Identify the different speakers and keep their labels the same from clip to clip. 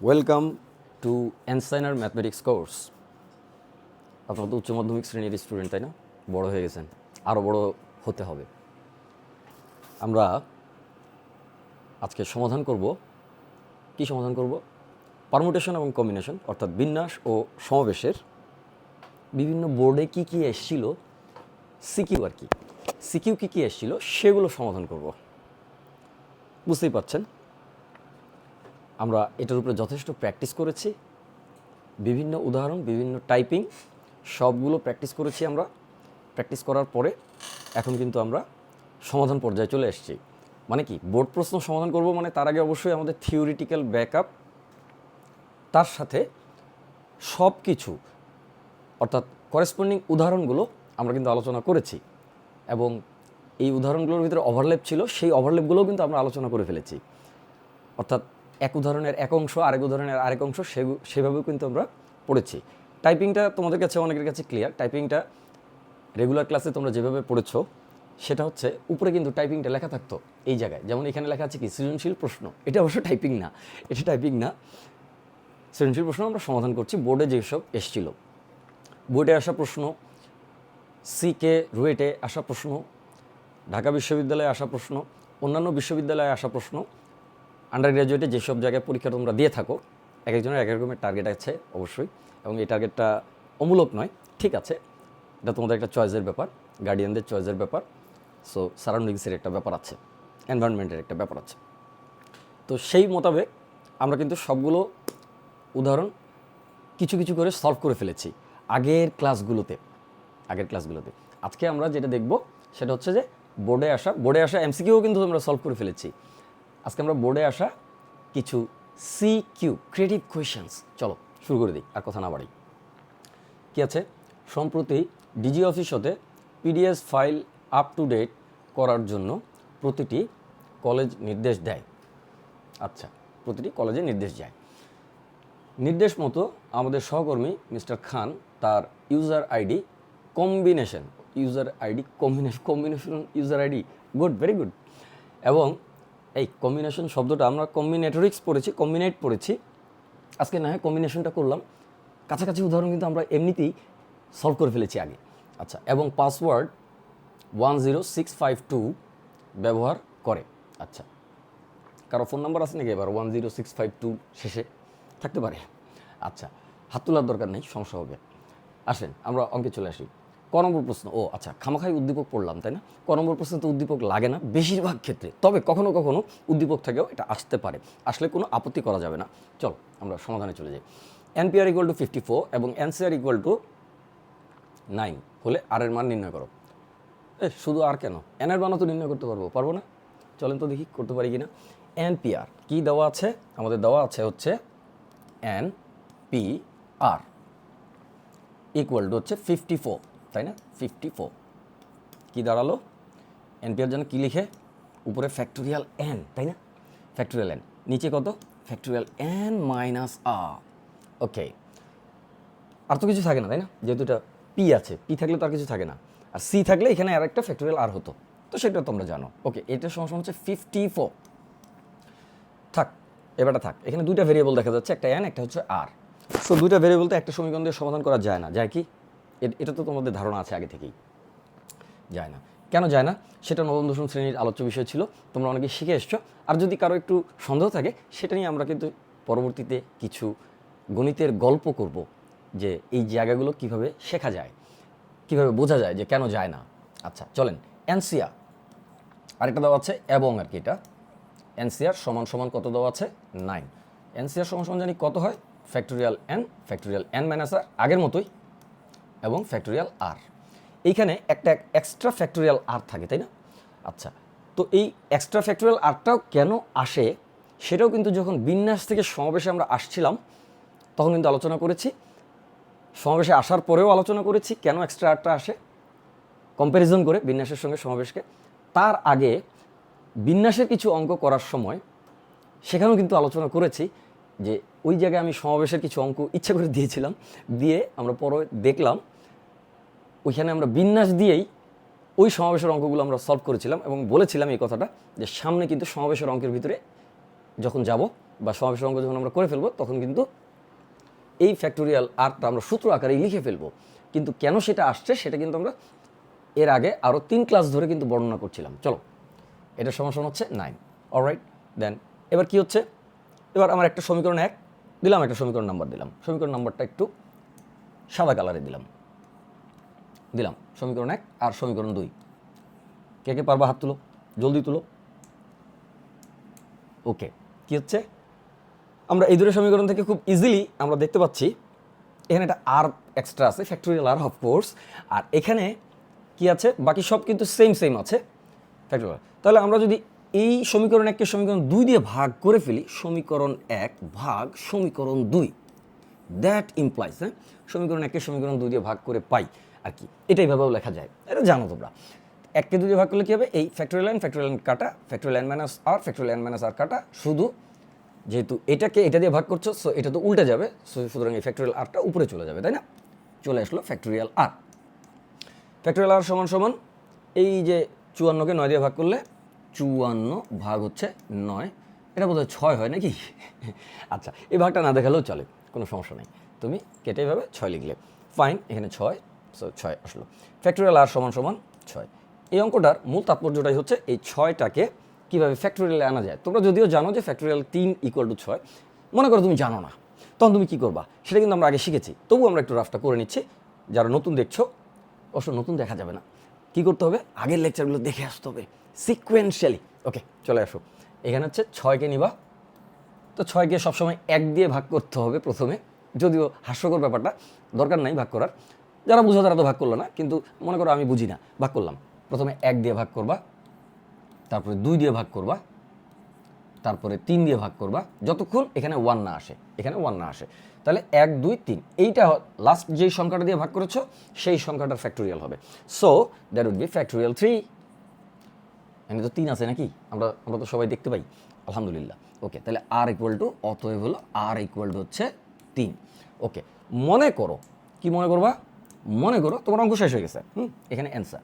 Speaker 1: Welcome to এনসাইনার mathematics course. আপনারা তো উচ্চ মাধ্যমিক শ্রেণীর স্টুডেন্ট, তাই না? বড় হয়ে গেছেন, আরও বড় হতে হবে। আমরা আজকে সমাধান করব। কি সমাধান করব? পারমুটেশন এবং কম্বিনেশন, অর্থাৎ বিন্যাস ও সমাবেশের বিভিন্ন বোর্ডে কি কি এসেছিল, সিকিউ আর কি, সিকিউ কী কী এসেছিল সেগুলো সমাধান করব। বুঝতেই পারছেন, আমরা এটার উপরে যথেষ্ট প্র্যাকটিস করেছি। বিভিন্ন উদাহরণ, বিভিন্ন টাইপিং সবগুলো প্র্যাকটিস করেছি আমরা। প্র্যাকটিস করার পরে এখন কিন্তু আমরা সমাধান পর্যায়ে চলে এসেছি। মানে কি, বোর্ড প্রশ্ন সমাধান করব মানে তার আগে অবশ্যই আমাদের থিওরিটিক্যাল ব্যাকআপ, তার সাথে সব কিছু অর্থাৎ করেসপন্ডিং উদাহরণগুলো আমরা কিন্তু আলোচনা করেছি, এবং এই উদাহরণগুলোর ভিতরে ওভারল্যাপ ছিল, সেই ওভারল্যাপগুলোও কিন্তু আমরা আলোচনা করে ফেলেছি। অর্থাৎ এক উদাহরণের এক অংশ আরেক উদাহরণের আরেক অংশ সেভাবেও কিন্তু আমরা পড়েছি। টাইপিংটা তোমাদের কাছে অনেকের কাছে ক্লিয়ার। টাইপিংটা রেগুলার ক্লাসে তোমরা যেভাবে পড়েছো সেটা হচ্ছে, উপরে কিন্তু টাইপিংটা লেখা থাকতো এই জায়গায়, যেমন এখানে লেখা আছে কি সৃজনশীল প্রশ্ন। এটা অবশ্য টাইপিং না, এটা টাইপিং না, সৃজনশীল প্রশ্ন আমরা সমাধান করছি। বোর্ডে যেসব এসেছিল, বোর্ডে আসা প্রশ্ন, সিকে রুয়েটে আসা প্রশ্ন, ঢাকা বিশ্ববিদ্যালয়ে আসা প্রশ্ন, অন্যান্য বিশ্ববিদ্যালয়ে আসা প্রশ্ন, আন্ডার গ্র্যাজুয়েটে যেসব জায়গায় পরীক্ষা তোমরা দিয়ে থাকো, এক একজনের এক রকমের টার্গেট আছে অবশ্যই, এবং এই টার্গেটটা অমূলক নয়, ঠিক আছে, এটা তোমাদের একটা চয়েসের ব্যাপার, গার্ডিয়ানদের চয়েসের ব্যাপার। সো সারাউন্ডিংসের একটা ব্যাপার আছে, এনভায়রনমেন্টের একটা ব্যাপার আছে। তো সেই মোতাবেক আমরা কিন্তু সবগুলো উদাহরণ কিছু কিছু করে সলভ করে ফেলেছি আগের ক্লাসগুলোতে। আজকে আমরা যেটা দেখব সেটা হচ্ছে যে বোর্ডে আসা এমসিকিউ কিন্তু আমরা সলভ করে ফেলেছি। আজকে আমরা বোর্ডে আসা কিছু সিকিউ, ক্রিয়েটিভ কোয়েশ্চেন্স। চলো শুরু করে দিই, আর কথা না বাড়ি। কী আছে? সম্প্রতি ডিজি অফিস হতে PDF file up to date করার জন্য প্রতিটি কলেজ নির্দেশ দেয়। আচ্ছা, প্রতিটি কলেজে নির্দেশ যায়। নির্দেশ মতো আমাদের সহকর্মী মিস্টার খান তার user ID combination user ID good, very good. এবং এই কম্বিনেশন শব্দটা আমরা কম্বিনেটরিক্স পড়েছি, কম্বিনেট পড়েছি। আজকে না হয় কম্বিনেশনটা করলাম। কাছাকাছি উদাহরণ কিন্তু আমরা এমনিতেই সলভ করে ফেলেছি আগে। আচ্ছা, এবং পাসওয়ার্ড 10652 ব্যবহার করে। আচ্ছা, কারো ফোন নাম্বার আছে নাকি এবার 10652 শেষে? থাকতে পারে। আচ্ছা, হাত তোলার দরকার নেই, সমস্যা হবে। আসেন আমরা অঙ্কে চলে আসি। ক নম্বর প্রশ্ন। ও আচ্ছা, খামাখাই উদ্দীপক পড়লাম, তাই না? ক নম্বর প্রশ্নে তো উদ্দীপক লাগে না বেশিরভাগ ক্ষেত্রে, তবে কখনো কখনো উদ্দীপক থেকেও এটা আসতে পারে, আসলে কোনো আপত্তি করা যাবে না। চলো আমরা সমাধানে চলে যাই। এনপিআর ইকুয়াল টু 54 এবং এনসিআর ইকুয়াল টু 9 হলে আর এর মান নির্ণয় করো। শুধু আর কেন, এন এর মানও তো নির্ণয় করতে পারবো না? চলেন তো দেখি করতে পারি কিনা। এনপিআর কি দেওয়া আছে? আমাদের দেওয়া আছে হচ্ছে এনপিআর ইকুয়াল টু হচ্ছে 54, তাই না? 54 কি দাঁড়ালো? এনপিআর যেন কি লিখে? উপরে ফ্যাক্টোরিয়াল এন, তাই না? ফ্যাক্টোরিয়াল এন, নিচে কত? ফ্যাক্টোরিয়াল এন মাইনাস আর। ওকে, আর তো কিছু থাকে না, তাই না? যেহেতু এটা পি আছে, পি থাকলে তো আর কিছু থাকে না, আর সি থাকলে এখানে আর একটা ফ্যাক্টোরিয়াল আর হতো, তো সেটা তোমরা জানো। ওকে, এটার সমস্যা হচ্ছে 54। থাক, এবারটা থাক। এখানে দুইটা ভেরিয়েবল দেখা যাচ্ছে, একটা এন, একটা হচ্ছে আর। সো দুইটা ভেরিয়েবল তো একটা সমীকরণ দিয়ে সমাধান করা যায় না, যায় কি? এটা তো তোমাদের ধারণা আছে আগে থেকেই, যায় না। কেন যায় না সেটা নবম দশম শ্রেণীর আলোচ্য বিষয় ছিল, তোমরা অনেকে শিখে এসছো। আর যদি কারো একটু সন্দেহ থাকে, সেটা নিয়ে আমরা কিন্তু পরবর্তীতে কিছু গণিতের গল্প করব, যে এই জায়গাগুলো কিভাবে শেখা যায়, কিভাবে বোঝা যায় যে কেন যায় না। আচ্ছা চলেন, এনসিআর আরেকটা দেওয়া আছে এবং আর কি, এটা এনসিআর সমান সমান কত দেওয়া আছে? 9। এনসিআর সমান সমান জানি কত হয়? ফ্যাক্টোরিয়াল এন মাইনাস আর, আগের মতোই, এবং ফ্যাক্টোরিয়াল আর। এইখানে একটা এক্সট্রা ফ্যাক্টোরিয়াল আর থাকে, তাই না? আচ্ছা, তো এই এক্সট্রা ফ্যাক্টোরিয়াল আরটাও কেন আসে সেটাও কিন্তু যখন বিন্যাস থেকে সমাবেশে আমরা আসছিলাম তখন কিন্তু আলোচনা করেছি। সমাবেশে আসার পরেও আলোচনা করেছি কেন এক্সট্রা আরটা আসে, কম্প্যারিজন করে বিন্যাসের সঙ্গে সমাবেশকে। তার আগে বিন্যাসের কিছু অঙ্ক করার সময় সেখানেও কিন্তু আলোচনা করেছি যে ওই জায়গায় আমি সমাবেশের কিছু অঙ্ক ইচ্ছা করে দিয়েছিলাম, দিয়ে আমরা পরে দেখলাম ওইখানে আমরা বিন্যাস দিয়েই ওই সমাবেশের অঙ্কগুলো আমরা সলভ করেছিলাম, এবং বলেছিলাম এই কথাটা যে সামনে কিন্তু সমাবেশের অঙ্কের ভিতরে যখন যাব বা সমাবেশের অঙ্ক যখন আমরা করে ফেলবো তখন কিন্তু এই ফ্যাক্টোরিয়াল আরটা আমরা সূত্র আকারে লিখে ফেলবো। কিন্তু কেন সেটা আসছে সেটা কিন্তু আমরা এর আগে আরও 3 ক্লাস ধরে কিন্তু বর্ণনা করছিলাম। চলো, এটা সমান হচ্ছে 9। অলরাইট, দেন এবার কি হচ্ছে, এবার আমার একটা সমীকরণ 1 দিলাম, একটা সমীকরণ নাম্বার দিলাম। সমীকরণ নাম্বারটা একটু সাদা কালারে দিলাম সমীকরণ 1 আর সমীকরণ 2। কে কে পারবা হাত তুলো, জলদি তুলো। ওকে, কি হচ্ছে, আমরা এই দুটো সমীকরণ থেকে খুব ইজিলি আমরা দেখতে পাচ্ছি এখানে একটা আর এক্সট্রা আছে, ফ্যাক্টোরিয়াল আর অফকোর্স, আর এখানে কি আছে, বাকি সব কিন্তু সেম আছে ফ্যাক্টোরিয়াল। তাহলে আমরা যদি এই সমীকরণ 1কে সমীকরণ 2 দিয়ে ভাগ করে ফেলি, সমীকরণ 1 ভাগ সমীকরণ 2, দ্যাট ইমপ্লাইজ, সমীকরণ 1কে সমীকরণ 2 দিয়ে ভাগ করে পাই আর কি, এটা এইভাবেও লেখা যায়, এটা জানো তোমরা। 1কে 2 দিয়ে ভাগ করলে কী হবে, এই ফ্যাক্টোরিয়াল কাটা, ফ্যাক্টোরিয়াল ফ্যাক্টোরিয়াল আর কাটা, শুধু যেহেতু এটাকে এটা দিয়ে ভাগ করছো সো এটা তো উল্টে যাবে, সুতরাং এই ফ্যাক্টোরিয়াল আরটা উপরে চলে যাবে, তাই না? চলে আসলো ফ্যাক্টোরিয়াল আর। ফ্যাক্টোরিয়াল আর সমান এই যে 54কে 9 দিয়ে ভাগ করলে 54 ভাগ হচ্ছে 9, এটা বোধহয় 6 হয় নাকি? আচ্ছা, এই ভাগটা না দেখালেও চলে, কোনো সমস্যা নেই, তুমি কেটে এভাবে 6 লিখলে ফাইন, এখানে 6, সো 6 আসলো। ফ্যাক্টোরিয়াল আর সমান 6। এই অঙ্কটার মূল তাৎপর্যটাই হচ্ছে এই 6টাকে কীভাবে ফ্যাক্টোরিয়ালে আনা যায়। তোমরা যদিও জানো যে ফ্যাক্টোরিয়াল 3 = 6, মনে করো তুমি জানো না, তখন তুমি কী করবা সেটা কিন্তু আমরা আগে শিখেছি, তবু আমরা একটু রাফটা করে নিচ্ছি। যারা নতুন দেখছো, অবশ্য নতুন দেখা যাবে না, কী করতে হবে, আগের লেকচারগুলো দেখে আসতে হবে সিকোয়েন্সিয়ালি। ওকে, চলে আসো, এখানে হচ্ছে 6কে নিবা, তো 6কে সবসময় 1 দিয়ে ভাগ করতে হবে প্রথমে, যদিও হাস্যকর ব্যাপারটা, দরকার নাই ভাগ করার, যারা বুঝো তারা তো ভাগ করলো না, কিন্তু মনে করো আমি বুঝি না, ভাগ করলাম। প্রথমে 1 দিয়ে ভাগ করবা, তারপরে 2 দিয়ে ভাগ করবা, তারপরে 3 দিয়ে ভাগ করবা, যতক্ষণ এখানে 1 না আসে, তাহলে 1 2 3, এইটা লাস্ট যেই সংখ্যাটা দিয়ে ভাগ করেছো সেই সংখ্যাটার ফ্যাক্টোরিয়াল হবে। So that would be factorial 3। এখানে তো 3 আছে নাকি, আমরা তো সবাই দেখতে পাই, আলহামদুলিল্লাহ। ওকে, তাহলে আর ইকুয়াল টু, অতএব হলো আর ইকুয়াল টু হচ্ছে 3। ওকে, মনে করো, কি মনে করবা, মনে করো তোমার অঙ্ক শেষ হয়ে গেছে, এখানে অ্যান্সার।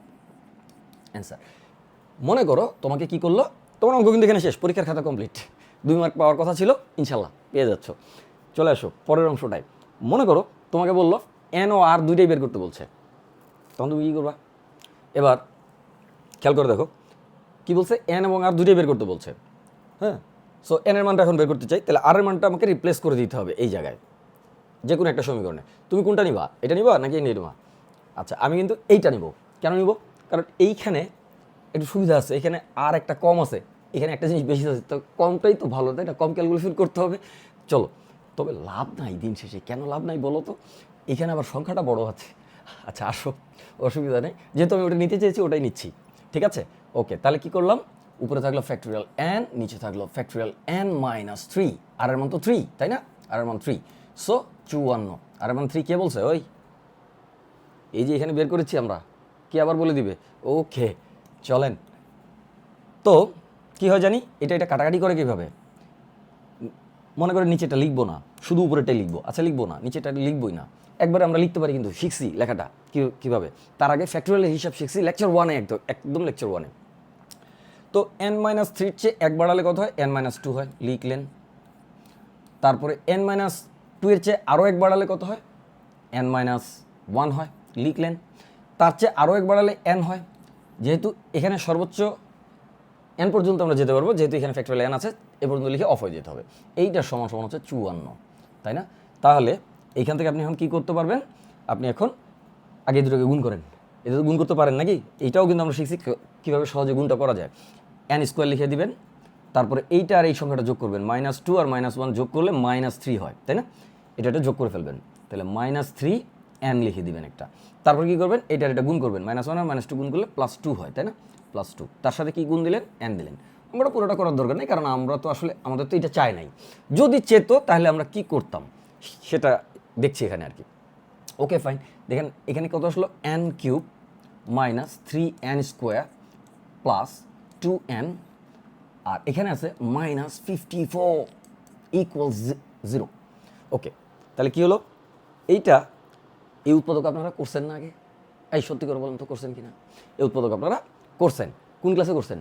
Speaker 1: মনে করো তোমাকে কি করলো, তোমার অঙ্ক কিন্তু এখানে শেষ, পরীক্ষার খাতা কমপ্লিট, 2 মার্ক পাওয়ার কথা ছিল, ইনশাল্লাহ পেয়ে যাচ্ছ। চলে আসো পরের অংশটায়। মনে করো তোমাকে বললো এন ও আর দুইটাই বের করতে বলছে, তখন তুমি কী করবা? এবার খেয়াল করে দেখো কি বলছে, এন এবং আর দুইটাই বের করতে বলছে। হ্যাঁ, সো এন এর মানটা এখন বের করতে চাই, তাহলে আর এর মানটা আমাকে রিপ্লেস করে দিতে হবে এই জায়গায়, যে কোনো একটা সমীকরণে। তুমি কোনটা নিবা, এটা নিবা নাকি এই নিবা? আচ্ছা, আমি কিন্তু এইটা নিব। কেন নিব? কারণ এইখানে একটু সুবিধা আছে, এখানে আর একটা কম আছে, এখানে একটা জিনিস বেশি আছে, তো কমটাই তো ভালো, তাই না? কম ক্যালকুলেশন করতে হবে। চলো, তবে লাভ নাই দিন শেষে, কেন লাভ নাই বলো তো, এখানে আবার সংখ্যাটা বড় আছে। আচ্ছা আসো, অসুবিধা নেই, যেহেতু আমি ওটা নিতে চেয়েছি ওটাই নিচ্ছি, ঠিক আছে? ওকে, তাহলে কি করলাম, উপরে থাকলো ফ্যাক্টোরিয়াল এন, নিচে থাকলো ফ্যাক্টোরিয়াল n-3, আর এর মান তো 3, তাই না? আর এর মান 3, সো 54। আর এর মান 3 কে বলছে, ওই এই যে এখানে বের করেছি আমরা, কি আবার বলে দিবে? ওকে, চলেন। তো কি হয় জানি, এটা কাটাকাটি করে কীভাবে, মনে করে নিচেটা লিখবো না, শুধু উপরেটাই লিখবো। আচ্ছা লিখবো না, নিচেটা লিখবই না, একবারে আমরা লিখতে পারি, কিন্তু শিখছি লেখাটা কীভাবে, তার আগে ফ্যাক্টোরিয়ালের হিসাব শিখছি লেকচার 1-এ, একদম লেকচার 1-এ। তো n-3 চেয়ে 1 বাড়ালে কত হয়, n-2 হয়, লিখলেন। তারপরে n-2 এর চেয়ে আরও 1 বাড়ালে কত হয়, n-1 হয়, লিখলেন। তার চেয়ে আরও 1 বাড়ালে n হয়, যেহেতু এখানে সর্বোচ্চ n পর্যন্ত আমরা যেতে পারবো, যেহেতু এখানে ফ্যাক্টোরিয়াল n আছে, এ পর্যন্ত লিখে অফ হয়ে যেতে হবে। এইটা সমান হচ্ছে 54, তাই না? তাহলে এইখান থেকে আপনি এখন কী করতে পারবেন, আপনি এখন আগে দুটোকে গুণ করেন, এটা তো গুণ করতে পারেন নাকি, এইটাও কিন্তু আমরা শিখছি কীভাবে সহজে গুণটা করা যায়। n² লিখে দিবেন, তারপরে এইটা আর এই সংখ্যাটা যোগ করবেন, -2 আর -1 যোগ করলে -3 হয়, তাই না? এটা যোগ করে ফেলবেন, তাহলে -3 n লিখে দিবেন একটা। তারপর কী করবেন, এটা গুণ করবেন, -1 আর -2 গুণ করলে +2 হয়, তাই না? +2, তার সাথে কি গুণ দিলেন, n দিলেন। আমরা পুরোটা করার দরকার নেই, কারণ আমরা তো আসলে আমাদের তো এটা চাই নাই। যদি চেত তাহলে আমরা কি করতাম সেটা দেখছি এখানে আর কি। ওকে ফাইন, দেখেন এখানে কত আসলো, n³ -3n² + 2n, আর এখানে আছে -54 = 0। ওকে, তাহলে কি হলো, এইটা এই উৎপাদক আপনারা করছেন না আগে? এই সত্যি করে বলেন তো, করছেন কি না? এই উৎপাদক আপনারা করছেন, কোন ক্লাসে করছেন?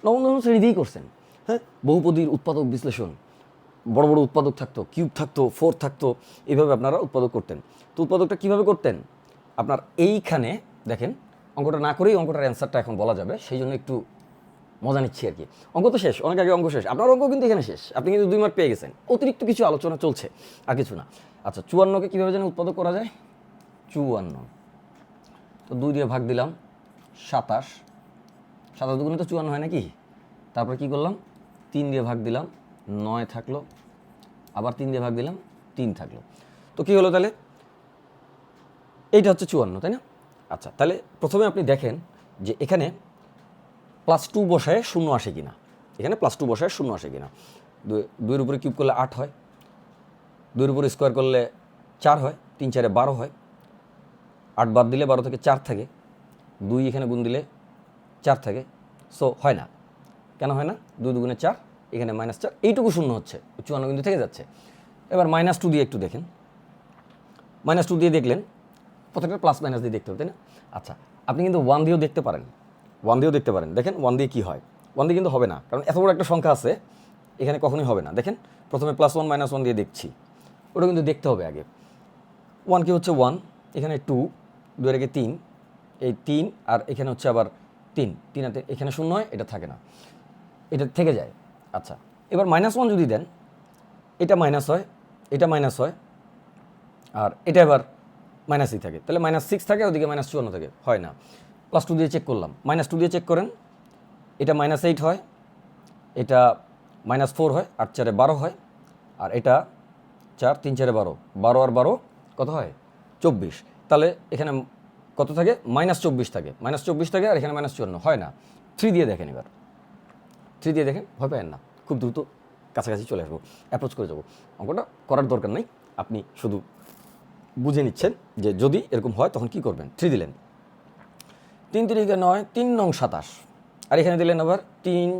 Speaker 1: 9ম শ্রেণীতেই করছেন। হ্যাঁ, বহুপদীর উৎপাদক বিশ্লেষণ বড় বড় উৎপাদক থাকতো, কিউব থাকতো, ফোর থাকতো, এইভাবে আপনারা উৎপাদক করতেন। তো উৎপাদকটা কীভাবে করতেন? আপনার এইখানে দেখেন, অঙ্কটা না করেই অঙ্কটার অ্যান্সারটা এখন বলা যাবে, সেই জন্য একটু মজা নিচ্ছি আর কি। অঙ্ক তো শেষ, অনেক আগে অঙ্ক শেষ, আপনার অঙ্ক কিন্তু এখানে শেষ, আপনি কিন্তু 2 মার্ক পেয়ে গেছেন। অতিরিক্ত কিছু আলোচনা চলছে, আর কিছু না। আচ্ছা, 54কে কীভাবে যেন উৎপাদক করা যায়? 54, তো 2 দিয়ে ভাগ দিলাম, 27, 27 দুগুণে তো 54 হয় নাকি? তারপর কি করলাম? 3 দিয়ে ভাগ দিলাম, 9 থাকলো, আবার 3 দিয়ে ভাগ দিলাম, 3 থাকলো। তো কী হলো তাহলে? এইটা হচ্ছে 54, তাই না? আচ্ছা, তাহলে প্রথমে আপনি দেখেন যে এখানে +2 বসায় 0 আসে কিনা, এখানে +2 বসায় 0 আসে কিনা। 2-এর উপরে কিউব করলে 8 হয়, 2-এর উপরে স্কোয়ার করলে 4 হয়, 3 4-এ 12 হয়, 8 বাদ দিলে 12 থেকে 4 থাকে, 2 এখানে গুণ দিলে 4 থাকে। সো হয় না। কেন হয় না? 2 দুগুণে 4, এখানে -4, এইটুকু 0 হচ্ছে, 54 কিন্তু থেকে যাচ্ছে। এবার -2 দিয়ে একটু দেখেন, -2 দিয়ে দেখলেন, প্রত্যেকটা প্লাস মাইনাস দিয়ে দেখতে হবে, তাই না? আচ্ছা, আপনি কিন্তু 1 দিয়েও দেখতে পারেন, 1 দিয়েও দেখতে পারেন। দেখেন 1 দিয়ে কী হয়? 1 দিয়ে কিন্তু হবে না, কারণ এত বড় একটা সংখ্যা আছে, এখানে কখনোই হবে না। দেখেন, প্রথমে +1 -1 দিয়ে দেখছি, ওটা কিন্তু দেখতে হবে আগে। 1 কি হচ্ছে 1, এখানে 2, 2 এর আগে 3, এই 3, আর এখানে হচ্ছে আবার 3, 3 হাতে এখানে 0 হয়, এটা থাকে না, এটা থেকে যায়। আচ্ছা, এবার -1 যদি দেন, এটা মাইনাস হয়, এটা মাইনাস হয়, আর এটা এবার মাইনাসই থাকে, তাহলে -6 থাকে, ওদিকে -54 থাকে, হয় না। +2 দিয়ে চেক করলাম, -2 দিয়ে চেক করেন, এটা -8 হয়, এটা -4 হয়, 8 4-এ 12 হয়, আর এটা 4 3 4-এ 12, 12 আর 12 কত হয়? 24। তাহলে এখানে কত থাকে? -24 থাকে, -24 থাকে, আর এখানে -54 হয় না। 3 দিয়ে দেখেন, এবার 3 দিয়ে দেখেন, ভয় পাবেন না, খুব দ্রুত কাছাকাছি চলে আসবো, অ্যাপ্রোচ করে যাবো। অঙ্কটা করার দরকার নেই, আপনি শুধু বুঝে নিচ্ছেন যে যদি এরকম হয় তখন কি করবেন। 3 দিলেন, 3 3 9, 3 নং 27, আর এখানে দিলেন আবার 3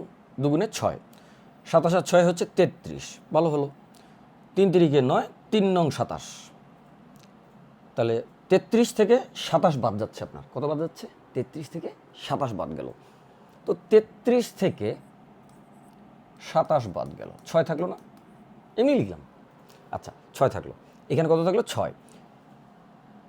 Speaker 1: দুগুণে 6, 27 আর 6 হচ্ছে 33, ভালো হলো। 3 3 9, 3 নং 27, তাহলে 33 থেকে 27 বাদ যাচ্ছে আপনার, কত বাদ যাচ্ছে? 33 থেকে 27 বাদ গেল। তো 33 থেকে 27 বাদ গেল, 6 থাকলো না? এমনি লিখলাম। আচ্ছা, 6 থাকলো, এখানে কত থাকলো? 6।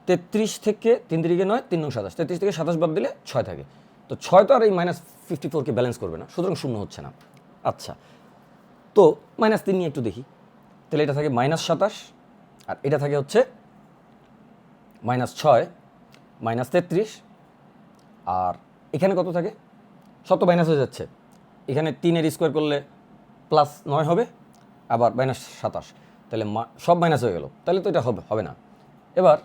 Speaker 1: 33 থেকে 3 3 9, 3 নং 27, 33 থেকে 27 বাদ দিলে 6 থাকে। তো 6 তো আর এই -54কে ব্যালেন্স করবে না, সুতরাং 0 হচ্ছে না। আচ্ছা, তো -3 নিয়ে একটু দেখি, তাহলে এটা থাকে -27, আর এটা থাকে হচ্ছে -6, -33, আর এখানে কত থাকে? সব তো মাইনাস হয়ে যাচ্ছে, এখানে 3-এর স্কোয়ার করলে +9 হবে, আবার -27, তাহলে সব মাইনাস হয়ে গেল, তাহলে তো এটা হবে না। এবার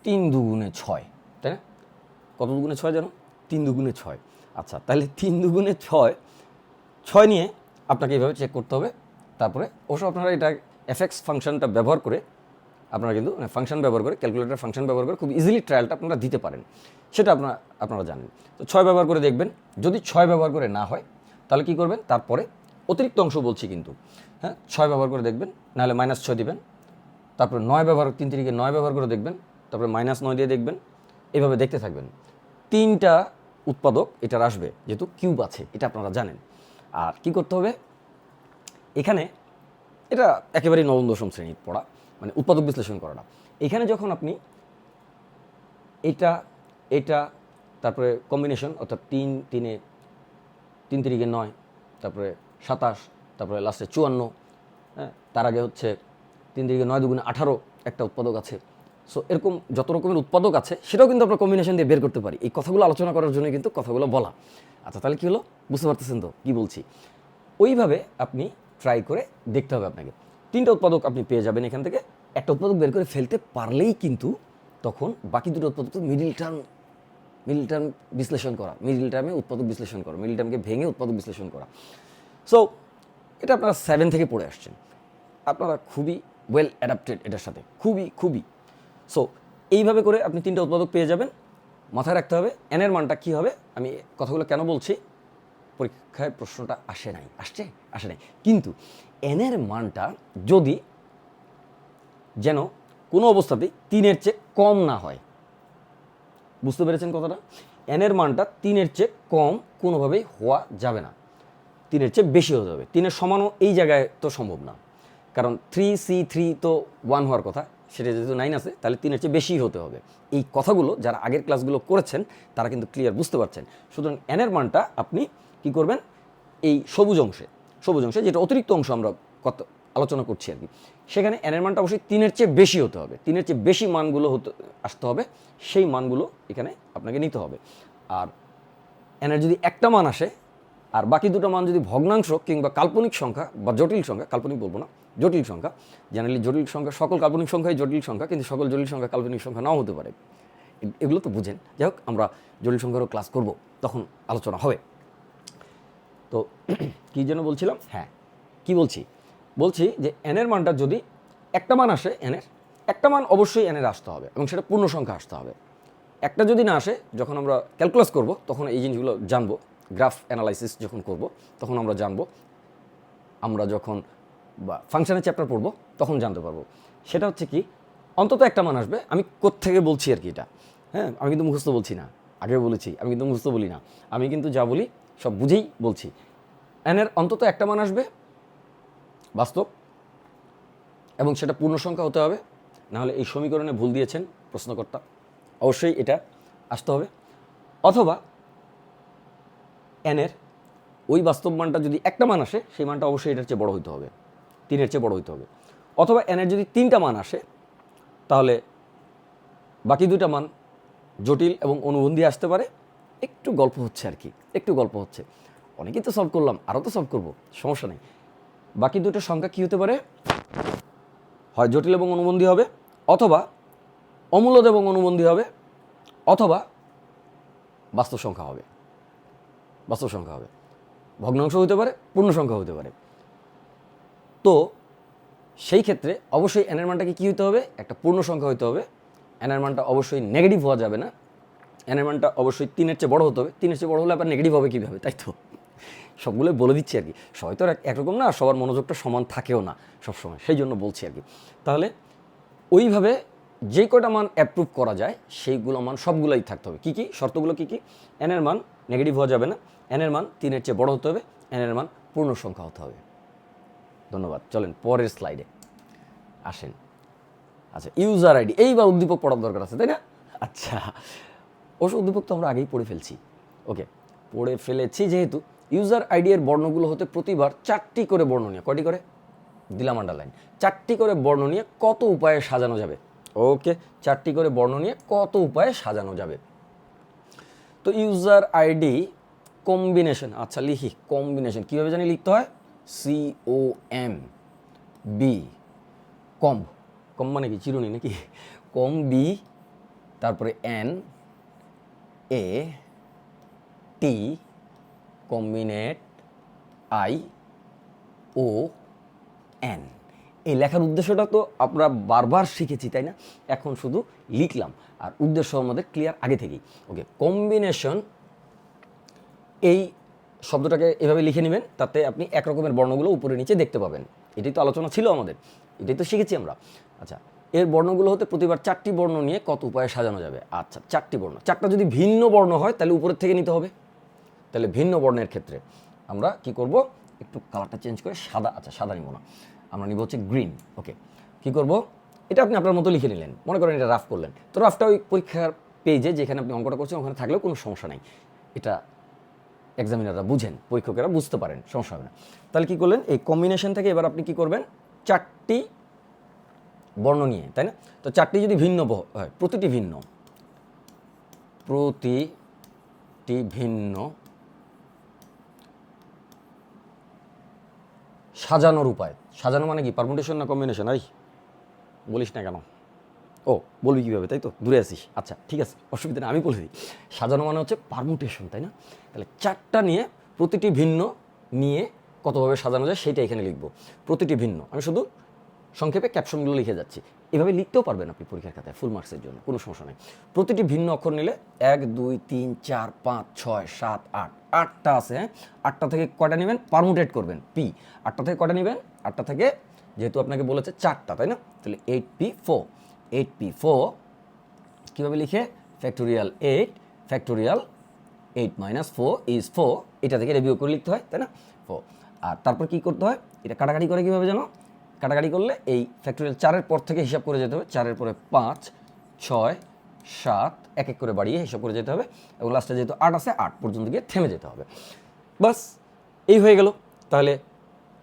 Speaker 1: 3 দুগুণে 6, তাই না? কত দুগুণে 6 জানো? 3 দুগুণে 6। আচ্ছা, তাহলে 3 দুগুণে 6, 6 নিয়ে আপনাকে এইভাবে চেক করতে হবে। তারপরে অবশ্য আপনারা এটা এফএক্স ফাংশনটা ব্যবহার করে, আপনারা কিন্তু ফাংশন ব্যবহার করে, ক্যালকুলেটর ফাংশন ব্যবহার করে খুব ইজিলি ট্রায়ালটা আপনারা দিতে পারেন, সেটা আপনারা জানেন। তো 6 ব্যবহার করে দেখবেন, যদি 6 ব্যবহার করে না হয় তাহলে কী করবেন? তারপরে অতিরিক্ত অংশ বলছি কিন্তু, হ্যাঁ, 6 ব্যবহার করে দেখবেন, নাহলে -6 দিবেন, তারপরে 9 ব্যবহার, 3 3 9 ব্যবহার করে দেখবেন, তারপরে -9 দিয়ে দেখবেন, এইভাবে দেখতে থাকবেন। 3টা উৎপাদক এটার আসবে, যেহেতু কিউব আছে, এটা আপনারা জানেন। আর কি করতে হবে এখানে, এটা একেবারেই নবম দশম শ্রেণীর পড়া, মানে উৎপাদক বিশ্লেষণ করাটা। এখানে যখন আপনি এটা তারপরে কম্বিনেশন, অর্থাৎ 3 3-এ 3 3 9, তারপরে 27, তারপরে লাস্টে 54, হ্যাঁ, তার আগে হচ্ছে 3 3 9 2 18 একটা উৎপাদক আছে। সো এরকম যত রকমের উৎপাদক আছে সেটাও কিন্তু আমরা কম্বিনেশন দিয়ে বের করতে পারি। এই কথাগুলো আলোচনা করার জন্য কিন্তু কথাগুলো বলা। আচ্ছা, তাহলে কী হলো? বুঝতে পারতেছেন তো কী বলছি? ওইভাবে আপনি ট্রাই করে দেখতে হবে আপনাকে। 3টা উৎপাদক আপনি পেয়ে যাবেন এখান থেকে। একটা উৎপাদক বের করে ফেলতে পারলেই কিন্তু তখন বাকি দুটো উৎপাদক মিডিল টার্ম বিশ্লেষণ করা, মিডিল টার্মে উৎপাদক বিশ্লেষণ করা, মিডিল টার্মকে ভেঙে উৎপাদক বিশ্লেষণ করা। সো এটা আপনারা 7 থেকে পড়ে আসছেন, আপনারা খুবই ওয়েল অ্যাডাপ্টেড এটার সাথে, খুবই। সো এইভাবে করে আপনি 3টা উৎপাদক পেয়ে যাবেন। মাথায় রাখতে হবে এনের মানটা কী হবে। আমি কথাগুলো কেন বলছি, পরীক্ষায় প্রশ্নটা আসে নাই, কিন্তু এনের মানটা যদি যেন কোনো অবস্থাতেই 3-এর চেয়ে কম না হয়। বুঝতে পেরেছেন কথাটা? এনের মানটা 3-এর চেয়ে কম কোনোভাবেই হওয়া যাবে না। 3-এর চেয়ে বেশি হতে হবে। 3-এর সমানও এই জায়গায় তো সম্ভব না, কারণ 3C3 তো 1 হওয়ার কথা, সেটা যেহেতু 9 আছে তাহলে 3-এর চেয়ে বেশি হতে হবে। এই কথাগুলো যারা আগের ক্লাসগুলো করেছেন তারা কিন্তু ক্লিয়ার বুঝতে পারছেন। সুতরাং এনের মানটা আপনি কি করবেন, এই সবুজ অংশে যেটা অতিরিক্ত অংশ আমরা আলোচনা করছি আর কি, সেখানে এনের মানটা অবশ্যই 3-এর চেয়ে বেশি হতে হবে। 3-এর চেয়ে বেশি মানগুলো আসতে হবে, সেই মানগুলো এখানে আপনাকে নিতে হবে। আর এনের যদি একটা মান আসে আর বাকি দুটো মান যদি ভগ্নাংশ কিংবা কাল্পনিক সংখ্যা বা জটিল সংখ্যা, কাল্পনিক বলবো না, জটিল সংখ্যা, জেনারেলি জটিল সংখ্যা, সকল কাল্পনিক সংখ্যাই জটিল সংখ্যা, কিন্তু সকল জটিল সংখ্যা কাল্পনিক সংখ্যা নাও হতে পারে, এগুলো তো বুঝেন। যাই হোক, আমরা জটিল সংখ্যারও ক্লাস করব, তখন আলোচনা হবে। তো কী যেন বলছিলাম, হ্যাঁ কি বলছি যে এনের মানটা যদি একটা মান আসে, এনের একটা মান অবশ্যই এনের আসতে হবে এবং সেটা পূর্ণ সংখ্যা আসতে হবে। একটা যদি না আসে, যখন আমরা ক্যালকুলাস করব তখন এই জিনিসগুলো জানবো, গ্রাফ অ্যানালাইসিস যখন করব তখন আমরা জানবো, আমরা যখন বা ফাংশনের চ্যাপ্টার পড়বো তখন জানতে পারবো। সেটা হচ্ছে কি, অন্তত একটা মান আসবে। আমি কোত্থেকে বলছি আর কি এটা, হ্যাঁ, আমি কিন্তু মুখস্থ বলছি না, আগে বলেছি আমি কিন্তু মুখস্থ বলি না, আমি কিন্তু যা বলি সব বুঝেই বলছি। এনের অন্তত একটা মান আসবে বাস্তব, এবং সেটা পূর্ণ সংখ্যা হতে হবে, নাহলে এই সমীকরণে ভুল দিয়েছেন প্রশ্নকর্তা, অবশ্যই এটা আসতে হবে। অথবা এনের ওই বাস্তব মানটা যদি একটা মান আসে, সেই মানটা অবশ্যই এটার চেয়ে বড় হইতে হবে, 3-এর চেয়ে বড় হইতে হবে। অথবা এনের যদি 3টা মান আসে, তাহলে বাকি 2টা মান জটিল এবং অনুবন্ধী আসতে পারে। একটু গল্প হচ্ছে আর কি, একটু গল্প হচ্ছে, অনেকেই তো সলভ করলাম, আরও তো সলভ করবো, সমস্যা নেই। বাকি 2টা সংখ্যা কী হতে পারে, হয় জটিল এবং অনুবন্ধী হবে, অথবা অমূলদ এবং অনুবন্ধী হবে, অথবা বাস্তব সংখ্যা হবে, ভগ্নাংশ হতে পারে, পূর্ণ সংখ্যা হতে পারে। তো সেই ক্ষেত্রে অবশ্যই এনের মানটাকে কী হতে হবে, একটা পূর্ণ সংখ্যা হতে হবে। এনের মানটা অবশ্যই নেগেটিভ হওয়া যাবে না, এনের মানটা অবশ্যই 3-এর চেয়ে বড় হতে হবে। 3-এর চেয়ে বড় হলে আবার নেগেটিভ হবে কীভাবে, তাই তো সবগুলোই বলে দিচ্ছি আর কি। সবাই তো একরকম না, সবার মনোযোগটা সমান থাকেও না সবসময়, সেই জন্য বলছি আর কি। তাহলে ওইভাবে যে কয়টা মান অ্যাপ্রুভ করা যায় সেইগুলো মান সবগুলোই থাকতে হবে। কী শর্তগুলো কী? এনের মান নেগেটিভ হওয়া যাবে না, এনের মান 3-এর চেয়ে বড় হতে হবে, এনের মান পূর্ণ সংখ্যা হতে হবে। ধন্যবাদ। চলেন পরের স্লাইডে আসেন। আচ্ছা, ইউজার আইডি, এইবার উদ্দীপক পড়ার দরকার আছে, তাই না? আচ্ছা, অবশ্য উদ্দীপক তো আমরা আগেই পড়ে ফেলছি। ওকে, পড়ে ফেলেছি যেহেতু, ইউজার আইডি এর বর্ণগুলো হতে প্রতিবার 4টি করে বর্ণ নিয়ে, কয়টি করে দিলাম আন্ডারলাইন, 4টি করে বর্ণ নিয়ে কত উপায়ে সাজানো যাবে। ওকে, 4টি করে বর্ণ নিয়ে কত উপায়ে সাজানো যাবে। তো ইউজার আইডি কম্বিনেশন, আচ্ছা লিখি কম্বিনেশন, কীভাবে জানি লিখতে হয়, COMB, কম্ব মানে কি চিরুনি নাকি, COMB, তারপরে NAT, কম্বিনেট ION। এই লেখার উদ্দেশ্যটা তো আমরা বারবার শিখেছি, তাই না? এখন শুধু লিখলাম, আর উদ্দেশ্য আমাদের ক্লিয়ার আগে থেকেই। ওকে, কম্বিনেশন, এই শব্দটাকে এভাবে লিখে নেবেন, তাতে আপনি একরকমের বর্ণগুলো উপরে নিচে দেখতে পাবেন। এটাই তো আলোচনা ছিল আমাদের, এটাই তো শিখেছি আমরা। আচ্ছা, এর বর্ণগুলো হতে প্রতিবার 4টি বর্ণ নিয়ে কত উপায়ে সাজানো যাবে। আচ্ছা, 4টি বর্ণ, 4টা যদি ভিন্ন বর্ণ হয় তাহলে উপরের থেকে নিতে হবে। তাহলে ভিন্ন বর্ণের ক্ষেত্রে আমরা কি করব, একটু কালারটা চেঞ্জ করে সাদা, আচ্ছা সাদা নিব না, আমরা নিব হচ্ছে গ্রিন। ওকে, কি করব, এটা আপনি আপনার মতো লিখে নিলেন, মনে করেন এটা রাফ করলেন, তো রাফটা ওই পরীক্ষার পেজে যেখানে আপনি অঙ্কটা করছেন ওখানে থাকলেও কোনো সমস্যা নেই, এটা এক্সামিনাররা বুঝেন, পরীক্ষকেরা বুঝতে পারেন, সমস্যা হবে না। তাহলে কী করলেন, এই কম্বিনেশন থেকে এবার আপনি কি করবেন, 4টি বর্ণ নিয়ে, তাই না? তো 4টি যদি ভিন্ন হয়, প্রতিটি ভিন্ন সাজানোর উপায়। সাজানো মানে কি, পারমুটেশন না কম্বিনেশন? বলিস না কেন? ও বলবি কীভাবে, তাই তো, দূরে আসিস। আচ্ছা ঠিক আছে, অসুবিধা নেই, আমি বলে দিই। সাজানো মানে হচ্ছে পারমুটেশন, তাই না? তাহলে 4টা নিয়ে প্রতিটি ভিন্ন নিয়ে কতভাবে সাজানো যায় সেটা এখানে লিখব। প্রতিটি ভিন্ন, আমি শুধু সংক্ষেপে ক্যাপশনগুলো লিখে যাচ্ছি, এভাবে লিখতেও পারবেন আপনি পরীক্ষার খাতায় ফুল মার্কসের জন্য, কোনো সমস্যা নেই। প্রতিটি ভিন্ন অক্ষর নিলে 1 2 3 4 5 6 7 8, 8টা আছে, হ্যাঁ? 8টা থেকে কয়টা নেবেন, পারমুটেট করবেন, P। 8টা থেকে কয়টা নেবেন, 8টা থেকে যেহেতু আপনাকে বলেছে 4টা, তাই না? তাহলে 8P4, 8P4 কীভাবে লিখে, ফ্যাক্টোরিয়াল 8 ফ্যাক্টোরিয়াল 8 - 4 is 4, এটা থেকে রিভিউ করে লিখতে হয়, তাই না? 4। আর তারপর কি করতে হয়, এটা কাটাকাটি করে কীভাবে জানো, কাটাকাটি করলে এই ফ্যাক্টোরিয়াল 4-এর পর থেকে হিসাব করে যেতে হবে, 4-এর পরে 5, 6, 7 এক এক করে বাড়িয়ে হিসাব করে যেতে হবে, এবং লাস্টে যেহেতু 8 আছে 8 পর্যন্ত গিয়ে থেমে যেতে হবে। বাস এই হয়ে গেল। তাহলে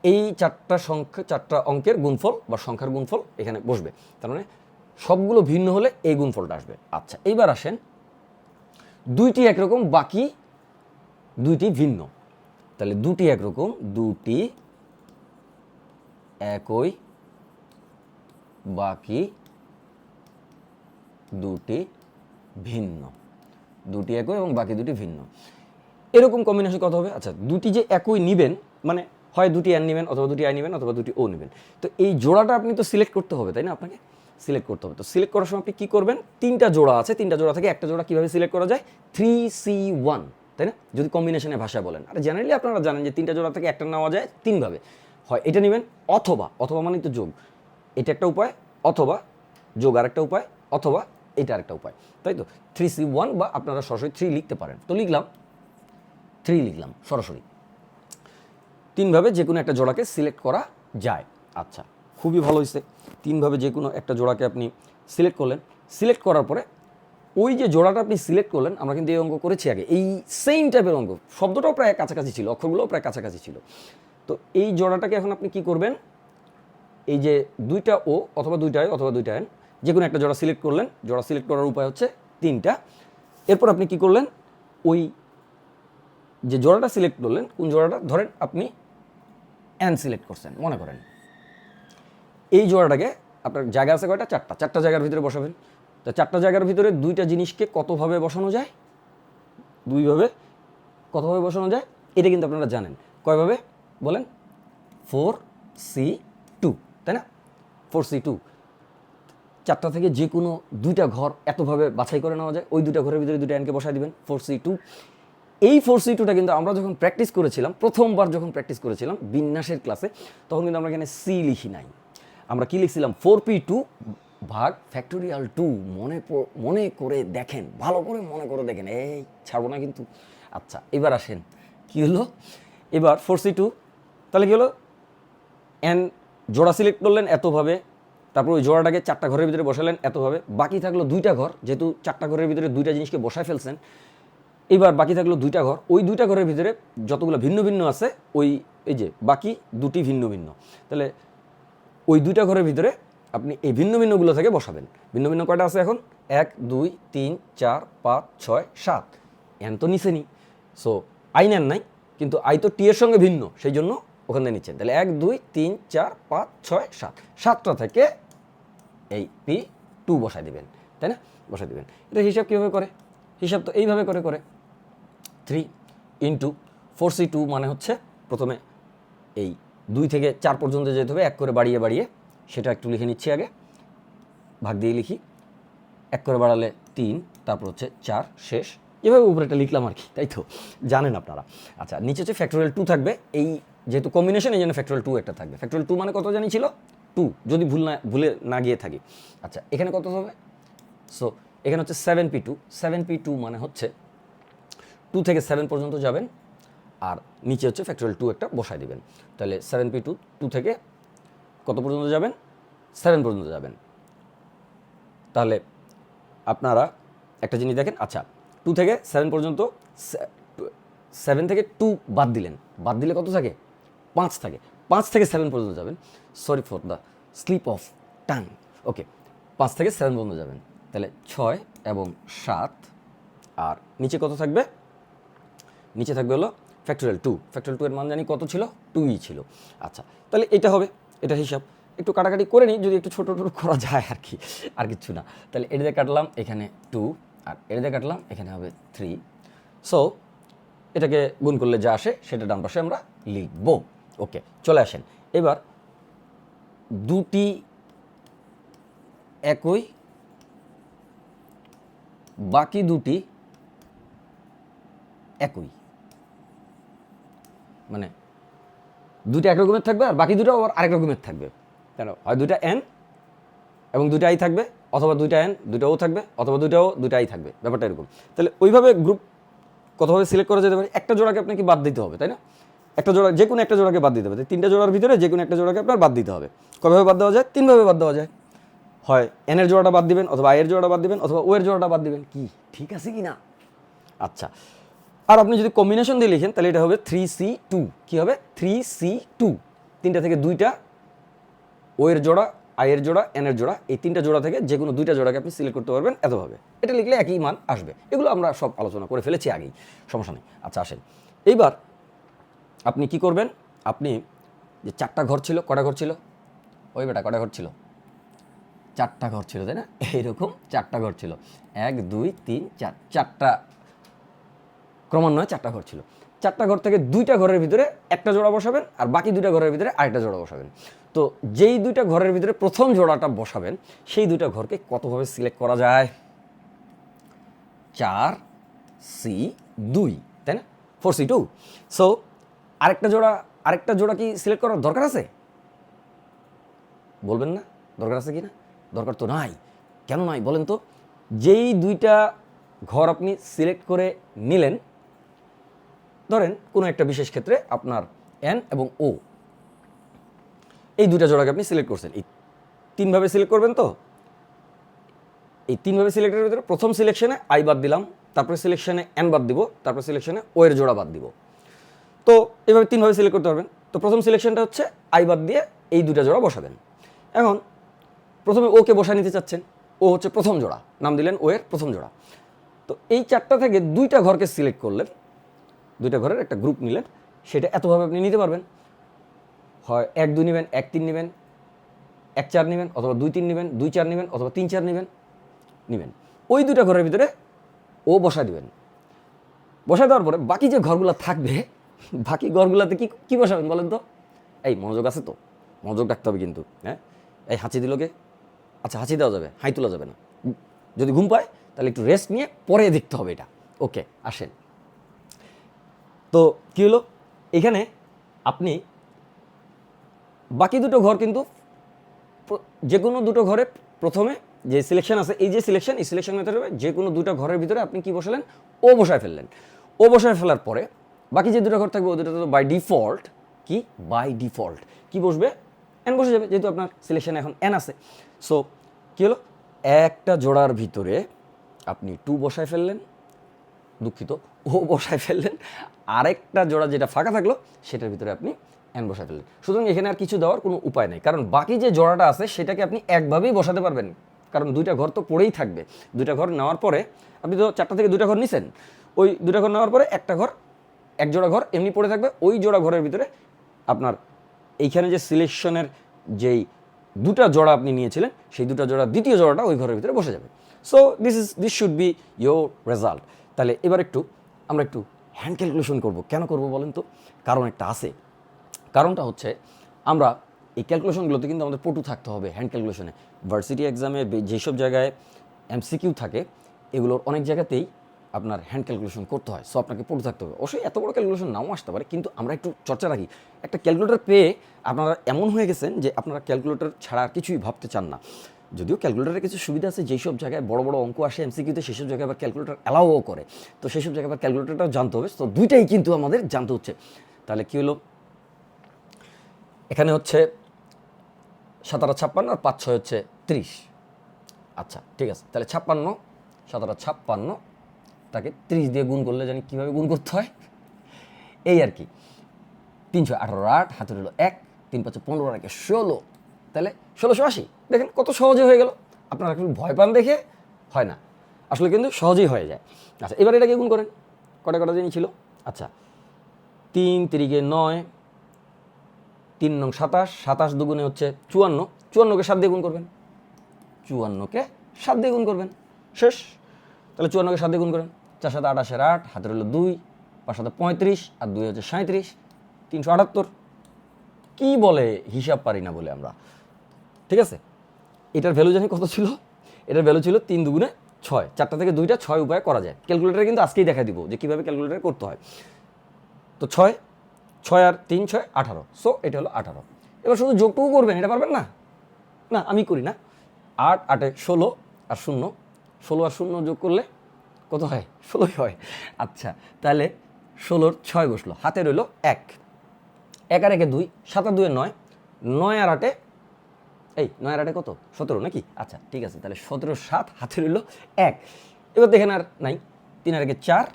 Speaker 1: এই 4টা সংখ্যা, 4টা অঙ্কের গুণফল বা সংখ্যার গুণফল এখানে বসবে, তার মানে সবগুলো ভিন্ন হলে এই গুণফলটা আসবে। আচ্ছা, এইবার আসেন, দুইটি একরকম বাকি দুইটি ভিন্ন। তাহলে দুটি একরকম, দুটি একই, বাকি দুটি ভিন্ন। দুটি একই এবং বাকি দুটি ভিন্ন, এরকম কম্বিনেশন কত হবে? আচ্ছা, দুটি যে একই নিবেন, মানে হয় দুটি এন নেবেন, অথবা দুটি আই নেবেন, অথবা দুটি ও নেবেন। তো এই জোড়াটা আপনি তো সিলেক্ট করতে হবে, তাই না? আপনাকে সিলেক্ট করতে হবে। তো সিলেক্ট করার সময় আপনি কী করবেন, 3টা জোড়া আছে, 3টা জোড়া থেকে একটা জোড়া কীভাবে সিলেক্ট করা যায়? 3C1, তাই না? যদি কম্বিনেশনের ভাষা বলেন। আর জেনারেলি আপনারা জানেন যে 3টা জোড়া থেকে একটা নেওয়া যায় 3ভাবে, হয় এটা নেবেন, অথবা, অথবা মানে তো যোগ, এটা একটা উপায়, অথবা যোগ আরেকটা উপায়, অথবা এটা আরেকটা উপায়, তাই তো? 3C1 বা আপনারা সরাসরি 3 লিখতে পারেন। তো লিখলাম 3, লিখলাম সরাসরি। 3ভাবে যে কোনো একটা জোড়াকে সিলেক্ট করা যায়। আচ্ছা, খুবই ভালো হয়েছে। 3ভাবে যে কোনো একটা জোড়াকে আপনি সিলেক্ট করলেন। সিলেক্ট করার পরে ওই যে জোড়াটা আপনি সিলেক্ট করলেন, আমরা কিন্তু এই অঙ্ক করেছি আগে, এই সেম টাইপের অঙ্ক, শব্দটাও প্রায় কাছাকাছি ছিল, অক্ষরগুলোও প্রায় কাছাকাছি ছিল। তো এই জোড়াটাকে এখন আপনি কি করবেন, এই যে 2টা ও অথবা 2টা আই অথবা 2টা এন, যে কোনো একটা জোড়া সিলেক্ট করলেন। জোড়া সিলেক্ট করার উপায় হচ্ছে 3টা। এরপর আপনি কি করলেন, ওই যে জোড়াটা সিলেক্ট করলেন, কোন জোড়াটা, ধরেন আপনি এন সিলেক্ট করছেন মনে করেন, এই জোড়াটাকে আপনার জায়গা আছে কয়টা, 4টা জায়গার ভিতরে বসাবেন। তো 4টা জায়গার ভিতরে 2টা জিনিসকে কতভাবে বসানো যায়, 2ভাবে কতভাবে বসানো যায়, এটা কিন্তু আপনারা জানেন। কয়ভাবে বলেন? 4C2, তাই না? 4C2, 4টা থেকে যে কোনো 2টা ঘর এতভাবে বাছাই করে নেওয়া যায়। ওই 2টা ঘরের ভিতরে 2টা এনকে বসাই দিবেন, 4C2। এই 4C2টা কিন্তু আমরা যখন প্র্যাকটিস করেছিলাম, প্রথমবার যখন প্র্যাকটিস করেছিলাম বিন্যাসের ক্লাসে, তখন কিন্তু আমরা এখানে সি লিখি নাই, আমরা কি লিখছিলাম? 4P2 ভাগ ফ্যাক্টোরিয়াল 2। মনে করে দেখেন, ভালো করে মনে করে দেখেন, এই ছাড়বো না কিন্তু। আচ্ছা, এবার আসেন, কি হলো, এবার 4C2, তাহলে কি হলো, এন জোড়া সিলেক্ট করলেন এতভাবে, তারপর ওই জোড়াটাকে 4টা ঘরের ভিতরে বসালেন এতভাবে, বাকি থাকলো 2টা ঘর, যেহেতু 4টা ঘরের ভিতরে 2টা জিনিসকে বসায় ফেলছেন, এবার বাকি থাকলো 2টা ঘর। ওই 2টা ঘরের ভিতরে যতগুলো ভিন্ন ভিন্ন আছে, ওই এই যে বাকি দুটি ভিন্ন ভিন্ন, তাহলে ওই 2টা ঘরের ভিতরে আপনি এই ভিন্ন ভিন্নগুলো থেকে বসাবেন। ভিন্ন ভিন্ন কয়টা আছে এখন? 1, 2, 3, 4, 5, 6, 7। এন তো নিচে নি, সো আই নেন নাই, কিন্তু আই তো টি এর সঙ্গে ভিন্ন, সেই জন্য ওখান থেকে নিচ্ছেন। তাহলে 1, 2, 3, 4, 5, 6, 7, 7টা থেকে এই P2 বসাই দিবেন, তাই না? বসাই দিবেন। এটা হিসাব কীভাবে করে? হিসাব তো এইভাবে করে 3 ইন্টু 4C2, মানে হচ্ছে প্রথমে এই 2 থেকে 4 পর্যন্ত যেতে হবে, 1 করে বাড়িয়ে বাড়িয়ে, সেটা একটু লিখে নিচ্ছি আগে, ভাগ দিয়ে লিখি, 1 করে বাড়ালে 3, তারপর হচ্ছে 4, শেষ। এভাবে উপরেটা লিখলাম আর কি, তাই তো জানেন আপনারা। আচ্ছা, নিচে হচ্ছে ফ্যাক্টোরিয়াল 2 থাকবে, এই যেহেতু কম্বিনেশন এই জন্য ফ্যাক্টোরিয়াল 2 একটা থাকবে। ফ্যাক্টোরিয়াল 2 মানে কত জানি ছিল? 2, যদি ভুলে না গিয়ে থাকি। আচ্ছা, এখানে কত হবে? সো এখানে হচ্ছে 7P2। 7P2 মানে হচ্ছে 2 থেকে 7 পর্যন্ত যাবেন, আর নিচে হচ্ছে ফ্যাক্টোরিয়াল 2 একটা বসাই দিবেন। তাহলে 7P2, 2 থেকে কত পর্যন্ত যাবেন? 7 পর্যন্ত যাবেন। তাহলে আপনারা একটা জিনিস দেখেন, আচ্ছা 2 থেকে 7 পর্যন্ত, 7 থেকে 2 বাদ দিলেন, বাদ দিলে কত থাকে? 5 থাকে। 5 থেকে 7 পর্যন্ত যাবেন, sorry for the slip of tongue, okay. 5 থেকে 7 পর্যন্ত যাবেন, তাহলে 6 এবং 7, আর নিচে কত থাকবে? নিচে থাকবে হলো ফ্যাক্টোরিয়াল 2। ফ্যাক্টোরিয়াল 2 এর মান জানি কত ছিল? 2ই ছিল। আচ্ছা, তাহলে এটা হবে, এটা হিসাব একটু কাটাকাটি করে নিই, যদি একটু ছোটো করা যায় আর কি, আর কিচ্ছু না। তাহলে এটা দিয়ে কাটলাম এখানে 2, আর এটা দিয়ে কাটলাম এখানে হবে 3। সো এটাকে গুণ করলে যা আসে সেটা ডান পাশে আমরা লিখব। ওকে, চলে আসেন এবার, দুটি একই, বাকি দুটি একই, মানে দুটো এক রকমের থাকবে আর বাকি দুটো আবার আরেক রকমের থাকবে, কেন? হয় 2টা এন এবং 2টা আই থাকবে, অথবা 2টা এন 2টা ও থাকবে, অথবা 2টা ও 2টা আই থাকবে, ব্যাপারটা এরকম। তাহলে ওইভাবে গ্রুপ কতভাবে সিলেক্ট করা যেতে পারে? একটা জোড়াকে আপনাকে বাদ দিতে হবে, তাই না? একটা জোড়া, যে কোনো একটা জোড়াকে বাদ দিতে হবে। 3টা জোড়ার ভিতরে যে কোনো একটা জোড়াকে আপনার বাদ দিতে হবে। কয়ভাবে বাদ দেওয়া যায়? 3ভাবে বাদ দেওয়া যায়। হয় এন এর জোড়াটা বাদ দিবেন, অথবা আই এর জোড়াটা বাদ দিবেন, অথবা ও এর জোড়াটা বাদ দিবেন। কি ঠিক আছে কি না? আচ্ছা, আর আপনি যদি কম্বিনেশন দিয়ে লিখেন তাহলে এটা হবে 3C2। কি হবে? 3C2। 3টা থেকে 2টা, ও এর জোড়া, আই এর জোড়া, এন এর জোড়া, এই 3টা জোড়া থেকে যে কোনো 2টা জোড়াকে আপনি সিলেক্ট করতে পারবেন এতভাবে। এটা লিখলে একই মান আসবে। এগুলো আমরা সব আলোচনা করে ফেলেছি আগেই, সমস্যা নেই। আচ্ছা আসেন, এইবার আপনি কি করবেন? আপনি যে 4টা ঘর ছিল, কটা ঘর ছিল? ওই বেটা কটা ঘর ছিল? 4টা ঘর ছিল, তাই না? এইরকম 4টা ঘর ছিল, 1 2 3 4, 4টা ক্রমান্বয়ে 4টা ঘর ছিল। 4টা ঘর থেকে 2টা ঘরের ভিতরে একটা জোড়া বসাবেন, আর বাকি 2টা ঘরের ভিতরে আরেকটা জোড়া বসাবেন। তো যেই 2টা ঘরের ভিতরে প্রথম জোড়াটা বসাবেন, সেই 2টা ঘরকে কতভাবে সিলেক্ট করা যায়? 4C2, তাই না? 4C2। সো আরেকটা জোড়া কি সিলেক্ট করার দরকার আছে? বলবেন না দরকার আছে কি না? দরকার তো নাই। কেন নাই বলেন তো? যেই 2টা ঘর আপনি সিলেক্ট করে নিলেন, ধরেন কোনো একটা বিশেষ ক্ষেত্রে আপনার এন এবং ও, এই 2টা জোড়াকে আপনি সিলেক্ট করছেন। এই 3ভাবে সিলেক্ট করবেন। তো এই 3ভাবে সিলেক্টের ভিতরে প্রথম সিলেকশনে আই বাদ দিলাম, তারপরে সিলেকশনে এন বাদ দিব, তারপরে সিলেকশনে ও এর জোড়া বাদ দিব। তো এভাবে 3ভাবে সিলেক্ট করতে পারবেন। তো প্রথম সিলেকশনটা হচ্ছে আই বাদ দিয়ে এই 2টা জোড়া বসাবেন। এখন প্রথমে ওকে বসায় নিতে চাচ্ছেন, ও হচ্ছে প্রথম জোড়া, নাম দিলেন ও এর প্রথম জোড়া। তো এই 4টা থেকে 2টা ঘরকে সিলেক্ট করলেন, 2টা ঘরের একটা গ্রুপ নিলেন, সেটা এতভাবে আপনি নিতে পারবেন। হয় 1 2 নেবেন, 1 3 নেবেন, 1 4 নেবেন, অথবা 2 3 নেবেন, 2 4 নেবেন, অথবা 3 4 নেবেন। ওই 2টা ঘরের ভিতরে ও বসায় দিবেন। বসায় দেওয়ার পরে বাকি যে ঘরগুলো থাকবে, বাকি ঘরগুলোতে কি কি বসাবেন বলেন তো? এই মনোযোগ আছে তো? মনোযোগ রাখতে হবে কিন্তু। হ্যাঁ, এই হাঁচি দিলকে, আচ্ছা হাঁচি দেওয়া যাবে, হাই তোলা যাবে না। যদি ঘুম পায় তাহলে একটু রেস্ট নিয়ে পরে দেখতে হবে এটা। ওকে, আসেন। তো কী হলো? এখানে আপনি বাকি 2টো ঘর কিন্তু যে কোনো 2টো ঘরে প্রথমে যে সিলেকশন আছে, এই যে সিলেকশন, এই সিলেকশন মেথডে যে কোনো 2টা ঘরের ভিতরে আপনি কি বসালেন? ও বসায় ফেললেন। ও বসায় ফেলার পরে বাকি যে 2টা ঘর থাকবে, ওই 2টা তো বাই ডিফল্ট কি বসবে? এন বসে যাবে, যেহেতু আপনার সিলেকশনে এখন এন আছে। সো কী হলো? একটা জোড়ার ভিতরে আপনি 2 বসায় ফেললেন, দুঃখিত ও বসায় ফেললেন, আরেকটা জোড়া যেটা ফাঁকা থাকলো সেটার ভিতরে আপনি এন বসায় ফেললেন। সুতরাং এখানে আর কিছু দেওয়ার কোনো উপায় নেই, কারণ বাকি যে জোড়াটা আছে সেটাকে আপনি একভাবেই বসাতে পারবেন, কারণ 2টা ঘর তো পড়েই থাকবে। 2টা ঘর নেওয়ার পরে আপনি তো 4টা থেকে 2টা ঘর নিছেন, ওই 2টা ঘর নেওয়ার পরে একটা ঘর, এক জোড়া ঘর এমনি পড়ে থাকবে। ওই জোড়া ঘরের ভিতরে আপনার এইখানে যে সিলেকশনের যেই 2টা জোড়া আপনি নিয়েছিলেন, সেই 2টা জোড়া দ্বিতীয় জোড়াটা ওই ঘরের ভিতরে বসে যাবে। So this should be your result. তাহলে এবার আমরা একটু হ্যান্ড ক্যালকুলেশন করব। কেন করব বলেন তো? কারণ একটা আছে। কারণটা হচ্ছে, আমরা এই ক্যালকুলেশনগুলোতে কিন্তু আমাদের পটু থাকতে হবে। হ্যান্ড ক্যালকুলেশনে ভার্সিটি এক্সামে যেসব জায়গায় এমসিকিউ থাকে, এগুলোর অনেক জায়গাতেই আপনার হ্যান্ড ক্যালকুলেশন করতে হয়। সো আপনাকে পটু থাকতে হবে। অবশ্যই এত বড় ক্যালকুলেশন নাও আসতে পারে, কিন্তু আমরা একটু চর্চা রাখি। একটা ক্যালকুলেটর পেয়ে আপনারা এমন হয়ে গেছেন যে আপনারা ক্যালকুলেটর ছাড়া আর কিছুই ভাবতে চান না। যদিও ক্যালকুলেটরের কিছু সুবিধা আছে, যেসব জায়গায় বড় বড় অঙ্ক আসে এমসিকিউতে, সেসব জায়গায় আবার ক্যালকুলেটর অ্যালাউও করে। তো সেসব জায়গায় আবার ক্যালকুলেটরটাও জানতে হবে। তো দুইটাই কিন্তু আমাদের জানতে হচ্ছে। তাহলে কী হলো? এখানে হচ্ছে 7 আর 56 আর 5 6 হচ্ছে 30। আচ্ছা ঠিক আছে, তাহলে 56, 7 আর 56, তাকে 30 দিয়ে গুণ করলে জানি কীভাবে গুণ করতে হয়, এই আর কি। 3 6 18 8, হাতে হলো 1, 3 5 15 আর 1 16, তাহলে 1680। দেখেন কত সহজে হয়ে গেল। আপনারা একটু ভয় পান দেখে হয় না, আসলে কিন্তু সহজেই হয়ে যায়। আচ্ছা এবার এটাকে গুণ করেন। কটা জিনিস ছিল? আচ্ছা 3 3 9, 3 9 27, 27 দুগুণে হচ্ছে 54, 54কে 7 দিয়ে গুণ করবেন, 54কে 7 দিয়ে গুণ করবেন, শেষ। তাহলে 54কে 7 দিয়ে গুণ করেন, 4 7 28 8, হাতের হলো 2, 5 7 35, আর 2 হচ্ছে 37, 378। কি বলে হিসাব পারি না বলে আমরা, ঠিক আছে। এটার ভ্যালু জানি কত ছিল? এটার ভ্যালু ছিল 3 দুগুণে 6। 4টা থেকে 2টা 6 উপায়ে করা যায়। ক্যালকুলেটারে কিন্তু আজকেই দেখা দিব যে কীভাবে ক্যালকুলেটারে করতে হয়। তো 6 6 আর 3 6 18, সো এটা হলো 18। এবার শুধু যোগটুকু করবেন, এটা পারবেন না? না আমি করি না। 8 8 16 আর 0, 16 আর 0 যোগ করলে কত হয়? 16ই হয়। আচ্ছা তাহলে 16-র 6 বসলো, হাতে রইল 1। 1 আর 1 2, 7 আর 2 9, 9 আর 8 এই 9 আর 8 কত 17 নাকি? আচ্ছা ঠিক আছে, তাহলে 17 7 হাতে রইল 1। এবার দেখেন আর নাই, 3 আর 1 4,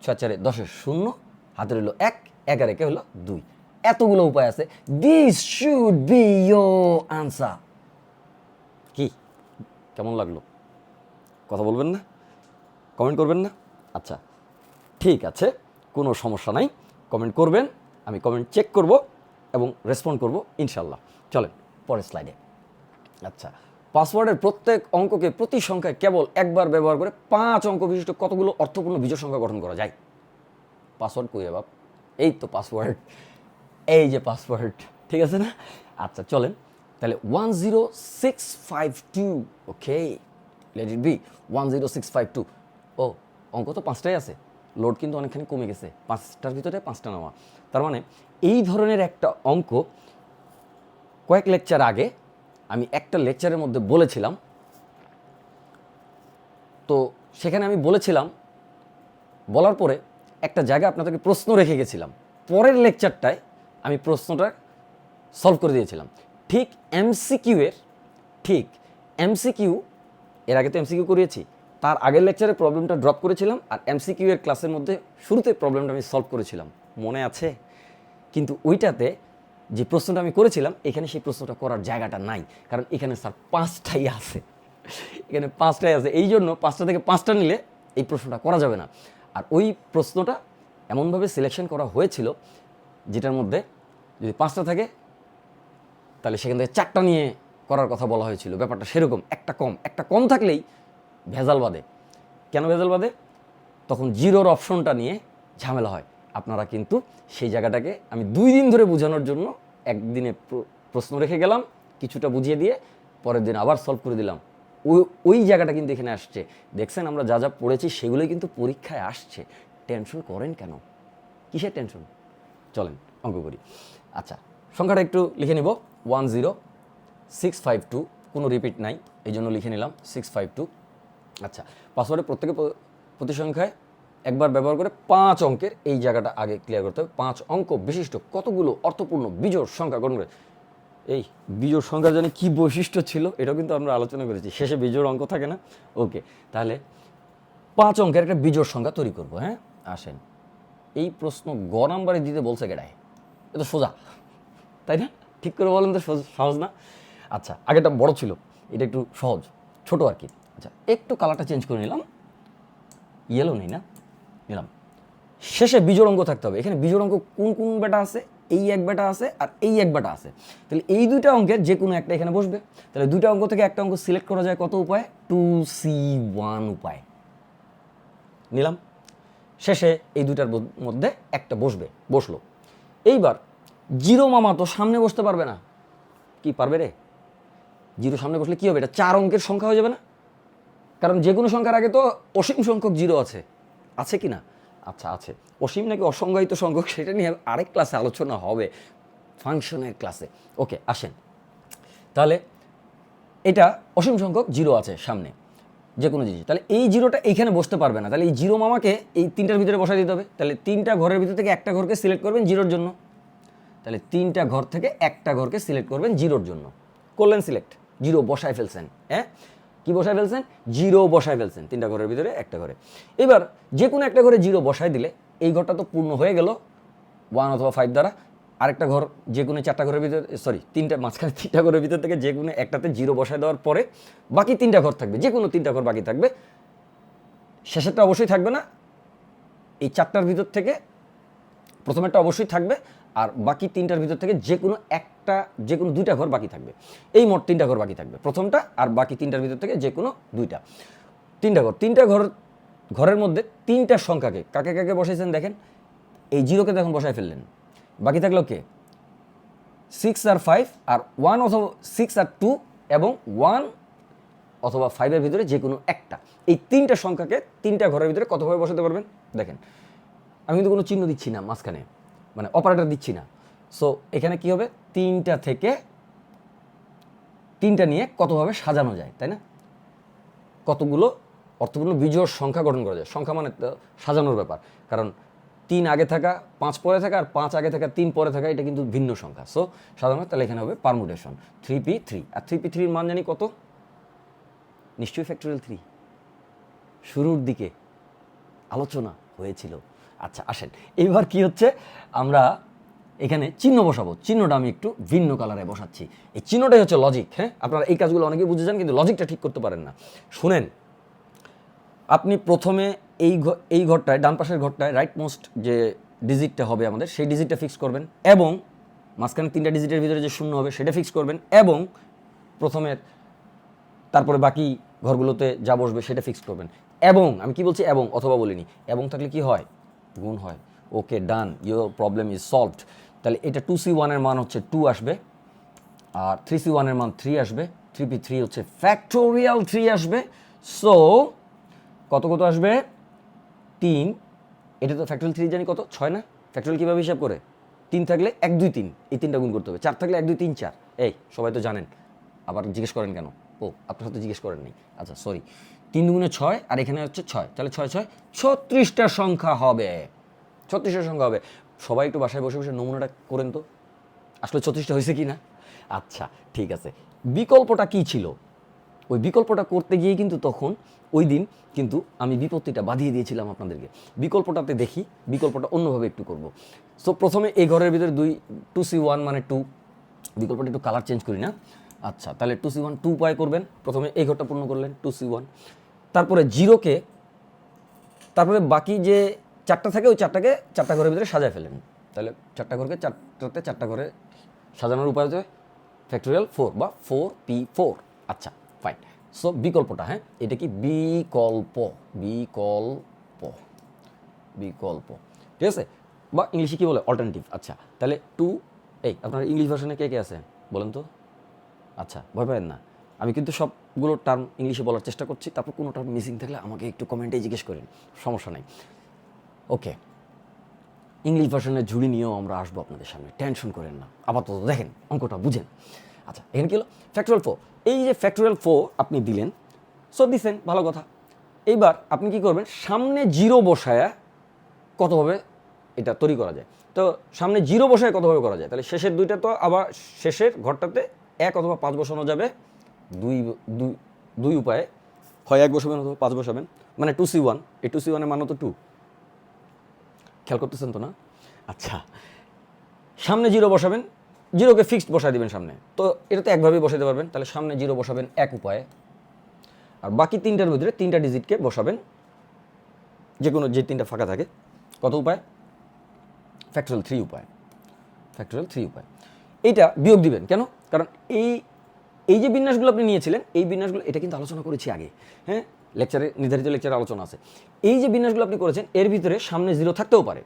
Speaker 1: 6 4 10 0, হাতে রইল 1, 1 আর 1 হলো 2। এতগুলো উপায় আছে। This should be your answer. কি কেমন লাগলো? কথা বলবেন না? কমেন্ট করবেন না? আচ্ছা ঠিক আছে, কোনো সমস্যা নাই, কমেন্ট করবেন, আমি কমেন্ট চেক করব এবং রেসপন্ড করব ইনশাল্লাহ। চলেন পরের স্লাইডে। আচ্ছা, পাসওয়ার্ডের প্রত্যেক অঙ্ককে প্রতি সংখ্যায় কেবল একবার ব্যবহার করে 5 অঙ্ক বিশিষ্ট কতগুলো অর্থপূর্ণ বিজোড় সংখ্যা গঠন করা যায়? পাসওয়ার্ড কই বাপ? এই তো পাসওয়ার্ড, এই যে পাসওয়ার্ড, ঠিক আছে না? আচ্ছা চলেন তাহলে 10652, ওকে লেট ইট বি 10652। ও অঙ্ক তো 5টাই আছে, লোড কিন্তু অনেকখানি কমে গেছে, 5টার ভিতরে 5টা নেওয়া। তার মানে এই ধরনের একটা অঙ্ক কয়েক লেকচার আগে আমি একটা লেকচারের মধ্যে বলেছিলাম। তো সেখানে আমি বলেছিলাম, বলার পরে একটা জায়গায় আপনাদেরকে প্রশ্ন রেখে গেছিলাম, পরের লেকচারটায় আমি প্রশ্নটা সলভ করে দিয়েছিলাম। ঠিক এমসিকিউ এর আগে তো এমসিকিউ করিয়েছি, তার আগের লেকচারে প্রবলেমটা ড্রপ করেছিলাম, আর এমসিকিউ এর ক্লাসের মধ্যে শুরুতে প্রবলেমটা আমি সলভ করেছিলাম, মনে আছে? কিন্তু ওইটাতে যে প্রশ্নটা আমি করেছিলাম, এখানে সেই প্রশ্নটা করার জায়গাটা নাই, কারণ এখানে স্যার 5টাই আছে, এখানে 5টাই আছে, এই জন্য 5টা থেকে 5টা নিলে এই প্রশ্নটা করা যাবে না। আর ওই প্রশ্নটা এমনভাবে সিলেকশন করা হয়েছিল যেটার মধ্যে যদি 5টা থাকে তাহলে সেখান থেকে 4টা নিয়ে করার কথা বলা হয়েছিল। ব্যাপারটা সেরকম, একটা কম থাকলেই ভেজাল বাঁধে। কেন ভেজাল বাঁধে? তখন জিরোর অপশনটা নিয়ে ঝামেলা হয়। আপনারা কিন্তু সেই জায়গাটাকে আমি 2 দিন ধরে বোঝানোর জন্য একদিনে প্রশ্ন রেখে গেলাম, কিছুটা বুঝিয়ে দিয়ে পরের দিন আবার সলভ করে দিলাম। ওই জায়গাটা কিন্তু এখানে আসছে। দেখছেন আমরা যা যা পড়েছি সেগুলোই কিন্তু পরীক্ষায় আসছে। টেনশন করেন কেন? কিসের টেনশন? চলেন অঙ্ক করি। আচ্ছা, সংখ্যাটা একটু লিখে নিব, 10652, কোনো রিপিট নাই, এই জন্য লিখে নিলাম 652। আচ্ছা, পাসওয়ার্ডে প্রতি সংখ্যায় একবার ব্যবহার করে 5 অঙ্কের, এই জায়গাটা আগে ক্লিয়ার করতে হবে, 5 অঙ্ক বিশিষ্ট কতগুলো অর্থপূর্ণ বিজোড় সংখ্যা গঠন করে। এই বিজোড় সংখ্যার জানি কী বৈশিষ্ট্য ছিল, এটাও কিন্তু আমরা আলোচনা করেছি, শেষে বিজোড় অঙ্ক থাকে না? ওকে, তাহলে 5 অঙ্কের একটা বিজোড় সংখ্যা তৈরি করবো। হ্যাঁ আসেন, এই প্রশ্ন গ নাম্বারে দিতে বলছে কেডায়? এ তো সোজা, তাই না? ঠিক করে বলেন তো, সহজ না? আচ্ছা, আগেটা বড় ছিল, এটা একটু সহজ, ছোট আর কি। আচ্ছা, একটু কালারটা চেঞ্জ করে নিলাম, ইয়েলো নেই না, নিলাম। শেষে বিজোড় অঙ্ক থাকতে হবে। এখানে বিজোড় অঙ্ক কোন কোন বেটা আছে? এই এক বেটা আছে আর এই এক বেটা আছে। তাহলে এই 2টা অঙ্কের যে কোনো একটা এখানে বসবে। তাহলে 2টা অঙ্ক থেকে একটা অঙ্ক সিলেক্ট করা যায় কত উপায়? 2C1 উপায় নিলাম। শেষে এই 2টার মধ্যে একটা বসলো। এইবার জিরো মামা তো সামনে বসতে পারবে না। কি পারবে রে? জিরো সামনে বসলে কি হবে? এটা 4 অঙ্কের সংখ্যা হয়ে যাবে না? কারণ যে কোনো সংখ্যার আগে তো অসীম সংখ্যক জিরো আছে কি না? আচ্ছা আছে। অসীম নাকি অসংজ্ঞায়িত সংখ্যক সেটা নিয়ে আরেক ক্লাসে আলোচনা হবে, ফাংশনের ক্লাসে। ওকে আসেন, তাহলে এটা অসীম সংখ্যক জিরো আছে সামনে যে কোনো জিনিস, তাহলে এই জিরোটা এইখানে বসতে পারবে না। তাহলে এই জিরো মামাকে এই 3টার ভিতরে বসাই দিতে হবে। তাহলে 3টা ঘরের ভিতর থেকে একটা ঘরকে সিলেক্ট করবেন জিরোর জন্য। তাহলে 3টা ঘর থেকে একটা ঘরকে সিলেক্ট করবেন জিরোর জন্য। করলেন সিলেক্ট, জিরো বসায় ফেলছেন। হ্যাঁ, কি বসায় ফেলছেন? জিরো বসায় ফেলছেন 3টা ঘরের ভিতরে একটা ঘরে। এবার যে কোনো একটা ঘরে জিরো বসায় দিলে এই ঘরটা তো পূর্ণ হয়ে গেল 1 অথবা 5 দ্বারা। আরেকটা ঘর যে কোনো 4টা ঘরের ভিতরে, মাঝখানে 3টা ঘরের ভিতর থেকে যে কোনো একটাতে জিরো বসায় দেওয়ার পরে বাকি 3টা ঘর থাকবে, যে কোনো 3টা ঘর বাকি থাকবে। শেষেরটা অবশ্যই থাকবে না, এই 4টার ভিতর থেকে প্রথমেরটা অবশ্যই থাকবে, আর বাকি 3টার ভিতর থেকে যে কোনো 2টা ঘর বাকি থাকবে। এই মোট 3টা ঘর বাকি থাকবে, প্রথমটা আর বাকি 3টার ভিতর থেকে যে কোনো 2টা। 3টা ঘরের মধ্যে 3টা সংখ্যাকে কাকে কাকে বসাইছেন দেখেন। এই জিরোকে তখন বসায় ফেললেন, বাকি থাকলো কে? 6 আর 5, আর 1 অথবা 6 আর 2 এবং 1 অথবা 5-এর ভিতরে যে কোনো একটা। এই 3টা সংখ্যাকে 3টা ঘরের ভিতরে কতভাবে বসাতে পারবেন দেখেন। আমি কিন্তু কোনো চিহ্ন দিচ্ছি না মাঝখানে, মানে অপারেটর দিচ্ছি না। সো এখানে কি হবে? 3টা থেকে 3টা নিয়ে কতভাবে সাজানো যায়, তাই না? কতগুলো অর্থপূর্ণ বিজোড় সংখ্যা গঠন করা যায়। সংখ্যা মানে তো সাজানোর ব্যাপার, কারণ 3 আগে থাকা 5 পরে থাকা আর 5 আগে থাকা 3 পরে থাকা এটা কিন্তু ভিন্ন সংখ্যা। সো সাধারণত তাহলে এখানে হবে পারমুটেশন 3p3। আর 3p3 এর মান জানি কত? নিশ্চয়ই ফ্যাক্টোরিয়াল 3 শুরুর দিকে আলোচনা হয়েছিল। আচ্ছা আসেন, এইবার কি হচ্ছে, আমরা এখানে চিহ্ন বসাবো। চিহ্নটা আমি একটু ভিন্ন কালারে বসাচ্ছি। এই চিহ্নটাই হচ্ছে লজিক। হ্যাঁ, আপনারা এই কাজগুলো অনেকেই বুঝে যান কিন্তু লজিকটা ঠিক করতে পারেন না। শুনেন, আপনি প্রথমে এই ঘরটায়, ডান পাশের ঘরটায় রাইট মোস্ট যে ডিজিটটা হবে আমাদের, সেই ডিজিটটা ফিক্স করবেন এবং মাঝখানে 3টা ডিজিটের ভিতরে যে শূন্য হবে সেটা ফিক্স করবেন এবং প্রথমের তারপরে বাকি ঘরগুলোতে যা বসবে সেটা ফিক্স করবেন। এবং আমি কি বলছি, এবং অথবা বলিনি, এবং থাকলে কি হয়? গুণ হয়। ওকে ডান, ইউর প্রবলেম ইজ সলভড। তাহলে এটা 2c1 এর মান হচ্ছে 2 আসবে, আর 3c1 এর মান 3 আসবে, 3p3 হচ্ছে ফ্যাক্টোরিয়াল 3 আসবে। সো কত কত আসবে? 3। এটা তো ফ্যাক্টোরিয়াল 3 জানি কত? 6 না? ফ্যাক্টোরিয়াল কীভাবে হিসাব করে? 3 থাকলে 1 2 3, এই 3টা গুণ করতে হবে। 4 থাকলে 1 2 3 4। এই সবাই তো জানেন, আবার জিজ্ঞেস করেন কেন? ও আপনার সাথে জিজ্ঞেস করেন নাই। আচ্ছা সরি, 3 দুগুণে 6 আর এখানে হচ্ছে 6, তাহলে 6 6 36টা সংখ্যা হবে। 36টা সংখ্যা হবে। সবাই একটু বাসায় বসে বসে নমুনাটা করেন তো, আসলে 36টা হয়েছে কি না। আচ্ছা ঠিক আছে, বিকল্পটা কি ছিল? ওই বিকল্পটা করতে গিয়ে কিন্তু তখন ওই দিন কিন্তু আমি বিপত্তিটা বাঁধিয়ে দিয়েছিলাম আপনাদেরকে। বিকল্পটাতে দেখি, বিকল্পটা অন্যভাবে একটু করব। সো প্রথমে এই ঘরের ভিতরে 2c1 মানে 2, বিকল্পটা একটু কালার চেঞ্জ করি না। আচ্ছা তাহলে 2c1 2 উপায় করবেন। প্রথমে এই ঘরটা পূর্ণ করলেন 2c1, তারপরে জিরোকে, তারপরে বাকি যে 4টা থাকে ওই 4টাকে 4টা ঘরের ভিতরে সাজায় ফেলেন। তাহলে 4টা ঘরকে 4টাতে 4টা ঘরে সাজানোর উপায় হচ্ছে ফ্যাক্টোরিয়াল 4 বা 4p4। আচ্ছা ফাইন। সো বিকল্পটা, হ্যাঁ এটা কি বিকল্প, বিকল্প, বিকল্প, ঠিক আছে, বা ইংলিশে কি বলে অল্টারনেটিভ। আচ্ছা তাহলে 2, এই আপনার ইংলিশ ভার্সনে কে কে আছে বলেন তো? আচ্ছা ভয় পাবেন না, আমি কিন্তু সবগুলো টার্ম ইংলিশে বলার চেষ্টা করছি, তারপর কোনো টার্ম মিসিং থাকলে আমাকে একটু কমেন্টে জিজ্ঞেস করেন, সমস্যা নাই। ওকে, ইংলিশ ভার্সনের ঝুড়ি নিয়েও আমরা আসবো আপনাদের সামনে, টেনশন করেন না। আপাতত দেখেন অঙ্কটা বুঝেন। আচ্ছা এখানে কি হলো? ফ্যাক্টোরিয়াল 4। এই যে ফ্যাক্টোরিয়াল 4 আপনি দিলেন, সো দিছেন, ভালো কথা। এইবার আপনি কি করবেন? সামনে জিরো বসায়া কতভাবে এটা তৈরি করা যায়? তো সামনে জিরো বসায় কতভাবে করা যায়? তাহলে শেষের দুইটা তো আবার শেষের ঘরটাতে 1 অথবা 5 বসানো যাবে। দুই উপায়ে, হয় 1 বসাবেন অথবা 5 বসাবেন। মানে 2c1, এই 2c1 এর মান তো 2, খেয়াল করতেছেন তো না? আচ্ছা সামনে জিরো বসাবেন, জিরোকে ফিক্সড বসায় দিবেন সামনে, তো এটা তো একভাবেই বসাতে পারবেন। তাহলে সামনে জিরো বসাবেন 1 উপায়ে, আর বাকি 3টার ভিতরে 3টা ডিজিটকে বসাবেন যে কোনো, যে 3টা ফাঁকা থাকে, কত উপায়? ফ্যাক্টোরিয়াল 3 উপায়, ফ্যাক্টোরিয়াল 3 উপায়। এইটা বিয়োগ দিবেন কেন? কারণ এই যে বিন্যাসগুলো আপনি নিয়েছিলেন, এই বিন্যাসগুলো, এটা কিন্তু আলোচনা করেছি আগে, হ্যাঁ লেকচারে, নির্ধারিত লেকচারে আলোচনা আছে। এই যে বিন্যাসগুলো আপনি করেছেন এর ভিতরে সামনে জিরো থাকতেও পারে।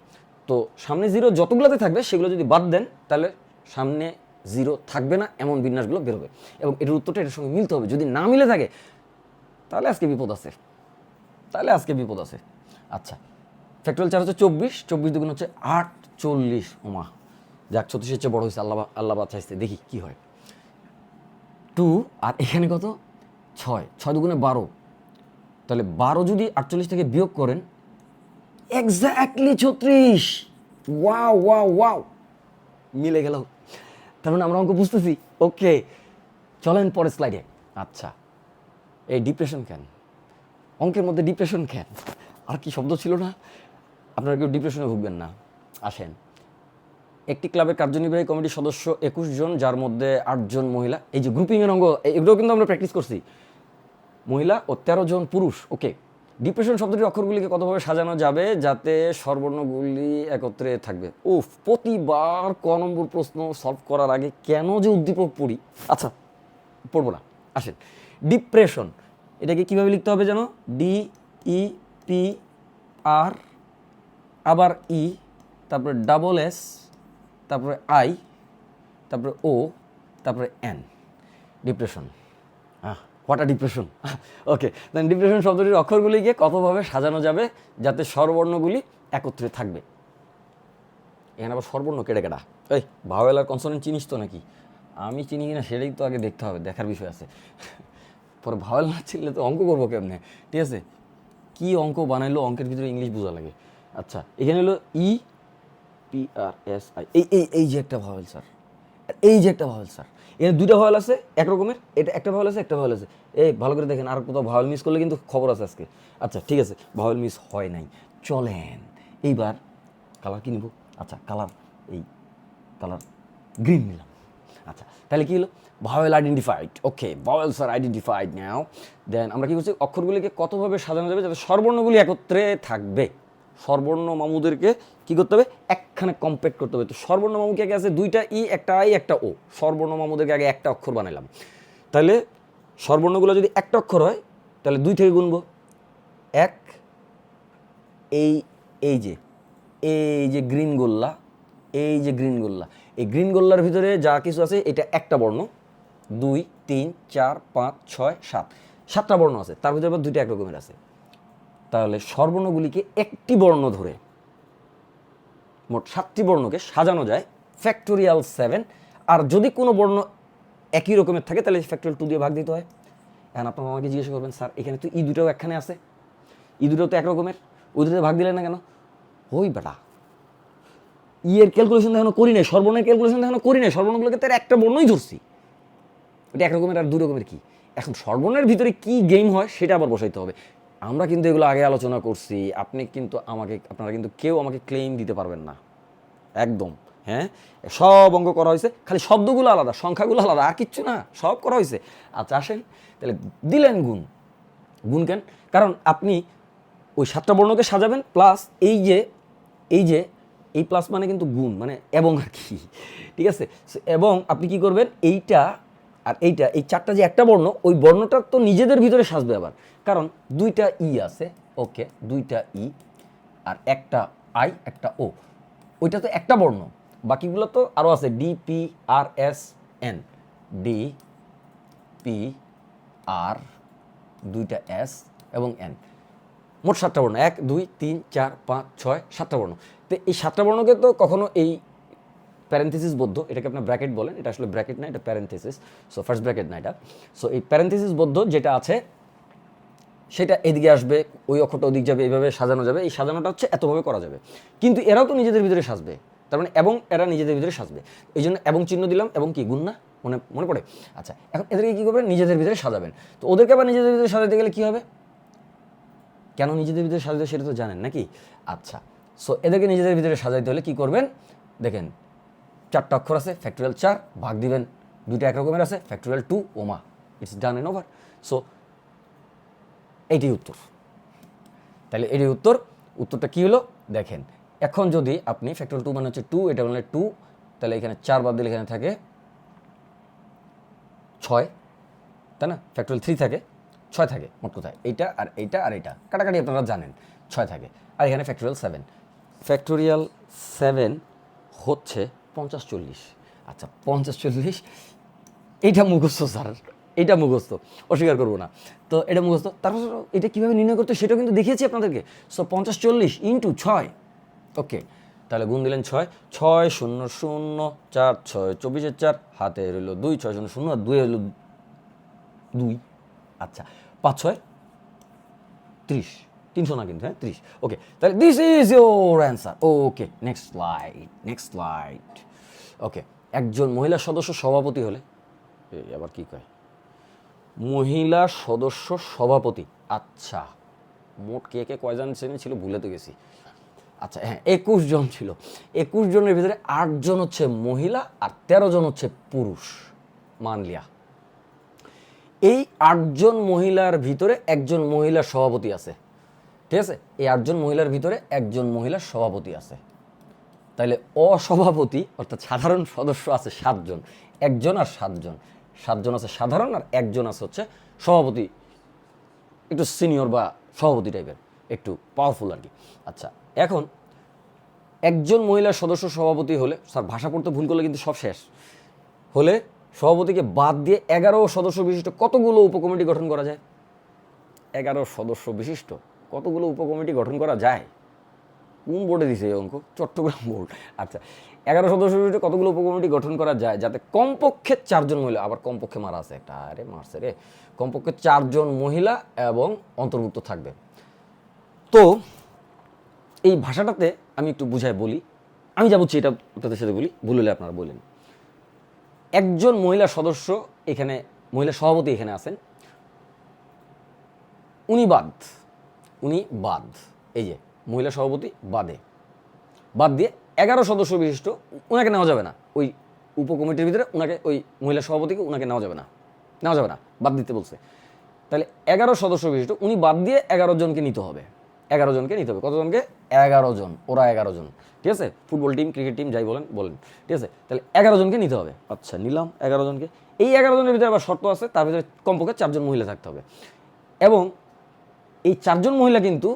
Speaker 1: তো সামনে জিরো যতগুলোতে থাকবে সেগুলো যদি বাদ দেন তাহলে সামনে জিরো থাকবে না এমন বিন্যাসগুলো বেরোবে, এবং এটার উত্তরটা এটার সঙ্গে মিলতে হবে। যদি না মিলে থাকে তাহলে আজকে বিপদ আছে, তাহলে আজকে বিপদ আছে। আচ্ছা ফ্যাক্টোরিয়াল 4 হচ্ছে 24, 24 দুগুণ হচ্ছে 48। ওমা যাক, 36-এর চেয়ে বড় হয়েছে, আল্লাহ বাঁচাইছে, দেখি কি হয়। 2 আর এখানে কত? 6, 6 দুগুণে 12। তাহলে 12 যদি 48 থেকে বিয়োগ করেন, এক্স্যাক্টলি 36। ওয়াও ওয়াও ওয়াও, মিলে গেল। তার মানে আমরা অঙ্ক বুঝতেছি। ওকে চলেন পরের স্লাইডে। আচ্ছা এই ডিপ্রেশন কেন? অঙ্কের মধ্যে ডিপ্রেশন কেন? আর কি শব্দ ছিল না? আপনারা কেউ ডিপ্রেশনে ভুগবেন না। আসেন, একটি ক্লাবের কার্যনির্বাহী কমিটির সদস্য 21 জন, যার মধ্যে 8 জন মহিলা। এই যে গ্রুপিংয়ের অঙ্গ, এগুলো কিন্তু আমরা প্র্যাকটিস করছি। মহিলা ও 13 জন পুরুষ। ওকে, ডিপ্রেশন শব্দটির অক্ষরগুলিকে কতভাবে সাজানো যাবে যাতে স্বরবর্ণগুলি একত্রে থাকবে? উফ, প্রতিবার ক নম্বর প্রশ্ন সলভ করার আগে কেন যে উদ্দীপক পড়ি। আচ্ছা পড়বো না, আসেন। ডিপ্রেশন, এটাকে কীভাবে লিখতে হবে যেন? DEPR, আবার ই, তারপরে ডাবল এস, তারপরে আই, তারপরে ও, তারপরে N. Depression, what a depression. Okay, then depression শব্দটির অক্ষরগুলিকে কতভাবে সাজানো যাবে যাতে স্বরবর্ণগুলি একত্রে থাকবে? এখানে আবার স্বরবর্ণ কেটে কেটা, এই ভাওয়েল আর কনসোনেন্ট চিনিস তো নাকি? আমি চিনি কিনা সেটাই তো আগে দেখতে হবে, দেখার বিষয় আছে। পরে ভাওয়েল না চিনলে তো অঙ্ক করবো কেমনে? ঠিক আছে, কি অঙ্ক বানাইলো, অঙ্কের ভিতরে ইংলিশ বোঝা লাগে। আচ্ছা এখানে হলো E P R S I, এই যে একটা ভাওয়েল স্যার, এই যে একটা ভাওয়েল স্যার, এখানে দুইটা ভাওয়েল আছে এক রকমের, এটা একটা ভাওয়েল আছে একটা ভাওয়েল আছে। এই ভালো করে দেখেন, আর কোথাও ভাওয়েল মিস করলে কিন্তু খবর আছে আজকে। আচ্ছা ঠিক আছে, ভাওয়েল মিস হয় নাই। চলেন এইবার কালার কি নিব? আচ্ছা কালার, এই কালার গ্রিন নিলাম। আচ্ছা তাহলে কি হলো? Vowel identified. Okay, vowels are identified now. Then আমরা কি করছি? অক্ষরগুলিকে কতভাবে সাজানো যাবে যাতে স্বরবর্ণগুলি একত্রে থাকবে। স্বরবর্ণ মামুদেরকে কি করতে হবে? একখানে কম্প্যাক্ট করতে হবে। তো স্বরবর্ণ মামুকে আগে আছে দুইটা ই, একটা আই, একটা ও। স্বরবর্ণ মামুদেরকে আগে একটা অক্ষর বানাইলাম। তাহলে স্বরবর্ণগুলো যদি একটা অক্ষর হয় তাহলে 2 থেকে গুনবো। 1, এই এই যে এই যে গ্রিন গোল্লা, এই যে গ্রিন গোল্লা, এই গ্রিন গোল্লার ভিতরে যা কিছু আছে এটা একটা বর্ণ। 2, 3, 4, 5, 6, 7, 7টা বর্ণ আছে, তার ভিতরে আবার 2টা একরকমের আছে। তাহলে স্বরবর্ণগুলিকে একটি বর্ণ ধরে মোট 7টি বর্ণকে সাজানো যায় ফ্যাক্টোরিয়াল 7। আর যদি কোনো বর্ণ একই রকমের থাকে তাহলে ফ্যাক্টোরিয়াল 2 দিয়ে ভাগ দিতে হয়। এখন আপনারা আমাকে জিজ্ঞাসা করবেন, স্যার এখানে তো ই দুটাও একখানে আছে, ই দুটো তো একরকমের, ওই দুটো ভাগ দিলেন না কেন? ওই বেটা, ই এর ক্যালকুলেশন এখনো করি নাই, স্বরবর্ণের ক্যালকুলেশন এখনো করি নাই, স্বরবর্ণগুলোকে তার একটা বর্ণই ধরছি। এটা এক রকমের আর 2 রকমের কি? এখন স্বরবর্ণের ভিতরে কি গেম হয় সেটা আবার বসাইতে হবে। আমরা কিন্তু এগুলো আগে আলোচনা করছি। আপনারা কিন্তু কেউ আমাকে ক্লেম দিতে পারবেন না একদম। হ্যাঁ, সব অঙ্ক করা হয়েছে, খালি শব্দগুলো আলাদা, সংখ্যাগুলো আলাদা, আর কিচ্ছু না, সব করা হয়েছে। আচ্ছা আসেন তাহলে, দিলেন গুণ। গুণ কেন? কারণ আপনি ওই 7টা বর্ণকে সাজাবেন, প্লাস এই যে এই যে এই প্লাস মানে কিন্তু গুণ মানে এবং আর কি, ঠিক আছে? এবং আপনি কি করবেন? এইটা আর এইটা, এই 4টা যে একটা বর্ণ, ওই বর্ণটা তো নিজেদের ভিতরে সাজবে আবার, কারণ 2টা ই আছে। ওকে, 2টা ই আর একটা আই, একটা ও, ওইটা তো একটা বর্ণ। বাকিগুলো তো আরও আছে, D P R S N, D P R, 2টা এস এবং এন, মোট 7টা বর্ণ। 1, 2, 3, 4, 5, 6, 7টা বর্ণ। তো এই 7টা বর্ণকে তো কখনো এই প্যারেন্থেসিস বদ্ধ, এটাকে আপনার ব্র্যাকেট বলেন, এটা আসলে ব্র্যাকেট না, এটা প্যারেন্থেসিস। সো ফার্স্ট ব্র্যাকেট না এটা। সো এই প্যারেন্থেসিস বদ্ধ যেটা আছে সেটা এদিকে আসবে, ওই অক্ষরটা ওদিক যাবে, এইভাবে সাজানো যাবে। এই সাজানোটা হচ্ছে এতভাবে করা যাবে, কিন্তু এরাও তো নিজেদের ভিতরে সাজবে, তার মানে এবং এরা নিজেদের ভিতরে সাজবে। এই জন্য এবং চিহ্ন দিলাম। এবং কি গুণ না? মনে পড়ে? আচ্ছা এখন এদেরকে কী করবেন? নিজেদের ভিতরে সাজাবেন। তো ওদেরকে আবার নিজেদের ভিতরে সাজাতে গেলে কী হবে? কেন নিজেদের ভিতরে সাজাতে সেটা তো জানেন নাকি? আচ্ছা, সো এদেরকে নিজেদের ভিতরে সাজাইতে হলে কী করবেন? দেখেন 4টা অক্ষর আছে, ফ্যাক্টোরিয়াল 4 ভাগ দিবেন, 2টা একরকমের আছে, ফ্যাক্টোরিয়াল 2, ওমা, it's done and over. So এইটাই উত্তর। তাহলে এটাই উত্তর। উত্তরটা কী হলো দেখেন। এখন যদি আপনি ফ্যাক্টোরিয়াল 2 মানে হচ্ছে 2, এটা মানে 2, তাহলে এখানে 4 বাদ দিলে এখানে থাকে 6, তাই না? ফ্যাক্টোরিয়াল 3 থাকে, 6 থাকে মোট কোথায়, এইটা আর এইটা আর এইটা কাটাকাটি আপনারা জানেন, 6 থাকে। আর এখানে ফ্যাক্টোরিয়াল 7, ফ্যাক্টোরিয়াল 7 হচ্ছে 50, 40। আচ্ছা 50, 40 এইটা মুখস্থ স্যার, এটা মুখস্থ, অস্বীকার করবো না। তো এটা মুখস্থ, তারপর এটা কীভাবে নির্ণয় করতে সেটাও কিন্তু দেখিয়েছি আপনাদেরকে। So 50, 40 into 6। ওকে, তাহলে গুণ দিলেন 6, 6, 0, 0, 4, 6, 24, 4 হাতে রইল 2, 6, 0, 0 আর 2 হইল 2। আচ্ছা 5, 6, 30, 300 না কিন্তু, হ্যাঁ 30। ওকে, তাহলে this is your answer. Okay, next slide. Okay, একজন মহিলা সদস্য সভাপতি হলে, আবার কি কয়, মহিলা সদস্য সভাপতি। আচ্ছা মোট কে কয়জন শ্রেণী ছিল ভুলে তো গেছি। আচ্ছা হ্যাঁ 21 জন ছিল। 21 জনের ভিতরে 8 জন হচ্ছে মহিলা আর 13 জন হচ্ছে পুরুষ। মানলিয়া এই 8 জন মহিলার ভিতরে একজন মহিলা সভাপতি আছে, ঠিক আছে? এই 8 জন মহিলার ভিতরে একজন মহিলা সভাপতি আছে। তাহলে অসভাপতি অর্থাৎ সাধারণ সদস্য আছে 7 জন, 1 জন আর 7 জন। 7 জন আছে সাধারণ আর 1 জন আছে হচ্ছে সভাপতি, একটু সিনিয়র বা সভাপতি টাইপের, একটু পাওয়ারফুল আর কি। আচ্ছা এখন একজন মহিলা সদস্য সভাপতি হলে, স্যার ভাষা পড়তে ভুল করলে কিন্তু সব শেষ, হলে সভাপতিকে বাদ দিয়ে 11 সদস্য বিশিষ্ট কতগুলো উপকমিটি গঠন করা যায়? 11 সদস্য বিশিষ্ট কতগুলো উপকমিটি গঠন করা যায়? কোন বোর্ডে দিছে এই অঙ্ক? চট্টগ্রাম বোর্ড। আচ্ছা 11 সদস্য বিশিষ্ট কতগুলো উপকমিটি গঠন করা যায় যাতে কমপক্ষে 4 জন মহিলা, আবার কমপক্ষে মারা আছে একটা, আরে মারছে রে, কমপক্ষে 4 জন মহিলা এবং অন্তর্ভুক্ত থাকবে। তো এই ভাষাটাতে আমি একটু বুঝাই বলি, আমি যা বুঝছি এটা আপনাদের সাথে বলি, ভুল হলে আপনারা বলেন। একজন মহিলা সদস্য এখানে, মহিলা সভাপতি এখানে আছেন, উনি বাদ, এই যে মহিলা সভাপতি বাদ দিয়ে 11 সদস্য বিশিষ্ট, ওনাকে নেওয়া যাবে না ওই উপকমিটির ভিতরে, ওই মহিলা সভাপতিকে নেওয়া যাবে না, বাদ দিতে বলছে। তাহলে 11 সদস্য বিশিষ্ট উনি বাদ দিয়ে 11 জনকে নিতে হবে, কতজনকে? 11 জন, ওরা 11 জন, ঠিক আছে? ফুটবল টিম, ক্রিকেট টিম, যাই বলেন, ঠিক আছে? তাহলে 11 জনকে নিতে হবে। আচ্ছা, নিলাম 11 জনকে। এই 11 জনের ভিতরে আবার শর্ত আছে, তার ভিতরে কমপক্ষে 4 জন মহিলা থাকতে হবে, এবং এই 4 জন মহিলা কিন্তু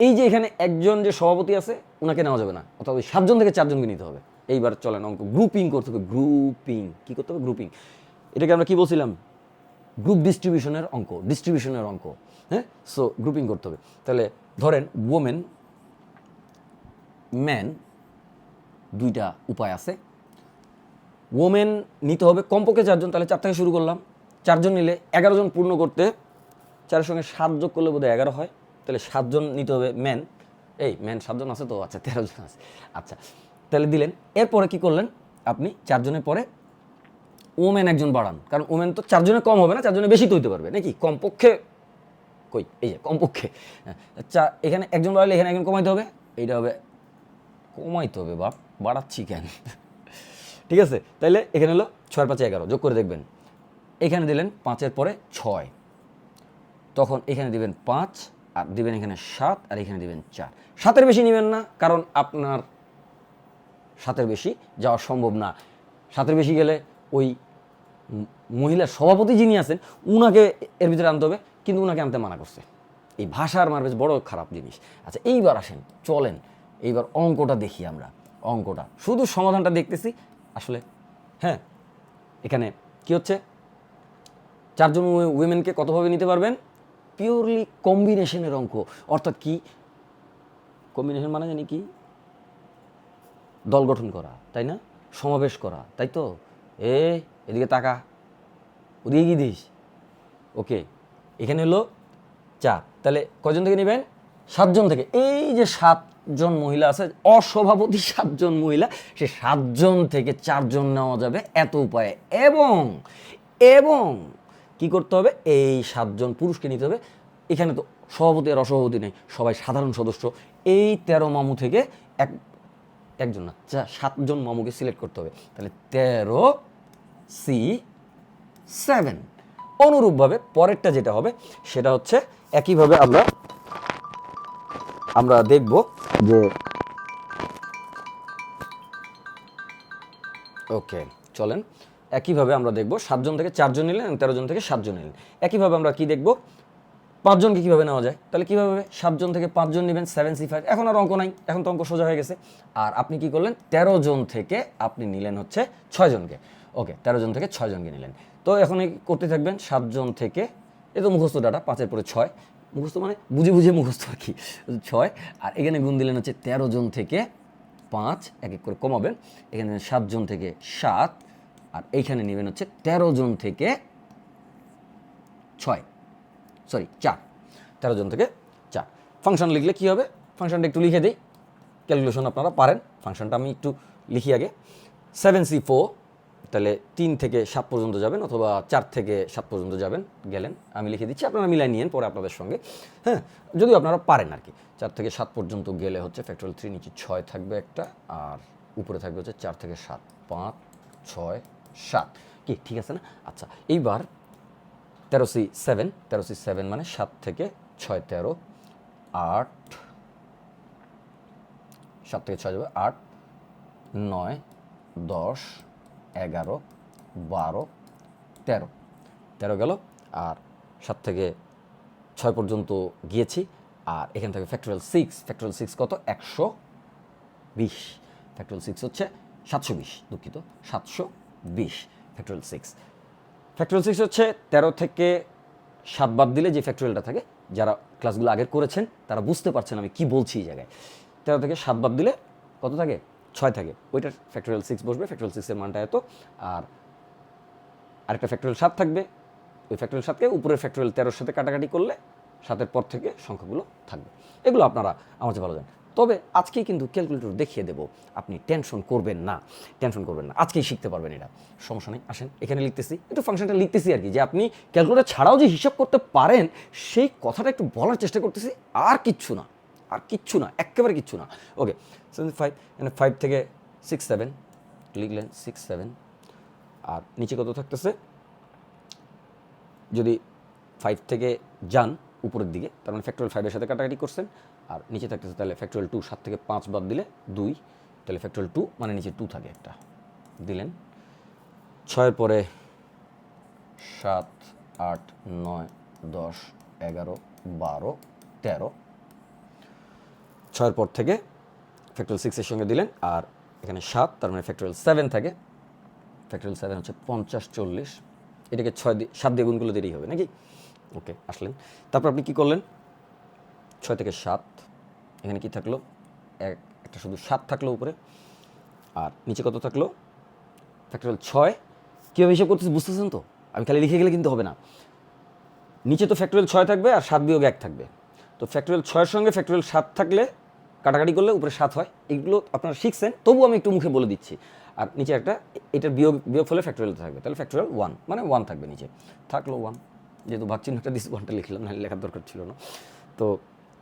Speaker 1: এই যে এখানে একজন যে সভাপতি আছে ওনাকে নেওয়া যাবে না, অর্থাৎ ওই 7 জন থেকে 4 জনকে নিতে হবে। এইবার চলেন অঙ্ক গ্রুপিং করতে হবে, কি করতে হবে? গ্রুপিং। এটাকে আমরা কি বলছিলাম? গ্রুপ ডিস্ট্রিবিউশনের অঙ্ক, হ্যাঁ? সো গ্রুপিং করতে হবে। তাহলে ধরেন ওমেন, ম্যান, দুইটা উপায় আছে। ওমেন নিতে হবে কমপক্ষে 4 জন, তাহলে 4 থেকে শুরু করলাম। 4 জন নিলে 11 জন পূর্ণ করতে 4-এর সঙ্গে 7 যোগ করলে বোধহয় 11 হয়, তাহলে 7 জন নিতে হবে ম্যান। ম্যান 7 জন আছে তো, আচ্ছা 13 জন আছে। আচ্ছা, তাহলে দিলেন। এরপরে কি করলেন আপনি? 4 জনের পরে ওমেন একজন বাড়ান, কারণ ওমেন তো 4 জনে কম হবে না, 4 জনে বেশি তো হইতে পারবে নাকি? কমপক্ষে এই যে কমপক্ষে, আচ্ছা এখানে একজন বাড়ালে এখানে একজন কমাইতে হবে, এইটা হবে কমাইতে হবে, বাড়াচ্ছি কেন? ঠিক আছে, তাইলে এখানে হলো 6 5 11, যোগ করে দেখবেন। এখানে দিলেন 5-এর পরে 6, তখন এখানে দিবেন 5, আর দিবেন এখানে 7, আর এখানে দিবেন 4। 7-এর বেশি নেবেন না, কারণ আপনার 7-এর বেশি যাওয়া সম্ভব না। 7-এর বেশি গেলে ওই মহিলা সভাপতি যিনি আছেন উনাকে এর ভিতরে আনতে হবে, কিন্তু উনাকে আনতে মানা করছে। এই ভাষার মারবেজ বড় খারাপ জিনিস। আচ্ছা, এইবার আসেন, চলেন এইবার অঙ্কটা দেখি আমরা। অঙ্কটা শুধু সমাধানটা দেখতেছি আসলে। হ্যাঁ, এখানে কি হচ্ছে? 4 জন উইমেনকে কতভাবে নিতে পারবেন? পিওরলি কম্বিনেশনের অঙ্ক। অর্থাৎ কি কম্বিনেশন মানে জানি কি? দল গঠন করা, তাই না? সমাবেশ করা, তাই তো? এদিকে তাকা, ওদিকে কি দিস? ওকে, এখানে হলো 4, তাহলে কয়জন থেকে নেবেন? 7 জন থেকে। এই যে 7 জন মহিলা আছে, অসভাপতি 7 জন মহিলা, সে 7 জন থেকে 4 জন নেওয়া যাবে এত উপায়ে। এবং কি করতে হবে? এই 7 জন পুরুষকে নিতে হবে। এখানে তো সভাপতি আর অসভাপতি নেই, সবাই সাধারণ সদস্য। এই 13 মামু থেকে একজন না, 7 জন মামুকে সিলেক্ট করতে হবে। তাহলে 13C7। অনুরূপভাবে পরেরটা যেটা হবে সেটা হচ্ছে একইভাবে আমরা দেখব যে ওকে, চলেন একইভাবে আমরা দেখব 7 জন থেকে 4 জন নিলেন, 13 জন থেকে 7 জন নিলেন। একইভাবে আমরা কি দেখব? 5 জনকে কীভাবে নেওয়া যায়? তাহলে কীভাবে? 7 জন থেকে 5 জন নেবেন, 7C5। এখন আর অঙ্ক নাই, এখন তো অঙ্ক সোজা হয়ে গেছে। আর আপনি কি করলেন? 13 জন থেকে আপনি নিলেন হচ্ছে 6 জনকে। ওকে, 13 জন থেকে 6 জনকে নিলেন। তো এখন করতে থাকবেন 7 জন থেকে, এ তো মুখস্থ ডাটা, 5-এর পরে 6, মুখস্থ মানে বুঝে মুখস্থ আর কি, 6। আর এখানে গুণ দিলেন হচ্ছে 13 জন থেকে 5, এক এক করে কমাবেন। এখানে 7 জন থেকে 7, আর এইখানে নেবেন হচ্ছে 13 জন থেকে 4, 13 জন থেকে 4। ফাংশন লিখলে কি হবে? ফাংশনটা একটু লিখে দিই, ক্যালকুলেশন আপনারা পারেন। ফাংশনটা আমি একটু লিখি আগে। 7C4, তাহলে 3 থেকে 7 পর্যন্ত যাবেন, অথবা 4 থেকে 7 পর্যন্ত গেলেন। আমি লিখে দিচ্ছি, আপনারা মিলাই নিয়েন পরে আপনাদের সঙ্গে। হ্যাঁ, যদিও আপনারা পারেন আর কি। 4 থেকে 7 পর্যন্ত গেলে হচ্ছে ফ্যাক্টরিয়াল 3, নিচে 6 থাকবে একটা, আর উপরে থাকবে হচ্ছে 4 থেকে 7, 5, 6, 7। কি ঠিক আছে না? আচ্ছা, এইবার 13C7 মানে 7 থেকে 6 13, 8, 7 থেকে 6 যাবে 8, 9, 10, 11, 12, 13 গেল। আর 7 থেকে 6 পর্যন্ত গিয়েছি। আর এখান থেকে ফ্যাক্টরিয়াল 6 কত? 120। ফ্যাক্টরিয়াল 6 হচ্ছে 720, দুঃখিত, 720 ফ্যাক্টরিয়াল 6। ফ্যাক্টরিয়াল 6 হচ্ছে 13 থেকে 7 বাদ দিলে যে ফ্যাক্টরিয়ালটা থাকে, যারা ক্লাসগুলো আগের করেছেন তারা বুঝতে পারছেন আমি কি বলছি এই জায়গায়। 13 থেকে 7 বাদ দিলে কত থাকে? 6 থাকে। ওইটার ফ্যাক্টরিয়াল 6 বসবে। ফ্যাক্টরিয়াল 6-এর মানটা এত। আর আরেকটা ফ্যাক্টরিয়াল 7 থাকবে। ওই ফ্যাক্টরিয়াল 7কে উপরের ফ্যাক্টরিয়াল 13-র সাথে কাটাকাটি করলে 7-এর পর থেকে সংখ্যাগুলো থাকবে। এগুলো আপনারা আমার চেয়ে ভালো জানেন। তবে আজকে কিন্তু ক্যালকুলেটর দেখিয়ে দেবো, আপনি টেনশন করবেন না, আজকেই শিখতে পারবেন, এটা সমস্যা নেই। আসেন এখানে লিখতেছি, একটু ফাংশনটা লিখতেছি আর কি, যে আপনি ক্যালকুলেটর ছাড়াও যে হিসাব করতে পারেন সেই কথাটা একটু বলার চেষ্টা করতেছি, আর কিচ্ছু না, একেবারে কিচ্ছু না। ওকে, 75, এখানে 5 থেকে 6 7 লিখলেন, 6 7, আর নিচে কত থাকতেছে, যদি 5 থেকে যান উপরের দিকে, তার মানে ফ্যাক্টরিয়াল 5-এর সাথে কাটাকাটি করছেন, আর নিচে থাকতেছে তাহলে ফ্যাক্টরিয়াল 2, 7 থেকে 5 বাদ দিলে 2, তাহলে ফ্যাক্টরিয়াল 2 মানে নিচে 2 থাকে একটা, দিলেন। 6-এর পরে 7 8 9 10 11 12 13, 6-এর পর থেকে ফ্যাক্টরিয়াল 6-এর সঙ্গে দিলেন, আর এখানে 7, তার মানে ফ্যাক্টরিয়াল 7 থাকে, ফ্যাক্টরিয়াল 7 হচ্ছে 50 40, এটাকে 7 দিয়ে গুণ করলে দেরি হবে নাকি? ওকে, আসলেন। তারপর আপনি কি করলেন, 6 থেকে 7, এখানে কি থাকলো, একটা শুধু 7 থাকলো উপরে, আর নিচে কত থাকলো, ফ্যাক্টরিয়াল 6। কীভাবে হিসাব করতেছি বুঝতেছেন তো? আমি খালি লিখে গেলে কিন্তু হবে না। নিচে তো ফ্যাক্টরিয়াল 6 থাকবে আর 7 বিয়োগ 1 থাকবে, তো ফ্যাক্টরিয়াল 6-এর সঙ্গে ফ্যাক্টরিয়াল 7 থাকলে কাটাকাটি করলে উপরে 7 হয়। এগুলো আপনারা শিখছেন, তবু আমি একটু মুখে বলে দিচ্ছি। আর নিচে একটা, এটার বিয়োগ ফলে ফ্যাক্টরিয়াল থাকবে, তাহলে ফ্যাক্টরিয়াল 1 মানে 1 থাকবে, নিচে থাকলো 1, যেহেতু ভাগ চিহ্নটা দিচ্ছি 1টা লিখলাম, নাহলে লেখার দরকার ছিল না। তো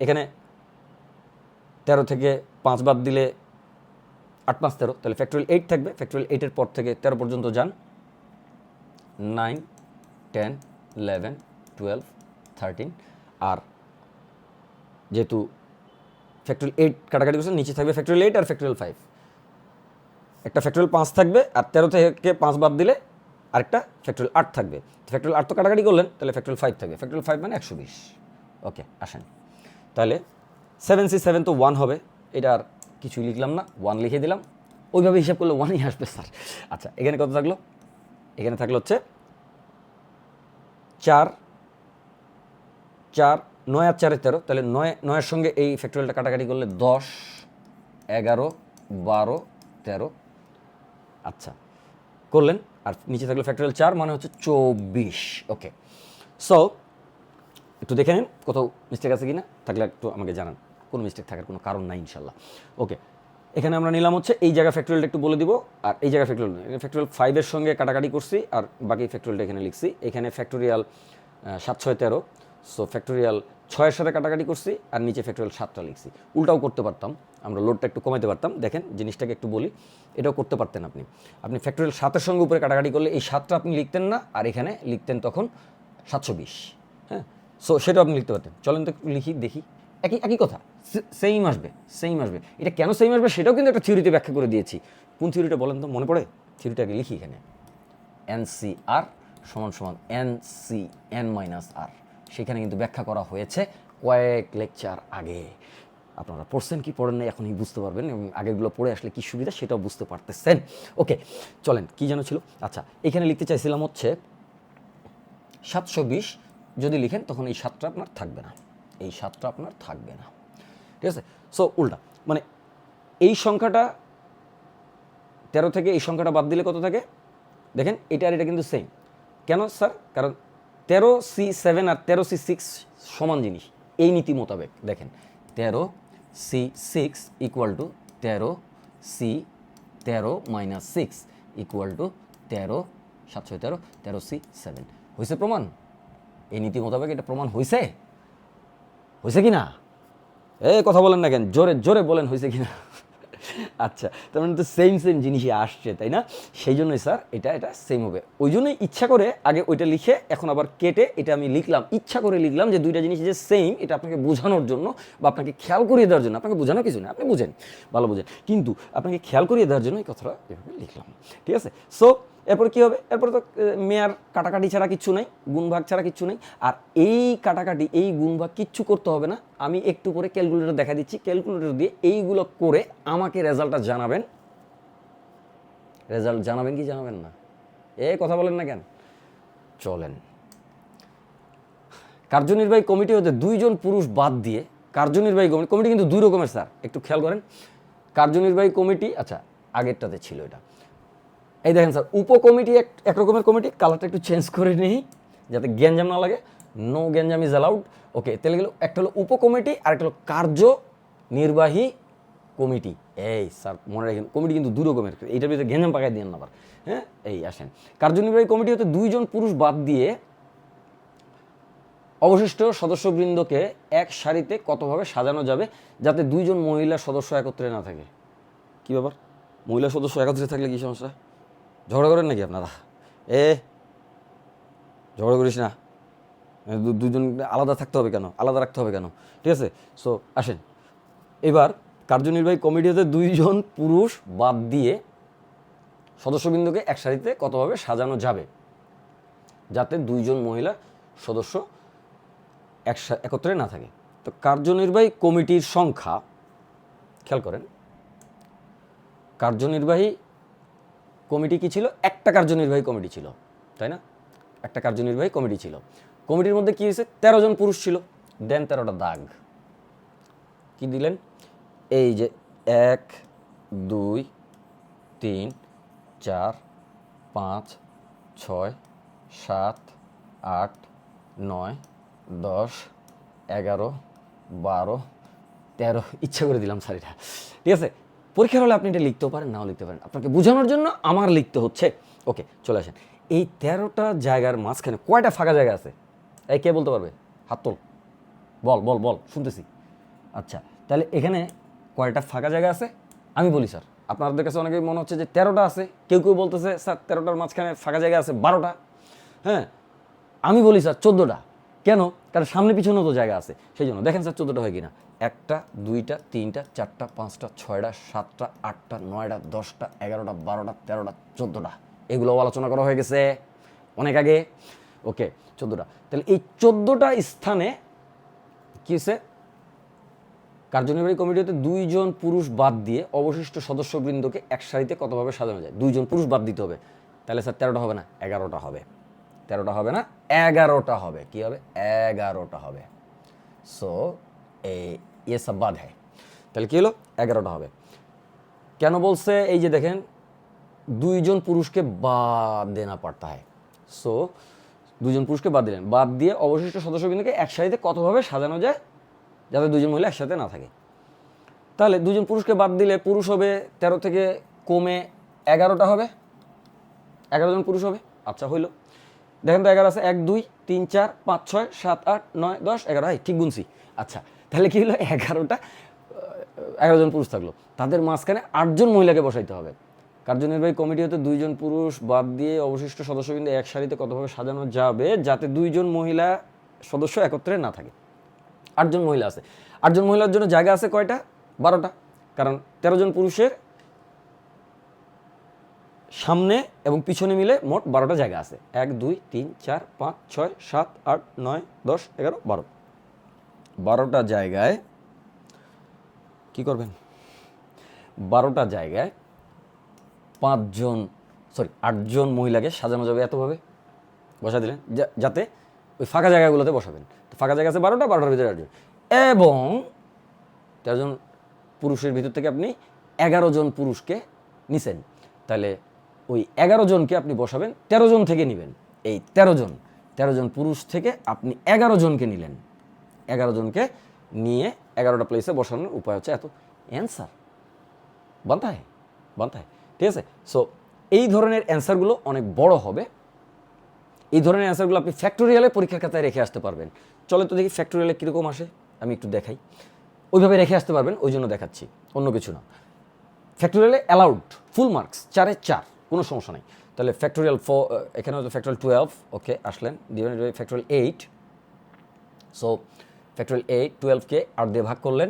Speaker 1: এখানে 13 থেকে 5 বাদ দিলে 8 5 13, তাহলে ফ্যাক্টরিয়াল 8 থাকবে। ফ্যাক্টরিয়াল 8-এর পর থেকে 13 পর্যন্ত যান, 9 10 11 12 13, আর যেহেতু ফ্যাক্টরিয়াল 8 কাটাকাটি করছে, নিচে থাকবে ফ্যাক্টরিয়াল 8 আর ফ্যাক্টরিয়াল 5, একটা ফ্যাক্টরিয়াল 5 থাকবে, আর 13 থেকে 5 বাদ দিলে আরেকটা ফ্যাক্টরিয়াল 8 থাকবে। ফ্যাক্টরিয়াল 8 তো কাটাকাটি করলেন, তাহলে ফ্যাক্টরিয়াল 5 থাকবে, ফ্যাক্টরিয়াল 5 মানে 120। ওকে, আসেন তাহলে 7C 7 তো 1 হবে, এটা আর কিছুই লিখলাম না, 1 লিখে দিলাম, ওইভাবে হিসাব করলে 1ই আসবে স্যার। আচ্ছা, এখানে কত থাকলো, এখানে থাকলো হচ্ছে 4 9 আর 4 13, তাহলে 9-এর সঙ্গে এই ফ্যাক্টরিয়ালটা কাটাকাটি করলে 10 11 12 13। আচ্ছা, করলেন, আর নিচে থাকলো ফ্যাক্টরিয়াল 4 মানে হচ্ছে 24। ওকে, সো একটু দেখে নিন কোথাও মিস্টেক আছে কি না, থাকলে একটু আমাকে জানান, কোনো মিস্টেক থাকার কোনো কারণ নাই ইনশাল্লাহ। ওকে, এখানে আমরা নিলাম হচ্ছে এই জায়গা ফ্যাক্টরিয়ালটা একটু বলে দিব, আর এই জায়গা ফ্যাক্টরিয়াল 5-এর সঙ্গে কাটাকাটি করছি, আর বাকি ফ্যাক্টরিয়ালটা এখানে লিখছি। এখানে ফ্যাক্টরিয়াল 7 6 13, সো ফ্যাক্টরিয়াল 6-এর সাথে কাটাকাটি করছি, আর নিচে ফ্যাক্টরিয়াল 7টা লিখছি। উল্টাও করতে পারতাম, আমরা লোডটা একটু কমাইতে পারতাম। দেখেন জিনিসটাকে একটু বলি, এটাও করতে পারতেন আপনি ফ্যাক্টরিয়াল 7-এর সঙ্গে উপরে কাটাকাটি করলে এই 7টা আপনি লিখতেন না, আর এখানে লিখতেন তখন 720। হ্যাঁ, সো সেটাও আপনি লিখতে পারতেন। চলেন তো লিখি, দেখি, একই কথা, সেম আসবে। এটা কেন সেম আসবে সেটাও কিন্তু একটা থিওরিতে ব্যাখ্যা করে দিয়েছি। কোন থিওরিটা বলেন তো, মনে পড়ে? থিওরিটাকে লিখি এখানে, NCR = NCN-R, সেখানে কিন্তু ব্যাখ্যা করা হয়েছে কয়েক লেকচার আগে। আপনারা পড়ছেন কি পড়েন নাই এখনই বুঝতে পারবেন, এবং আগেগুলো পড়ে আসলে কি সুবিধা সেটাও বুঝতে পারতেছেন। ওকে, চলেন, কি যেন ছিল, আচ্ছা এখানে লিখতে চাইছিলাম হচ্ছে 720 যদি লিখেন তখন এই 7টা আপনার থাকবে না, ঠিক আছে? সো উল্টা, মানে এই সংখ্যাটা 13 থেকে এই সংখ্যাটা বাদ দিলে কত থাকে, দেখেন এটা আর এটা কিন্তু সেম। কেন স্যার? কারণ 13C 7 আর 13C 6 সমান জিনিস, এই নীতি মোতাবেক। দেখেন 13C 6 = 13C 13 - 6 = 13 7 6 13 13C 7 হয়েছে প্রমাণ। এই নীতি মোতাবেক এটা প্রমাণ হয়েছে কি না? কথা বলেন না কেন, জোরে বলেন, হয়েছে কি না? আচ্ছা, তার মানে তো সেম জিনিসই আসছে, তাই না? সেই জন্যই স্যার এটা সেম হবে। ওই জন্যই ইচ্ছা করে আগে ওইটা লিখে এখন আবার কেটে এটা আমি লিখলাম, ইচ্ছা করে লিখলাম যে দুইটা জিনিস যে সেম, এটা আপনাকে বোঝানোর জন্য বা আপনাকে খেয়াল করিয়ে দেওয়ার জন্য। আপনাকে বোঝানোর কিছু না, আপনি বুঝেন, ভালো বুঝেন, কিন্তু আপনাকে খেয়াল করিয়ে দেওয়ার জন্য এই কথাটা এভাবে লিখলাম, ঠিক আছে? সো এরপর কী হবে? এরপরে তো মেয়ার কাটাকাটি ছাড়া কিচ্ছু নাই, গুণভাগ ছাড়া কিচ্ছু নেই। আর এই কাটাকাটি, এই গুণভাগ কিচ্ছু করতে হবে না, আমি একটু পরে ক্যালকুলেটর দেখা দিচ্ছি, ক্যালকুলেটর দিয়ে এইগুলো করে আমাকে রেজাল্টটা জানাবেন। কি জানাবেন না? কথা বলেন না কেন? চলেন, কার্যনির্বাহী কমিটি হতে 2 জন পুরুষ বাদ দিয়ে, কার্যনির্বাহী কমিটি কিন্তু 2 রকমের স্যার, একটু খেয়াল করেন। কার্যনির্বাহী কমিটি, আচ্ছা আগেরটাতে ছিল এটা, এই দেখেন স্যার, উপকমিটি এক রকমের কমিটি, কালারটা একটু চেঞ্জ করে নেই যাতে গ্যাঞ্জাম না লাগে। নো গ্যাঞ্জাম ইজ অ্যালাউড। ওকে, তাহলে গেল একটা হলো উপকমিটি আর একটা হলো কার্যনির্বাহী কমিটি। এই স্যার মনে রাখেন, কমিটি কিন্তু দু রকমের, এইটার ভিতরে ঘেঞ্জাম পাকায় দিয়ে না আবার। হ্যাঁ, এই আসেন, কার্যনির্বাহী কমিটি হতে 2 জন পুরুষ বাদ দিয়ে অবশিষ্ট সদস্যবৃন্দকে এক সারিতে কতভাবে সাজানো যাবে যাতে 2 জন মহিলা সদস্য একত্রে না থাকে। কি ব্যাপার, মহিলা সদস্য একত্রে থাকলে কি সমস্যা? ঝগড়া করেন নাকি আপনারা? ঝগড়া করিস না, দুজন আলাদা থাকতে হবে কেন, আলাদা রাখতে হবে কেন? ঠিক আছে, সো আসেন এবার কার্যনির্বাহী কমিটিতে 2 জন পুরুষ বাদ দিয়ে সদস্যবৃন্দকে এক সারিতে কতভাবে সাজানো যাবে যাতে 2 জন মহিলা সদস্য একত্রে না থাকে। তো কার্যনির্বাহী কমিটির সংখ্যা খেয়াল করেন, কার্যনির্বাহী কমিটি কি ছিল? একটা কার্যনির্বাহী কমিটি ছিল, তাই না? একটা কার্যনির্বাহী কমিটি ছিল। কমিটির মধ্যে কি হয়েছে? 13 জন পুরুষ ছিল। দেন 13টা দাগ কি দিলেন? এই যে 1 2 3 4 5 6 7 8 9 10 11 12 13, ইচ্ছা করে দিলাম স্যার এটা, ঠিক আছে? পরীক্ষার হলে আপনি এটা লিখতেও পারেন, নাও লিখতে পারেন, আপনাকে বোঝানোর জন্য আমার লিখতে হচ্ছে। ওকে, চলে আসেন। এই 13টা জায়গার মাঝখানে কয়টা ফাঁকা জায়গা আছে? এই কে বলতে পারবে? হাত তোল, বল বল বল, শুনতেছি। আচ্ছা, তাহলে এখানে কয়টা ফাঁকা জায়গা আছে? আমি বলি স্যার, আপনাদের কাছে অনেকেই মনে হচ্ছে যে 13টা আছে, কেউ কেউ বলতেছে স্যার 13টার মাঝখানে ফাঁকা জায়গা আছে 12টা। হ্যাঁ, আমি বলি স্যার 14টা। কেন? কারণ সামনে পিছনেও তো জায়গা আছে, সেই জন্য। দেখেন স্যার 14টা হয় কিনা। 1টা 2টা 3টা 4টা 5টা 6টা 7টা 8টা 9টা 10টা 11টা 12টা 13টা 14টা, এগুলোও আলোচনা করা হয়ে গেছে অনেক আগে। ওকে, 14টা। তাহলে এই 14টা স্থানে কি হচ্ছে? কার্যনির্বাহী কমিটিতে 2 জন পুরুষ বাদ দিয়ে অবশিষ্ট সদস্যবৃন্দকে এক সারিতে কতভাবে সাজানো যায়? 2 জন পুরুষ বাদ দিতে হবে। তাহলে স্যার 13টা হবে না, 11টা হবে। 13টা হবে না, 11টা হবে। কি হবে? 11টা হবে। সো ये सब बात है। তাহলে কি হলো? 11টা হবে। কেন বলছে? এই যে দেখেন, 2 জন পুরুষকে বাদ দেনা পড়তা হয়। সো 2 জন পুরুষকে বাদ দিলেন, বাদ দিয়ে অবশিষ্ট সদস্যবৃন্দকে এক সারিতে কতভাবে সাজানো যায় যাতে 2 জন মহিলা একসাথে না থাকে। তাহলে 2 জন পুরুষকে বাদ দিলে পুরুষ হবে 13 থেকে কমে 11টা হবে, 11 জন পুরুষ হবে। আচ্ছা, হইল। দেখেন তো 11 আছে, 1 2 3 4 5 6 7 8 9 10 11। হাই, ঠিক গুনছি। আচ্ছা, তাহলে কি হলো? 11 জন পুরুষ থাকলো, তাদের মাঝখানে 8 জন মহিলাকে বসাইতে হবে। কার্যনির্বাহী কমিটি হতে 2 জন পুরুষ বাদ দিয়ে অবশিষ্ট সদস্যবৃন্দ এক সারিতে কতভাবে সাজানো যাবে যাতে 2 জন মহিলা সদস্য একত্রে না থাকে। 8 জন মহিলা আছে। 8 জন মহিলার জন্য জায়গা আছে কয়টা? 12টা। কারণ 13 জন পুরুষের সামনে এবং পিছনে মিলে মোট 12টা জায়গা আছে। 1 2 3 4 5 6 7 8 9 10 11 12। 12টা জায়গায় কি করবেন? 12টা জায়গায় 8 জন মহিলাকে সাজানো যাবে এতভাবে বসা দিলেন, যাতে ওই ফাঁকা জায়গাগুলোতে বসাবেন। তো ফাঁকা জায়গা আছে 12টা, 12টার ভিতরে 8 জন, এবং 13 জন পুরুষের ভিতর থেকে আপনি 11 জন পুরুষকে নিছেন। তাহলে ওই 11 জনকে আপনি বসাবেন, 13 জন থেকে নেবেন। এই 13 জন পুরুষ থেকে আপনি 11 জনকে নিলেন। 11 জনকে নিয়ে 11টা প্লেসে বসানোর উপায় হচ্ছে এত। অ্যান্সার বানতা হয়, ঠিক আছে? সো এই ধরনের অ্যান্সারগুলো অনেক বড় হবে। এই ধরনের অ্যান্সারগুলো আপনি ফ্যাক্টোরিয়ালে পরীক্ষার খাতায় রেখে আসতে পারবেন। চলে তো দেখি ফ্যাক্টোরিয়ালে কীরকম আসে, আমি একটু দেখাই। ওইভাবে রেখে আসতে পারবেন, ওই জন্য দেখাচ্ছি, অন্য কিছু না। ফ্যাক্টোরিয়ালে অ্যালাউড ফুল মার্কস, 4-এ 4, কোনো সমস্যা নেই। তাহলে ফ্যাক্টোরিয়াল 4, এখানে হয়তো ফ্যাক্টোরিয়াল 12, ওকে, আসলেন, divided by factorial 8। So factorial 8, 12কে 8 দিয়ে ভাগ করলেন,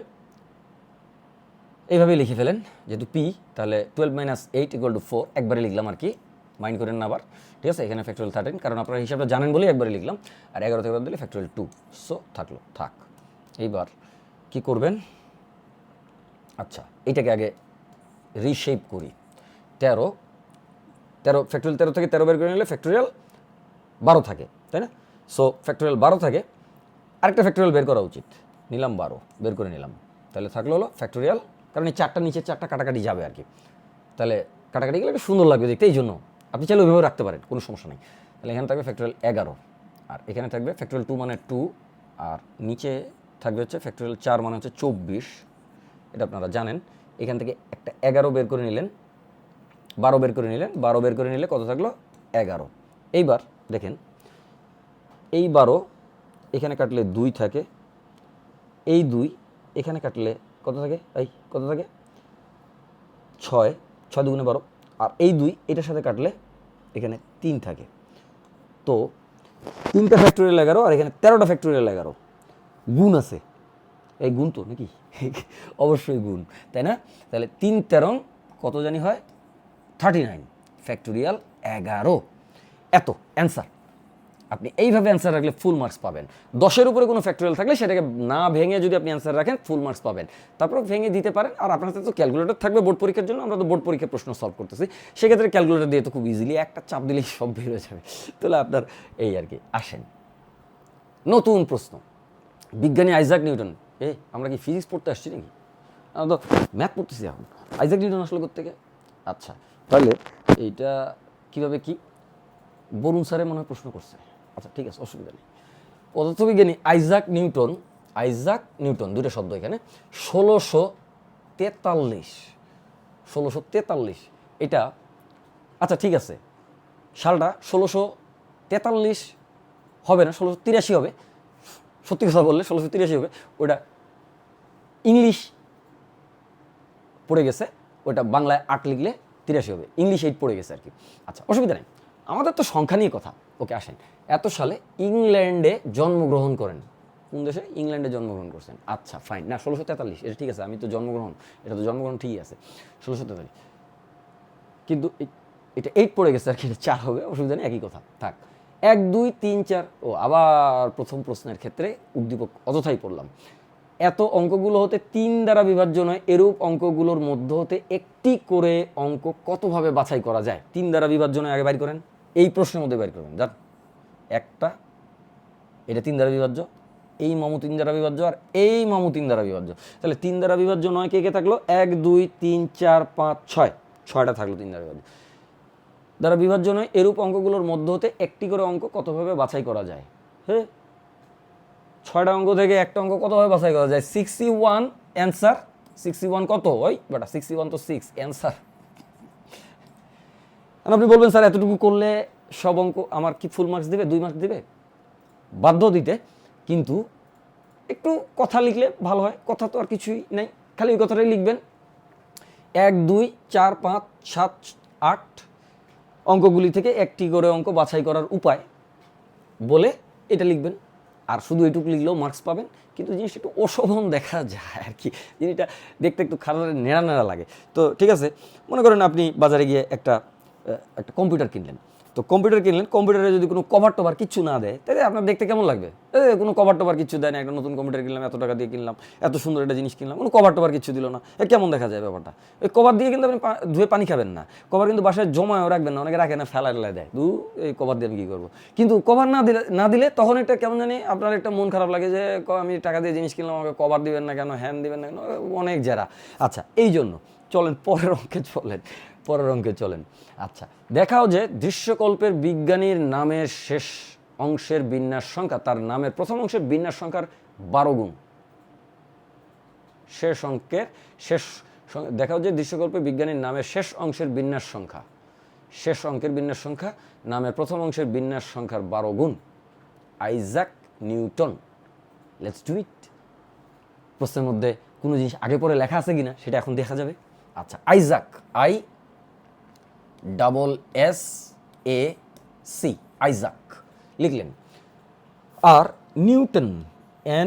Speaker 1: এইভাবেই লিখে ফেলেন। যেহেতু পি, তাহলে 12 - 8 = 4, একবারে লিখলাম আর কি, মাইন্ড করেন না আবার, ঠিক আছে? এখানে ফ্যাক্টোরিয়াল 13, কারণ আপনারা হিসাবটা জানেন বলেই একবারে লিখলাম। আর 11 থেকে বাদ দিলে ফ্যাক্টোরিয়াল 2। সো থাক। এইবার কি করবেন? আচ্ছা, এইটাকে আগে রিশেপ করি। 13 ফ্যাক্টোরিয়াল 13 থেকে 13 বের করে নিলে ফ্যাক্টোরিয়াল 12 থাকে, তাই না? সো ফ্যাক্টোরিয়াল 12 থাকে, আরেকটা ফ্যাক্টোরিয়াল বের করা উচিত। নিলাম 12, বের করে নিলাম। তাহলে থাকলো হলো ফ্যাক্টোরিয়াল, কারণ এই 4টা নিচে 4টা কাটাকাটি যাবে আর কি। তাহলে কাটাকাটি গেলে একটু সুন্দর লাগবে দেখতে, এই জন্য আপনি চাইলে ওইভাবে রাখতে পারেন, কোনো সমস্যা নেই। তাহলে এখানে থাকবে ফ্যাক্টোরিয়াল 11, আর এখানে থাকবে ফ্যাক্টোরিয়াল 2 মানে 2, আর নিচে থাকবে হচ্ছে ফ্যাক্টোরিয়াল 4 মানে হচ্ছে 24, এটা আপনারা জানেন। এখান থেকে একটা 11 বের করে নিলেন, 12 বের করে নিলেন, 12 বের করে নিলে কত থাকলো 11। এইবার দেখেন এই 12 এখানে কাটলে 2 থাকে, এই 2 এখানে কাটলে কত থাকে, এই কত থাকে 6, 6 দুগুণে 12, আর এই 2 এটার সাথে কাটলে এখানে 3 থাকে। তো 3টা ফ্যাক্টোরিয়াল 11 আর এখানে 13টা ফ্যাক্টোরিয়াল 11 গুণ আছে, এই গুণ তো নাকি অবশ্যই গুণ, তাই না? তাহলে 3 13 কত জানি হয় 39 ফ্যাক্টোরিয়াল 11, এত অ্যান্সার। আপনি এইভাবে অ্যান্সার রাখলে ফুল মার্কস পাবেন। 10-এর উপরে কোনো ফ্যাক্টোরিয়াল থাকলে সেটাকে না ভেঙে যদি আপনি অ্যান্সার রাখেন ফুল মার্কস পাবেন, তারপর ভেঙে দিতে পারেন। আর আপনার হাতে তো ক্যালকুলেটর থাকবে বোর্ড পরীক্ষার জন্য, আমরা তো বোর্ড পরীক্ষার প্রশ্ন সলভ করতেছি, সেক্ষেত্রে ক্যালকুলেটর দিয়ে তো খুব ইজিলি একটা চাপ দিলেই সব বের হয়ে যাবে। তাহলে আপনার এই আর কি। আসেন নতুন প্রশ্ন, বিজ্ঞানী আইজাক নিউটন। আমরা কি ফিজিক্স পড়তে আসছি নাকি? আমরা তো ম্যাথ পড়তেছি এখন। আইজাক নিউটন আসলে কোত্থেকে? আচ্ছা তাহলে এইটা কিভাবে কি বরুণ স্যারে মনে হয় প্রশ্ন করছে। আচ্ছা ঠিক আছে, অসুবিধা নেই। পদার্থবিজ্ঞানী আইজাক নিউটন দুটো শব্দ এখানে, 1643 এটা। আচ্ছা ঠিক আছে, সালটা 1643 হবে না, 1683 হবে। সত্যি কথা বললে 1683 হবে। ওটা ইংলিশ পড়ে গেছে, ওটা বাংলায় 8 লিখলে 83 হবে, ইংলিশ 8 পড়ে গেছে আর কি। আচ্ছা অসুবিধা নেই, আমাদের তো সংখ্যা নিয়ে কথা। ওকে আসেন, এত সালে ইংল্যান্ডে জন্মগ্রহণ করেন। কোন দেশে? ইংল্যান্ডে জন্মগ্রহণ করছেন। আচ্ছা ফাইন, না 1643 এটা ঠিক আছে, আমি তো জন্মগ্রহণ, এটা তো জন্মগ্রহণ ঠিকই আছে 1643, কিন্তু এটা 8 পড়ে গেছে আর কি, এটা 4 হবে, অসুবিধা নেই, একই কথা থাক। 1 2 3 4, ও আবার প্রথম প্রশ্নের ক্ষেত্রে উদ্দীপক অযথাই পড়লাম। এত অঙ্কগুলো হতে 3 দ্বারা বিভাজ্য নয়, এরূপ অঙ্কগুলোর মধ্য হতে একটি করে অঙ্ক কতভাবে বাছাই করা যায়? 3 দ্বারা বিভাজ্য নয় আগে বাইর করেন, এই প্রশ্নের মধ্যে বাইর করবেন। যান একটা, এটা 3 দ্বারা বিভাজ্য, এই মামু 3 দ্বারা বিভাজ্য, আর এই মামু 3 দ্বারা বিভাজ্য। তাহলে 3 দ্বারা বিভাজ্য নয় কে কে থাকলো? 1 2 3 4 5 6, 6টা থাকলো 3 দ্বারা বিভাজ্য। দ্বারা বিভাজ্য নয় এরূপ অঙ্কগুলোর মধ্য হতে একটি করে অঙ্ক কতভাবে বাছাই করা যায়? হ্যাঁ, 6টা অঙ্ক থেকে একটা অঙ্ক কতভাবে বাছাই করা যায়? 61 অ্যান্সার। 61 কত? ওই বেটা 61 তো 6 অ্যান্সার। আপনি বলবেন স্যার এতটুকু করলে সব অঙ্ক আমার কি ফুল মার্কস দিবে? 2 মার্কস দিবে? বাধ্য দিতে, কিন্তু একটু কথা লিখলে ভালো হয়। কথা তো আর কিছুই নাই, খালি ওই কথাটাই লিখবেন। 1 2 4 5 7 8 অঙ্কগুলি থেকে একটি করে অঙ্ক বাছাই করার উপায় বলে এটা লিখবেন। আর শুধু এটুকু লিখলেও মার্কস পাবেন, কিন্তু জিনিসটা একটু অশোভন দেখা যায় আর কি, জিনিসটা দেখতে একটু খারাপ নেড়া নেড়া লাগে। তো ঠিক আছে, মনে করেন আপনি বাজারে গিয়ে একটা কম্পিউটার কিনলেন। তো কম্পিউটার কিনলেন, কম্পিউটারে যদি কোনো কভার টভার কিচ্ছু না দেয়, তাহলে আপনার দেখতে কেমন লাগবে? কোনো কভার টভার কিচ্ছু দেয় না, একটা নতুন কম্পিউটার কিনলাম, এত টাকা দিয়ে কিনলাম, এত সুন্দর একটা জিনিস কিনলাম, কোনো কভার টভার কিচ্ছু দিল না, কেমন দেখা যায় ব্যাপারটা? ওই কভার দিয়ে কিন্তু আপনি ধুয়ে পানি খাবেন না, কভার কিন্তু বাসায় জমায়ও রাখবেন না, অনেকে রাখে না, ফেলাই দেয়, এই কভার দিয়ে আমি কী করবো? কিন্তু কভার না দিলে তখন একটা কেমন জানি আপনার একটা মন খারাপ লাগে যে আমি টাকা দিয়ে জিনিস কিনলাম, আমাকে কভার দিবেন না কেন, হ্যান দিবেন না কেন, অনেক জেরা। আচ্ছা এই জন্য চলেন পরের অঙ্কে চলেন। আচ্ছা দেখাও যে দৃশ্যকল্পের বিজ্ঞানীর নামের শেষ অংশের বিন্যাস সংখ্যা তার নামের প্রথম অংশের বিন্যাস সংখ্যার 12 গুণ। দেখাও যে দৃশ্যকল্পের বিজ্ঞানীর নামের শেষ অংশের বিন্যাস সংখ্যা নামের প্রথম অংশের বিন্যাস সংখ্যার 12 গুণ। Isaac Newton. Let's do it. প্রশ্নের মধ্যে কোনো জিনিস আগে পরে লেখা আছে কিনা সেটা এখন দেখা যাবে। আচ্ছা আইজাক, ISAC, আইজাক লিখলেন। আর নিউটন,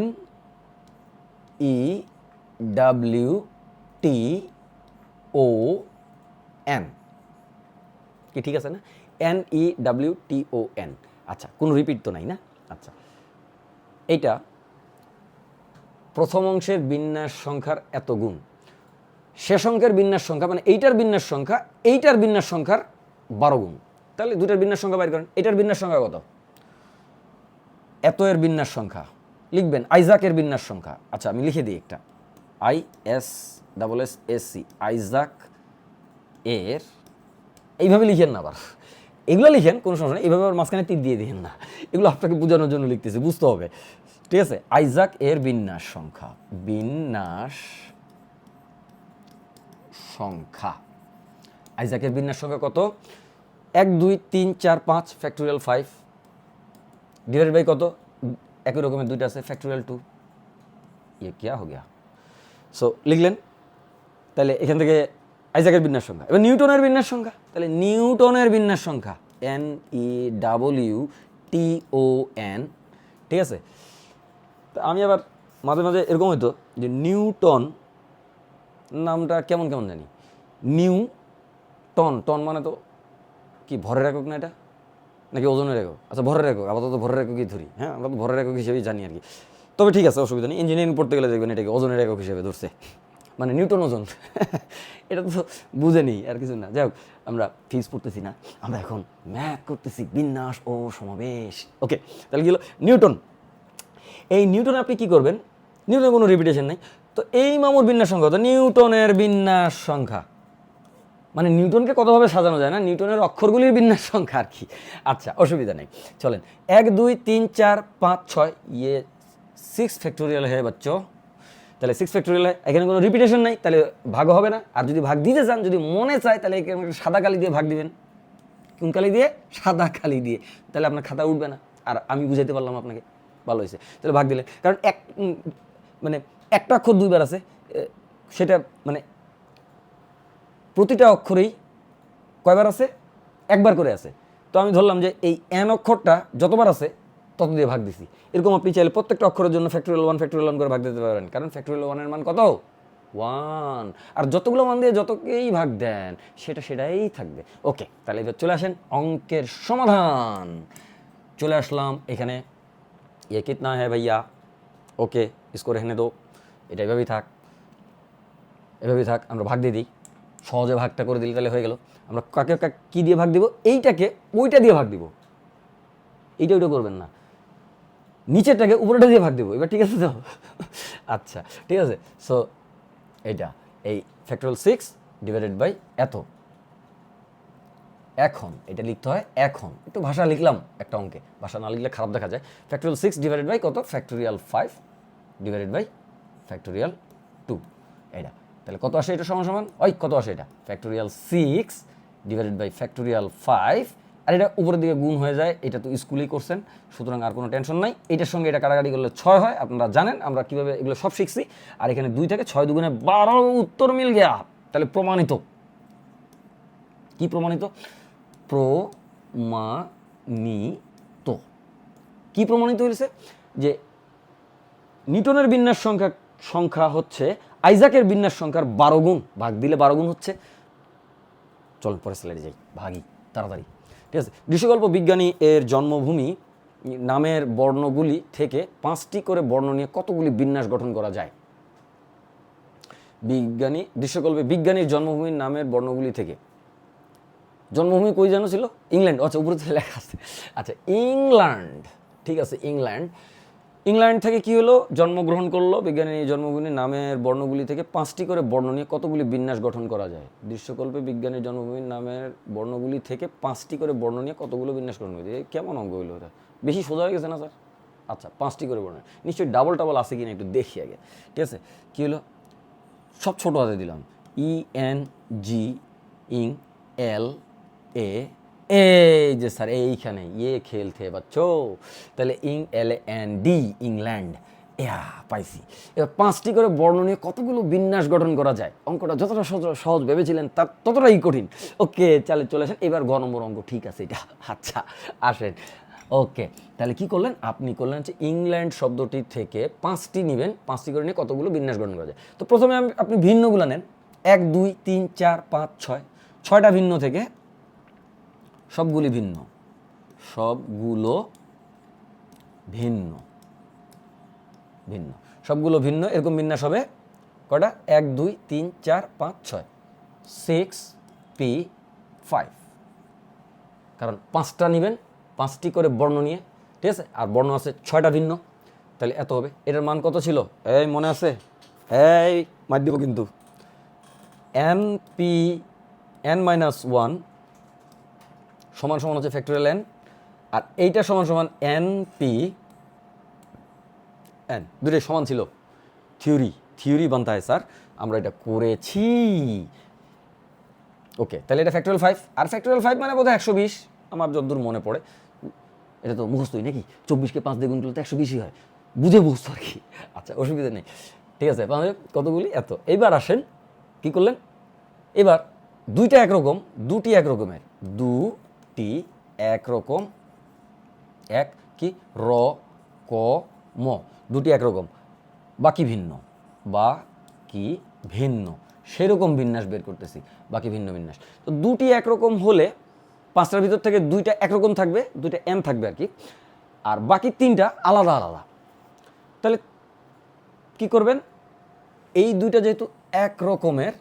Speaker 1: NEWTON, কি ঠিক আছে না? NEWTON। আচ্ছা কোনো রিপিট তো নাই না? আচ্ছা এইটা প্রথম অংশের বিন্যাস সংখ্যার এত গুণ, শেষ অঙ্কের বিন্যাস সংখ্যা মানে এইটার বিন্যাস সংখ্যার 12 গুণ। তাহলে দুইটার বিন্যাস সংখ্যা বাইর করেন। এটার বিন্যাস সংখ্যা কত? এত এর বিন্যাস সংখ্যা লিখবেন, আইজাকের বিন্যাস সংখ্যা। আচ্ছা আমি লিখে দিই একটা, ISAC, আইজাক এর, এইভাবে লিখেন না আবার, এগুলো লিখেন, কোনো সমস্যা নেই, এইভাবে আবার মাঝখানে তীর দিয়ে দিবেন না, এগুলো আপনাকে বোঝানোর জন্য লিখতেছি, বুঝতে হবে, ঠিক আছে। আইজাক এর বিন্যাস সংখ্যা, আইজাকের বিন্যাস সংখ্যা কত? 1 2 3 4 5 ফ্যাক্টোরিয়াল 5 ডিভাইড বাই কত? একই রকমের দুইটা আছে, ফ্যাক্টোরিয়াল 2। ইয়ে क्या हो गया? সো লিখলেন, তাহলে এখান থেকে আইজাকের বিন্যাস সংখ্যা। এবার নিউটনের বিন্যাস সংখ্যা, তাহলে নিউটনের বিন্যাস সংখ্যা NEWTON, ঠিক আছে। তা আমি আবার মাঝে মাঝে এরকম হইতো যে নিউটন নামটা কেমন কেমন জানি, টন মানে তো কি ভরের একক না এটা, নাকি ওজনের একক? আচ্ছা ভরের একক, আপাতত ভরের এককই ধরি, হ্যাঁ আমরা তো ভরের একক হিসেবেই জানি আর কি। তবে ঠিক আছে, অসুবিধা নেই, ইঞ্জিনিয়ারিং পড়তে গেলে দেখবেন এটাকে ওজনের একক হিসেবে ধরছে, মানে নিউটন ওজন। এটা তো বুঝে নিই আর কিছু না। যাই হোক, আমরা ফিজ পড়তেছি না, আমরা এখন ম্যাথ করতেছি, বিন্যাস ও সমাবেশ। ওকে, তাহলে কি হলো নিউটন। এই নিউটনে আপনি কি করবেন? নিউটনের কোনো রিপিটেশন নেই, তো এই মামুর বিন্যাস সংখ্যা তো নিউটনের বিন্যাস সংখ্যা, মানে নিউটনকে কতভাবে সাজানো যায় না, নিউটনের অক্ষরগুলির বিন্যাস সংখ্যা আর কি। আচ্ছা অসুবিধা নেই, চলেন 1 2 3 4 5 6 ইয়ে 6 ফ্যাক্টোরিয়াল হয়ে বাচ্চো। তাহলে 6 ফ্যাক্টোরিয়াল, এখানে কোনো রিপিটেশন নাই, তাহলে ভাগ হবে না। আর যদি ভাগ দিতে চান, যদি মনে চায়, তাহলে এখানে সাদা কালি দিয়ে ভাগ দিবেন। কোন কালি দিয়ে? সাদা কালি দিয়ে। তাহলে আপনার খাতা উঠবে না, আর আমি বুঝাইতে পারলাম আপনাকে, ভালো হয়েছে। তাহলে ভাগ দিলে, কারণ মানে একটা অক্ষর দুইবার আছে, সেটা মানে প্রতিটা অক্ষরেই কয়বার আছে? একবার করে আছে। তো আমি ধরলাম যে এই এন অক্ষরটা যতবার আছে তত দিয়ে ভাগ দিছি। এরকম আপনি চাইলে প্রত্যেকটা অক্ষরের জন্য ফ্যাক্টোরিয়াল 1 ফ্যাক্টোরিয়াল 1 করে ভাগ দিতে পারেন, কারণ ফ্যাক্টোরিয়াল 1 এর মান কত? 1। আর যতগুলো মান দিয়ে যতকেই ভাগ দেন সেটাই থাকবে। ওকে, তাহলে এবার চলে আসেন অঙ্কের সমাধান। চলে আসলাম এখানে। ये कितना है भैया? ওকে, इसको रहने दो, এটা এভাবেই থাক, আমরা ভাগ দিয়ে দিই। সহজে ভাগটা করে দিলে তাহলে হয়ে গেল। আমরা কাকে কী দিয়ে ভাগ দিব? এইটাকে ওইটা দিয়ে ভাগ দিব, এইটা ওইটা করবেন না, নিচেরটাকে উপরেটা দিয়ে ভাগ দিব। এবার ঠিক আছে তো? আচ্ছা ঠিক আছে। সো এইটা এই ফ্যাক্টোরিয়াল 6 ডিভাইডেড বাই এত। এখন এটা লিখতে হয়, এখন একটু ভাষা লিখলাম একটা অঙ্কে, ভাষা না লিখলে খারাপ দেখা যায়। ফ্যাক্টোরিয়াল 6 ডিভাইডেড বাই কত? Factorial 5 divided by factorial 2। এটা তাহলে কত আসে? এটা সমান সমান ওই কত আসে? এটা ফ্যাক্টোরিয়াল 6 ডিভাইডেড বাই ফ্যাক্টোরিয়াল 5, আর এটা উপরের দিকে গুণ হয়ে যায়। এটা তো স্কুলেই করছেন, সুতরাং আর কোনো টেনশন নাই। এটার সঙ্গে এটা কাটাকাটি করলে 6 হয়, আপনারা জানেন আমরা কীভাবে এগুলো সব শিখছি। আর এখানে 2 থেকে 6 দুগুণে 12, উত্তর মিল গিয়া। তাহলে প্রমাণিত। কি প্রমাণিত? প্রমাণিত। কি প্রমাণিত হয়েছে? যে নিউটনের বিন্যাস সংখ্যা হচ্ছে আইজাকের বিন্যাস সংখ্যার 12 গুণ। ভাগ দিলে 12 গুণ হচ্ছে। চলুন পরে স্লাইডে যাই, ভাগি তাড়াতাড়ি, ঠিক আছে। দৃশ্যকল্প বিজ্ঞানী এর জন্মভূমি নামের বর্ণগুলি থেকে 5টি করে বর্ণ নিয়ে কতগুলি বিন্যাস গঠন করা যায়? দৃশ্যকল্পে বিজ্ঞানীর জন্মভূমির নামের বর্ণগুলি থেকে, জন্মভূমি কই জানো ছিল? ইংল্যান্ড। আচ্ছা উপরে থেকে লেখা আছে। আচ্ছা ইংল্যান্ড, ঠিক আছে ইংল্যান্ড থেকে কি হলো? জন্মগ্রহণ করলো। বিজ্ঞানীর জন্মভূমির নামের বর্ণগুলি থেকে 5টি করে বর্ণ নিয়ে কতগুলি বিন্যাস গঠন করা যায়? দৃশ্যকল্পে বিজ্ঞানীর জন্মভূমির নামের বর্ণগুলি থেকে 5টি করে বর্ণ নিয়ে কতগুলো বিন্যাস গঠন করা যায়? কেমন অঙ্ক হইলো এটা? বেশি সোজা হয়ে গেছে না স্যার? আচ্ছা 5টি করে বর্ণ, নিশ্চয়ই ডাবল টাবল আছে কিনা একটু দেখি আগে, ঠিক আছে। কী হলো? সব ছোটো হাতে দিলাম, ENG ইং L A, এই যে স্যার এইখানে ইয়ে খেলতে বাচ্চো, তাহলে INLAND ইংল্যান্ড, পাইছি। এবার 5টি করে বর্ণ নিয়ে কতগুলো বিন্যাস গঠন করা যায়? অঙ্কটা যতটা সহজ ভেবেছিলেন তার ততটাই কঠিন। ওকে চলে আসেন এবার গ নম্বর অঙ্ক, ঠিক আছে এটা। আচ্ছা আসেন, ওকে তাহলে কি করলেন আপনি? করলেন হচ্ছে ইংল্যান্ড শব্দটি থেকে 5টি নেবেন, 5টি করে নিয়ে কতগুলো বিন্যাস গঠন করা যায়। তো প্রথমে আপনি ভিন্নগুলো নেন, 1 2 3 4 5 6, 6টা ভিন্ন থেকে সবগুলো ভিন্ন, সবগুলো ভিন্ন, এরকম বিন্যাস হবে কটা? 1 2 3 4 5 6, 6P5, কারণ 5টা নেবেন, 5টি করে বর্ণ নিয়ে, ঠিক আছে। আর বর্ণ আছে 6টা ভিন্ন, তাহলে এত হবে। এটার মান কত ছিল? এই মনে আছে? এই মার দিব কিন্তু, n-1 সমান সমান হচ্ছে ফ্যাক্টোরিয়াল এন, আর এইটা সমান সমান এন পি এন, দুটোই সমান ছিল। থিওরি বানতে হয় স্যার, আমরা এটা করেছি। ওকে, তাহলে এটা ফ্যাক্টোরিয়াল 5, আর ফ্যাক্টোরিয়াল 5 মানে বোধহয় 120, আমার যতদূর মনে পড়ে। এটা তো মুখস্থই নাকি, 24কে 5 দিয়ে গুণ করলে তো 120ই হয়, বুঝে বুঝতো আর কি। আচ্ছা, অসুবিধা নেই, ঠিক আছে। তাহলে কতগুলি এত। এইবার আসেন কি করলেন, এবার দুইটা একরকম, দুটি একরকমের, দুটি একরকম, এক কি র ক ম, দুটি একরকম বাকি ভিন্ন, বা কি ভিন্ন, সেরকম বিন্যাস বের করতেছি, বাকি ভিন্ন বিন্যাস। তো দুটি একরকম হলে 5টার ভিতর থেকে দুইটা একরকম থাকবে, দুইটা এন থাকবে আর কি, আর বাকি 3টা আলাদা আলাদা। তাহলে কি করবেন, এই দুইটা যেহেতু এক রকমের,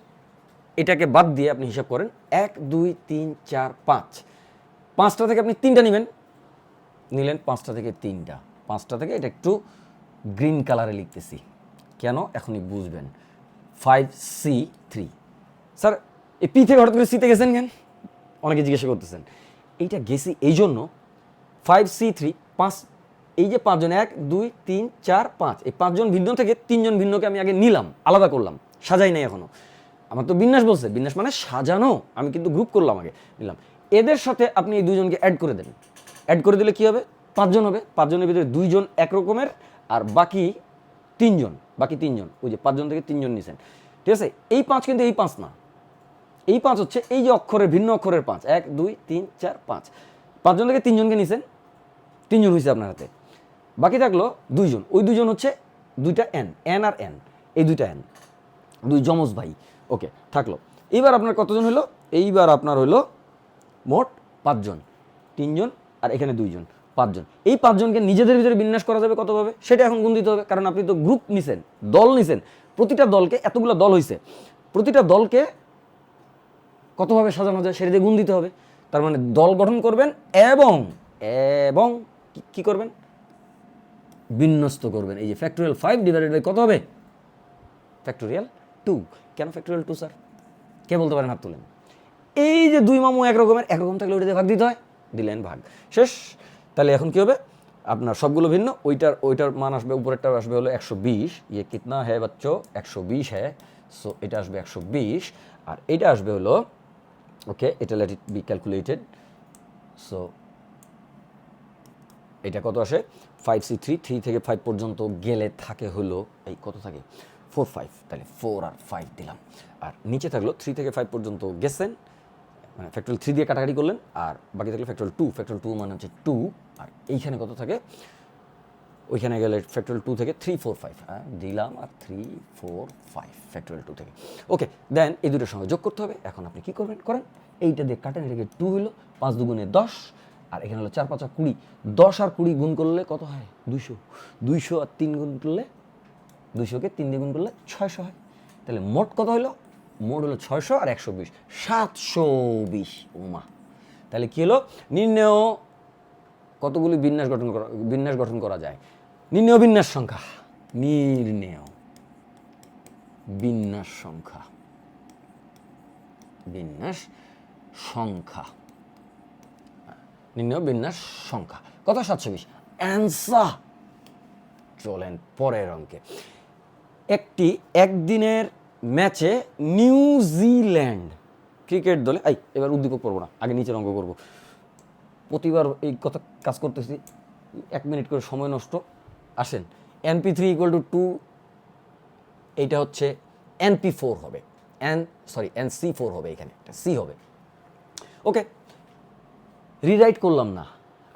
Speaker 1: এটাকে বাদ দিয়ে আপনি হিসাব করেন 1 2 3 4 5, 5টা থেকে আপনি 3টা নেবেন, নিলেন 5টা থেকে 3টা, 5টা থেকে, এটা একটু গ্রিন কালারে লিখতেছি কেন, এখনই বুঝবেন। 5C3, স্যার এই পি থেকে হঠাৎ করে সিতে গেছেন কেন, অনেকে জিজ্ঞাসা করতেছেন। এইটা গেছি এই জন্য, 5C3 5, এই যে 5 জন, 1 2 3 4 5, এই 5 জন ভিন্ন থেকে 3 জন ভিন্নকে আমি আগে নিলাম, আলাদা করলাম, সাজাই নাই এখনো। আমার তো বিন্যাস বলছে, বিন্যাস মানে সাজানো, আমি কিন্তু গ্রুপ করলাম, আগে নিলাম। এদের সাথে আপনি এই 2 জনকে অ্যাড করে দেন, অ্যাড করে দিলে কি হবে, 5 জন হবে। 5 জনের ভিতরে 2 জন একরকমের, আর বাকি 3 জন, ওই যে 5 জন থেকে 3 জন নিছেন, ঠিক আছে। এই 5 কিন্তু এই 5 না, এই 5 হচ্ছে এই যে অক্ষরের, ভিন্ন অক্ষরের 5, 1 2 3 4 5, 5 জন থেকে 3 জনকে নিছেন, 3 জন হয়েছে আপনার হাতে, বাকি থাকলো 2 জন। ওই 2 জন হচ্ছে দুইটা এন, এন আর এন, এই দুইটা এন, 2 যমজ ভাই। ওকে, থাকলো। এইবার আপনার কতজন হলো, এইবার আপনার হলো মোট 5 জন, 3 জন আর এখানে 2 জন, 5 জন। এই 5 জনকে নিজেদের ভিতরে বিন্যাস করা যাবে কতভাবে, সেটা এখন গুণ দিতে হবে, কারণ আপনি তো গ্রুপ নিছেন, দল নিছেন, প্রতিটা দলকে, এতগুলো দল হয়েছে, প্রতিটা দলকে কতভাবে সাজানো যায় সেটা দিয়ে গুণ দিতে হবে। তার মানে দল গঠন করবেন এবং এবং কি করবেন, বিন্যস্ত করবেন। এই যে ফ্যাক্টোরিয়াল 5 ডিভাইডেড বাই কত হবে, ফ্যাক্টোরিয়াল 2। কেন ফ্যাক্টোরিয়াল 2 স্যার, কে বলতে পারেন, হাত তুলেন। এই যে 2 মামু একরকমের, একরকম থাকলে ওইটাতে ভাগ দিতে হয়, দিলেন ভাগ, শেষ। তাহলে এখন কি হবে, আপনার সবগুলো ভিন্ন, ওইটার মান আসবে, উপরেরটা আসবে হলো 120, ইয়ে কিতনা হ্যাঁ বাচ্চো, 120 হ্যাঁ, সো এটা আসবে 120, আর এটা আসবে হলো, ওকে, এটা let it be calculated, so এটা কত আসে, 5C3, 3 থেকে 5 পর্যন্ত গেলে থাকে হলো, এই কত থাকে 4 5, তাহলে 4 আর 5 দিলাম, আর নিচে থাকলো 3 থেকে 5 পর্যন্ত গেছেন, মানে ফ্যাক্টোরিয়াল 3 দিয়ে কাটাকাটি করলেন, আর বাকি থাকলো ফ্যাক্টোরিয়াল 2, ফ্যাক্টোরিয়াল 2 মানে হচ্ছে 2, আর এইখানে কত থাকে, ওইখানে গেলে ফ্যাক্টোরিয়াল 2 থেকে 3 4 5 দিলাম, আর 3 4 5 ফ্যাক্টোরিয়াল 2 থেকে। ওকে, দেন এই দুটোর সঙ্গে যোগ করতে হবে। এখন আপনি কি করবেন, করেন, এইটা দিয়ে কাটেন, এটাকে 2 হলো, 5 দুগুণে 10, আর এখানে হলো 4 5 20, 10 আর 20 গুণ করলে কত হয়, 200, 200 আর 3 গুণ করলে, 200কে 3 দিয়ে গুণ করলে 600 হয়। তাহলে মোট কত হলো, মোট হলো 600 আর 120, 720। ওমা, তাহলে কি হলো, নির্ণয় কতগুলি বিন্যাস গঠন করা যায়, নির্ণয় বিন্যাস সংখ্যা, নির্ণয় বিন্যাস সংখ্যা, বিন্যাস সংখ্যা, নির্ণয় বিন্যাস সংখ্যা কত, 720। অ্যান্সার। চলেন পরের অঙ্কে। একটি একদিনের ম্যাচে নিউজিল্যান্ড ক্রিকেট দলে, এবার উদ্দীপক পড়বো না, আগে নিচের অঙ্ক করবো, প্রতিবার এই কথা কাজ করতেছি, 1 মিনিট করে সময় নষ্ট। আসেন, NP3 = 2, এইটা হচ্ছে NP4 হবে, NC4 হবে, এখানে একটা C হবে। ওকে, রিরাইট করলাম না,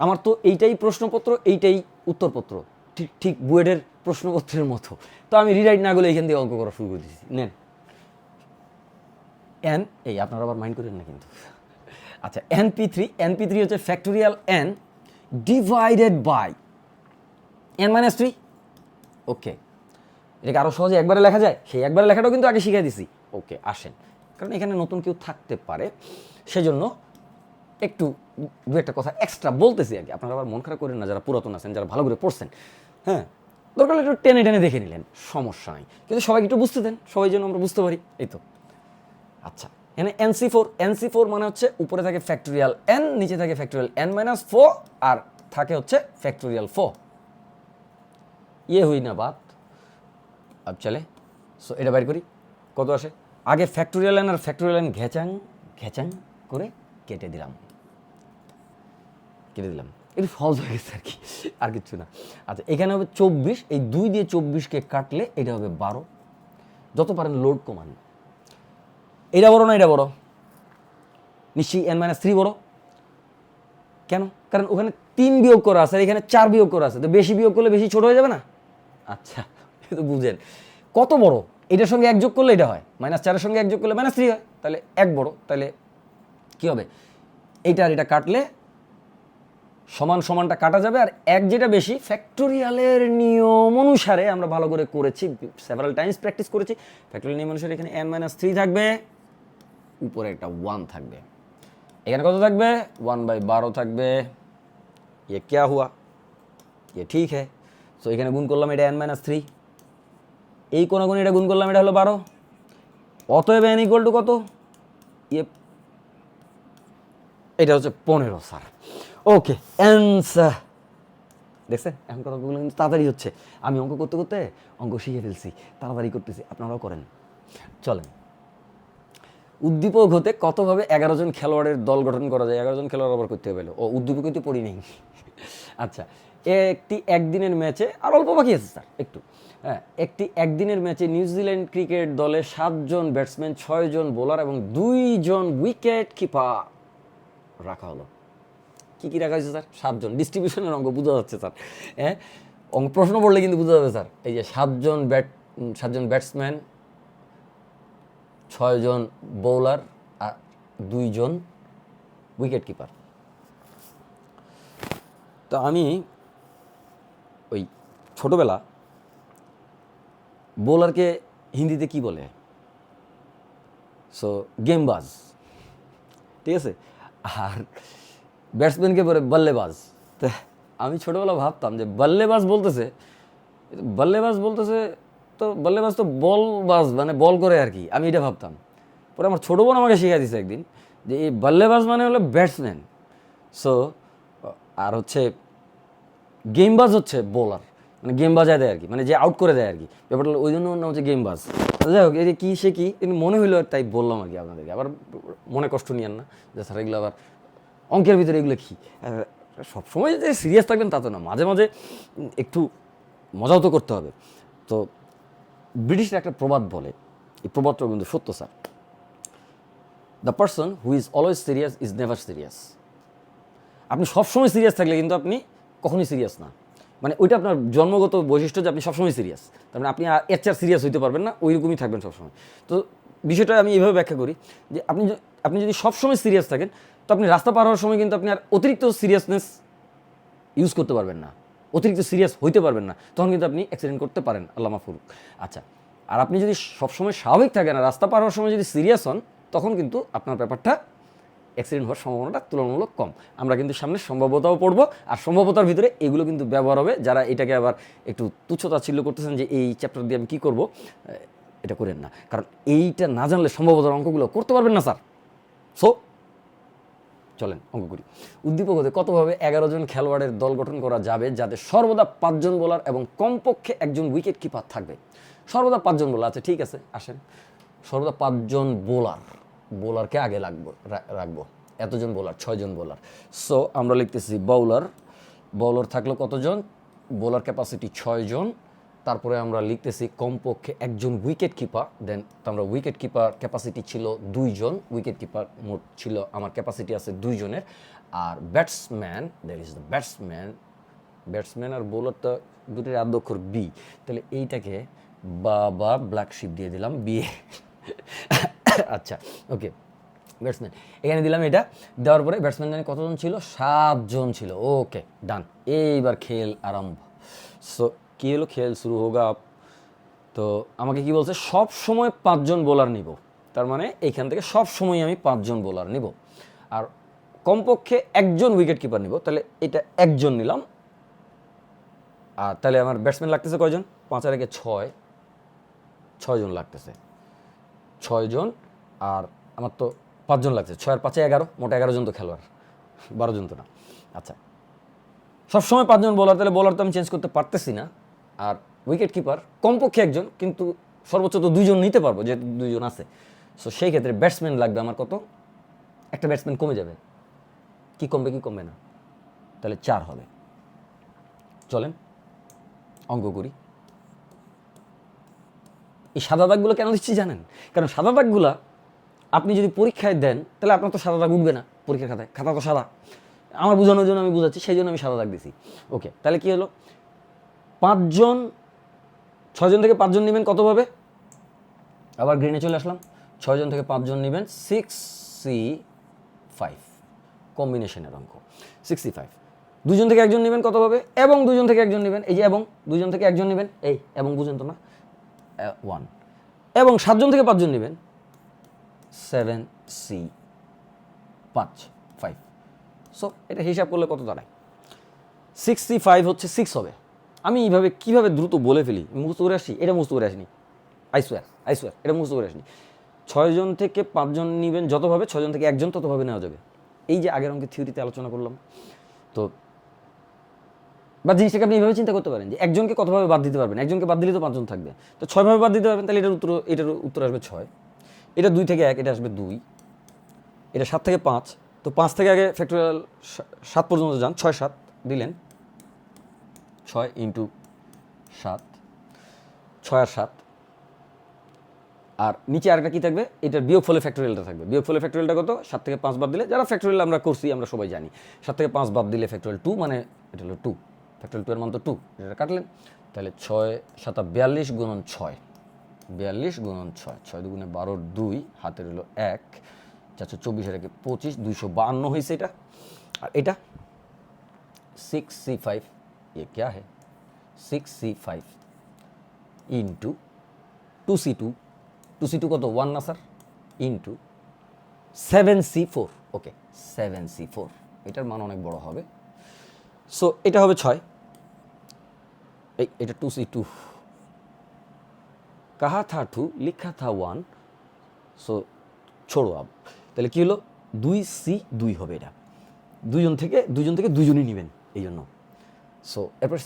Speaker 1: আমার তো এইটাই প্রশ্নপত্র, এইটাই উত্তরপত্র, ঠিক ঠিক বুয়েটের প্রশ্নপত্রের মতো, তো আমি রিরাইট না করলে এইখান থেকে অঙ্ক করা শুরু করে দিয়েছি। নেন এন, এই আপনারা আবার মাইন্ড করেন না কিন্তু। আচ্ছা, NP3 হচ্ছে factorial n divided by n-3। Okay, এটাকে আরও সহজে একবারে লেখা যায়, সেই একবারে লেখাটাও কিন্তু আগে শিখিয়ে দিছি। ওকে, আসেন, কারণ এখানে নতুন কেউ থাকতে পারে, সেজন্য একটু দু একটা কথা এক্সট্রা বলতেছি আর কি। আপনারা আবার মন খারাপ করেন না, যারা পুরাতন আছেন, যারা ভালো করে পড়ছেন, হ্যাঁ, দরকার হলে একটু টেনে টেনে দেখে নিলেন, সমস্যা নাই, কিন্তু সবাইকে একটু বুঝতে দেন, সবাই যেন আমরা বুঝতে পারি, এই তো। আচ্ছা, এখানে NC4 মানে হচ্ছে উপরে থাকে ফ্যাক্টোরিয়াল n, নিচে থাকে ফ্যাক্টোরিয়াল n-4 আর থাকে হচ্ছে ফ্যাক্টোরিয়াল 4। ये हुई ना बात। अब चले, সো এটা বাইর করি, কত আসে। আগে factorial n r factorial n ঘেচাং করে কেটে দিলাম, একটু সহজ হয়ে গেছে আর কি, আর কিচ্ছু না। আচ্ছা, এখানে হবে 24, এই 2 দিয়ে 24কে কাটলে এটা হবে 12। যত পারেন লোড কমান। এটা বড় না এটা বড়? নিশ্চয়ই n-3 বড়। কেন? কারণ ওখানে 3 বিয়োগ করা আছে আর এখানে 4 বিয়োগ করা আছে, তো বেশি বিয়োগ করলে বেশি ছোট হয়ে যাবে না? আচ্ছা, তো বুঝেন কত বড়। এটার সঙ্গে 1 যোগ করলে এটা হয়, -4-এর সঙ্গে 1 যোগ করলে -3 হয়, তাহলে 1 বড়। তাহলে কি হবে, এইটা আর এটা কাটলে সমানটা কাটা যাবে, আর 1 যেটা বেশি ফ্যাক্টোরিয়ালের নিয়ম অনুসারে আমরা ভালো করে করেছি, সেভারাল টাইমস প্র্যাকটিস করেছি। ফ্যাক্টোরিয়াল নিয়ম অনুসারে এখানে n-3 থাকবে, উপরে একটা 1 থাকবে, এখানে কত থাকবে 1/12 থাকবে। ये क्या हुआ, ये ठीक है। সো এখানে গুণ করলাম, এটা n-3, এই কোনাগুনি এটা গুণ করলাম, এটা হলো 12। অতএব n = কত, এটা হচ্ছে 15 স্যার। ওকে, অ্যান্সার। দেখছেন এখন কথাগুলো কিন্তু তাড়াতাড়ি হচ্ছে, আমি অঙ্ক করতে করতে অঙ্ক শিখে ফেলছি, তাড়াতাড়ি করতেছি, আপনারাও করেন। চলেন, উদ্দীপক হতে কতভাবে 11 জন খেলোয়াড়ের দল গঠন করা যায়। 11 জন খেলোয়াড় আবার করতে হবে, ও উদ্দীপক কিন্তু পড়ি নেই। আচ্ছা, একটি একদিনের ম্যাচে, আর অল্প বাকি আছে স্যার একটু, হ্যাঁ, একটি একদিনের ম্যাচে নিউজিল্যান্ড ক্রিকেট দলে 7 জন ব্যাটসম্যান, 6 জন বোলার এবং 2 জন উইকেট কিপার রাখা হলো। কি রাখা হয়েছে স্যার? 7 জন। ডিস্ট্রিবিউশনের অঙ্ক বোঝা যাচ্ছে স্যার, হ্যাঁ, প্রশ্ন পড়লে কিন্তু বোঝা যাবে স্যার। এই যে 7 জন ব্যাটসম্যান, 6 জন বোলার আর 2 জন উইকেট কিপার। তো আমি ওই ছোটবেলা বোলারকে হিন্দিতে কি বলে, সো গেমবাজ, ঠিক আছে, আর ব্যাটসম্যানকে বলে বল্লেবাজ। তো আমি ছোটোবেলা ভাবতাম যে বল্লেবাজ বলতেছে তো বল্লেবাজ তো বলবাজ, মানে বল করে আর কি, আমি এটা ভাবতাম। পরে আমার ছোটো বোন আমাকে শিখিয়ে দিয়েছে একদিন যে এই বল্লেবাজ মানে হলো ব্যাটসম্যান, সো আর হচ্ছে গেমবাজ হচ্ছে বোলার, মানে গেম বাজায় দেয় আর কি, মানে যে আউট করে দেয় আর কি, ব্যাপারটা ওই জন্য নাম হচ্ছে গেমবাজ। যাই হোক, এই যে কী সে কি মনে হইলো তাই বললাম আর কি আপনাদেরকে, আবার মনে কষ্ট নিয়েন না যে স্যার এগুলো আবার অঙ্কের ভিতরে এগুলো কী। সবসময় যে সিরিয়াস থাকবেন তা তো না, মাঝে মাঝে একটু মজাও তো করতে হবে। তো ব্রিটিশরা একটা প্রবাদ বলে, এই প্রবাদটা কিন্তু সত্য sir, the person who is always serious is never serious. আপনি সবসময় সিরিয়াস থাকলে কিন্তু আপনি কখনোই সিরিয়াস না, মানে ওইটা আপনার জন্মগত বৈশিষ্ট্য যে আপনি সবসময় সিরিয়াস, তার মানে আপনি এর চেয়ে সিরিয়াস হইতে পারবেন না, ওইরকমই থাকবেন সবসময়। তো বিষয়টা আমি এইভাবে ব্যাখ্যা করি যে আপনি যদি সবসময় সিরিয়াস থাকেন, তো আপনি রাস্তা পার হওয়ার সময় কিন্তু আপনি আর অতিরিক্ত সিরিয়াসনেস ইউজ করতে পারবেন না, অতিরিক্ত সিরিয়াস হইতে পারবেন না, তখন কিন্তু আপনি অ্যাক্সিডেন্ট করতে পারেন, আল্লাহ মাফ করুক। আচ্ছা, আর আপনি যদি সবসময় স্বাভাবিক থাকেন আর রাস্তা পার হওয়ার সময় যদি সিরিয়াস হন, তখন কিন্তু আপনার ব্যাপারটা অ্যাক্সিডেন্ট হওয়ার সম্ভাবনাটা তুলনামূলক কম। আমরা কিন্তু সামনে সম্ভাব্যতাও পড়বো, আর সম্ভাব্যতার ভিতরে এগুলো কিন্তু ব্যবহার হবে। যারা এটাকে আবার একটু তুচ্ছতাচ্ছিল্য করতেছেন যে এই চ্যাপ্টার দিয়ে আমি কী করবো, এটা করেন না, কারণ এইটা না জানলে সম্ভাব্যতার অঙ্কগুলো করতে পারবেন না স্যার। সো চলেন অঙ্ক করি। উদ্দীপক হতে কতভাবে 11 জন খেলোয়াড়ের দল গঠন করা যাবে যাতে সর্বদা 5 জন বোলার এবং কমপক্ষে 1 জন উইকেট কিপার থাকবে। সর্বদা 5 জন বোলার, আচ্ছা ঠিক আছে, আসেন সর্বদা 5 জন বোলারকে আগে রাখবো। এতজন বোলার, 6 জন বোলার। সো আমরা লিখতেছি বোলার থাকলো কতজন, বোলার ক্যাপাসিটি 6 জন। তারপরে আমরা লিখতেছি কমপক্ষে 1 জন উইকেট কিপার, দেন আমরা উইকেট কিপার ক্যাপাসিটি ছিল 2 জন, উইকেট কিপার মোট ছিল আমার ক্যাপাসিটি আছে 2 জনের। আর batsman, that is the batsman আর বোলারটা দুটোর আদ্যক্ষর বি, তাহলে এইটাকে বা ব্ল্যাক শিপ দিয়ে দিলাম বিয়ে। আচ্ছা ওকে, ব্যাটসম্যান এখানে দিলাম, এটা দেওয়ার পরে ব্যাটসম্যান জানি কতজন ছিল, 7 জন ছিল। ওকে ডান, এইবার খেল আরম্ভ। সো কী হলো, খেল শুরু হোগা। তো আমাকে কি বলছে, সব সময় 5 জন বোলার নিব, তার মানে এইখান থেকে সব সময় আমি 5 জন বোলার নিব, আর কমপক্ষে 1 জন উইকেট কিপার নিব, তাহলে এটা 1 জন নিলাম। আর তাহলে আমার ব্যাটসম্যান লাগতেছে কয়জন, 5 আর 6 জন লাগতেছে, 6 জন। আর আমার তো 5 জন লাগছে, 6 আর 5 11, মোট 11 জন তো খেলোয়াড়, 12 জন তো না। আচ্ছা, সবসময় 5 জন বোলার, তাহলে বোলার তো আমি চেঞ্জ করতে পারতেছি না। আর উইকেট কিপার কমপক্ষে একজন, কিন্তু সর্বোচ্চ তো 2 জন নিতে পারবো, যে 2 জন আছে। সো সেই ক্ষেত্রে ব্যাটসম্যান লাগবে আমার কত, একটা ব্যাটসম্যান কমে যাবে, কি কমবে কি কমবে না, তাহলে 4 হবে। চলেন অঙ্ক করি। এই সাদা দাগগুলো কেন দিচ্ছি জানেন? কারণ সাদা দাগগুলা আপনি যদি পরীক্ষায় দেন তাহলে আপনার তো সাদা দাগ উঠবে না পরীক্ষার খাতায়, খাতা তো সাদা। আমার বোঝানোর জন্য আমি বুঝাচ্ছি, সেই জন্য আমি সাদা দাগ দিছি। ওকে, তাহলে কি হলো, 5 জন, 6 জন থেকে 5 জন নেবেন কতভাবে, আবার গ্রিনে চলে আসলাম, 6 জন থেকে 5 জন নেবেন 65, কম্বিনেশনের অঙ্ক 65। 2 জন থেকে 1 জন নেবেন কতভাবে, এবং 2 জন থেকে 1 জন নেবেন, এই যে এবং 2 জন থেকে 1 জন নেবেন, এই এবং বুঝেন তো না, 1, এবং 7 জন থেকে 5 জন নেবেন 7C5। সো এটা হিসাব করলে কত দাঁড়ায়, 65 হচ্ছে 6 হবে। আমি এইভাবে কীভাবে দ্রুত বলে ফেলি, মুখস্থ করে আসি, এটা মুখস্থ করে আসিনি, আইসোয়ার এটা মুখস্থ করে আসিনি। 6 জন থেকে 5 জন নেবেন যতভাবে, 6 জন থেকে 1 জন ততভাবে নেওয়া যাবে। এই যে আগের অঙ্কের থিওরিতে আলোচনা করলাম। তো বা জিনিসটাকে আপনি এইভাবে চিন্তা করতে পারেন যে একজনকে কতভাবে বাদ দিতে পারবেন, একজনকে বাদ দিলে তো 5 জন থাকবে, তো 6 ভাবে বাদ দিতে পারবেন, তাহলে এটার উত্তর আসবে 6। এটা 2 থেকে 1, এটা আসবে 2। এটা 7 থেকে 5, তো 5 থেকে আগে ফ্যাক্টরিয়াল 7 পর্যন্ত যান, 6 7 দিলেন, 6 ইন্টু 7, 6 আর 7, আর নিচে আরেকটা কি থাকবে, এটার বিয়োগফলে ফ্যাক্টরিয়ালটা থাকবে। বিয়োগফলে ফ্যাক্টরিয়ালটা কত, 7 থেকে 5 বাদ দিলে, যারা ফ্যাক্টরিয়াল আমরা করছি আমরা সবাই জানি, 7 থেকে 5 বাদ দিলে ফ্যাক্টরিয়াল 2, মানে এটা হলো 2, ফ্যাক্টরিয়াল 2 এর মান তো 2, এটা কাটলেন, তাহলে 6 7 42 গুণন 6, 42 গুণন 6, 6 দুগুণে 12, 2 হাতের হলো 1, 424 এর 25, 252 হয়েছে এটা। আর এটা 6C5, ये क्या है, 6C5 ইন্টু 2C2 কত 1 না স্যার, ইন্টু 7C4। ওকে, 7C4, এটার মান অনেক বড় হবে। সো এটা হবে 6, এটা 2C2, कहा था 2 लिखा था 1, সো ছোড়ো আব, তাহলে কি হলো 2C2 হবে। এটা 2 জন থেকে 2 জনই নেবেন এই জন্য। সো এরপর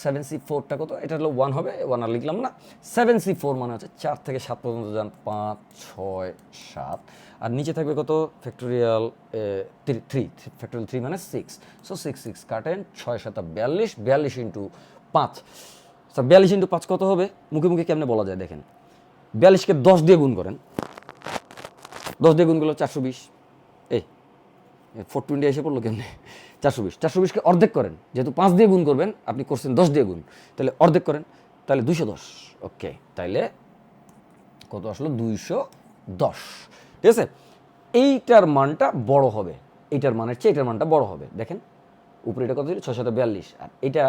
Speaker 1: 7C4টা কত, এটা হলো 1 হবে, 1 আর লিখলাম না। 7C4 মানে হচ্ছে 4 থেকে 7 পর্যন্ত যান, 5 6 7, আর নিচে থাকবে কত ফ্যাক্টরিয়াল 3, ফ্যাক্টরিয়াল 3 মানে 6। সো 6 6 কাটেন, 6 7 42, 42 ইন্টু 5, স্যার 42 ইন্টু 5 কত হবে, মুখে মুখে কেমনে বলা যায় দেখেন, 42কে 10 দিয়ে গুণ করেন, 10 দিয়ে গুণ করলো 420, এই 420 এসে পড়লো কেমনে, 420কে অর্ধেক করেন, যেহেতু 5 দিয়ে গুণ করবেন, আপনি করছেন 10 দিয়ে গুণ, তাহলে অর্ধেক করেন, তাহলে 210। ওকে, তাইলে কত আসলো, 210। ঠিক আছে, এইটার মানটা বড় হবে, এইটার মানের চেয়ে এটার মানটা বড় হবে। দেখেন উপরে এটা কত ছিল, 6 7 42, আর এটা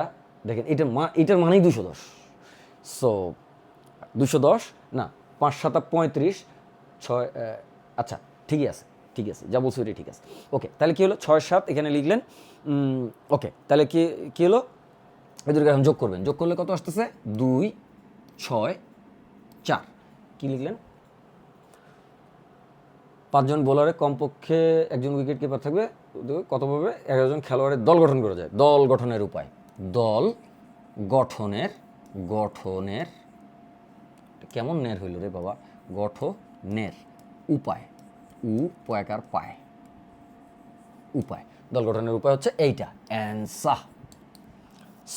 Speaker 1: দেখেন এটার মানেই 210। সো 210 না, 5 7 35, 6, আচ্ছা ঠিকই আছে, যা বলছো এটাই ঠিক আছে। ওকে, তাহলে কি হলো, 6 7 এখানে লিখলেন। ওকে, তাহলে কি হলো, এদেরকে এখন যোগ করবেন, যোগ করলে কত আসতেছে, 2 6 4, কি লিখলেন, 5 জন বোলারে কমপক্ষে একজন উইকেট কিপার থাকবে, কতভাবে 11 জন খেলোয়াড়ের দল গঠন করা যায়। দল গঠনের উপায়, দল গঠনের কেমন নের হইল রে বাবা, গঠনের উপায়, উপায়কার পায়, উপায়, দল গঠনের উপায় হচ্ছে এইটা, অ্যান্সার।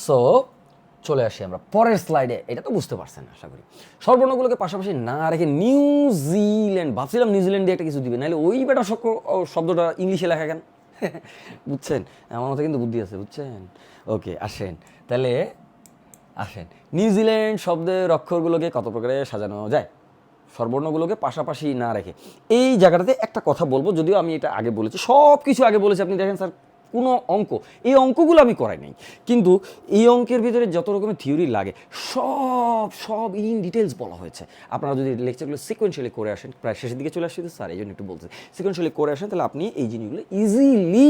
Speaker 1: সো চলে আসি আমরা পরের স্লাইডে, এটা তো বুঝতে পারছেন আশা করি। স্বরবর্ণগুলোকে পাশাপাশি না রেখে নিউজিল্যান্ড, ভাবছিলাম নিউজিল্যান্ড দিয়ে একটা কিছু দিবে, নাহলে ওই বেটা শব্দটা ইংলিশে লেখা কেন, বুঝছেন, আমার মতো কিন্তু বুদ্ধি আছে, বুঝছেন। ওকে, আসেন নিউজিল্যান্ড শব্দের অক্ষরগুলোকে কত প্রকারে সাজানো যায়, স্বরবর্ণগুলোকে পাশাপাশি না রেখে। এই জায়গাটাতে একটা কথা বলবো, যদিও আমি এটা আগে বলেছি, সব কিছু আগে বলেছি, আপনি দেখেন স্যার কোনো অঙ্ক, এই অঙ্কগুলো আমি করাই নাই, কিন্তু এই অঙ্কের ভিতরে যত রকমের থিওরি লাগে সব ইন ডিটেলস বলা হয়েছে। আপনারা যদি লেকচারগুলো সিকোয়েন্সিয়ালি করে আসেন, প্রায় শেষের দিকে চলে আসছে স্যার, এই জন্য একটু বলছি, সিকোয়েন্সিয়ালি করে আসেন, তাহলে আপনি এই জিনিসগুলো ইজিলি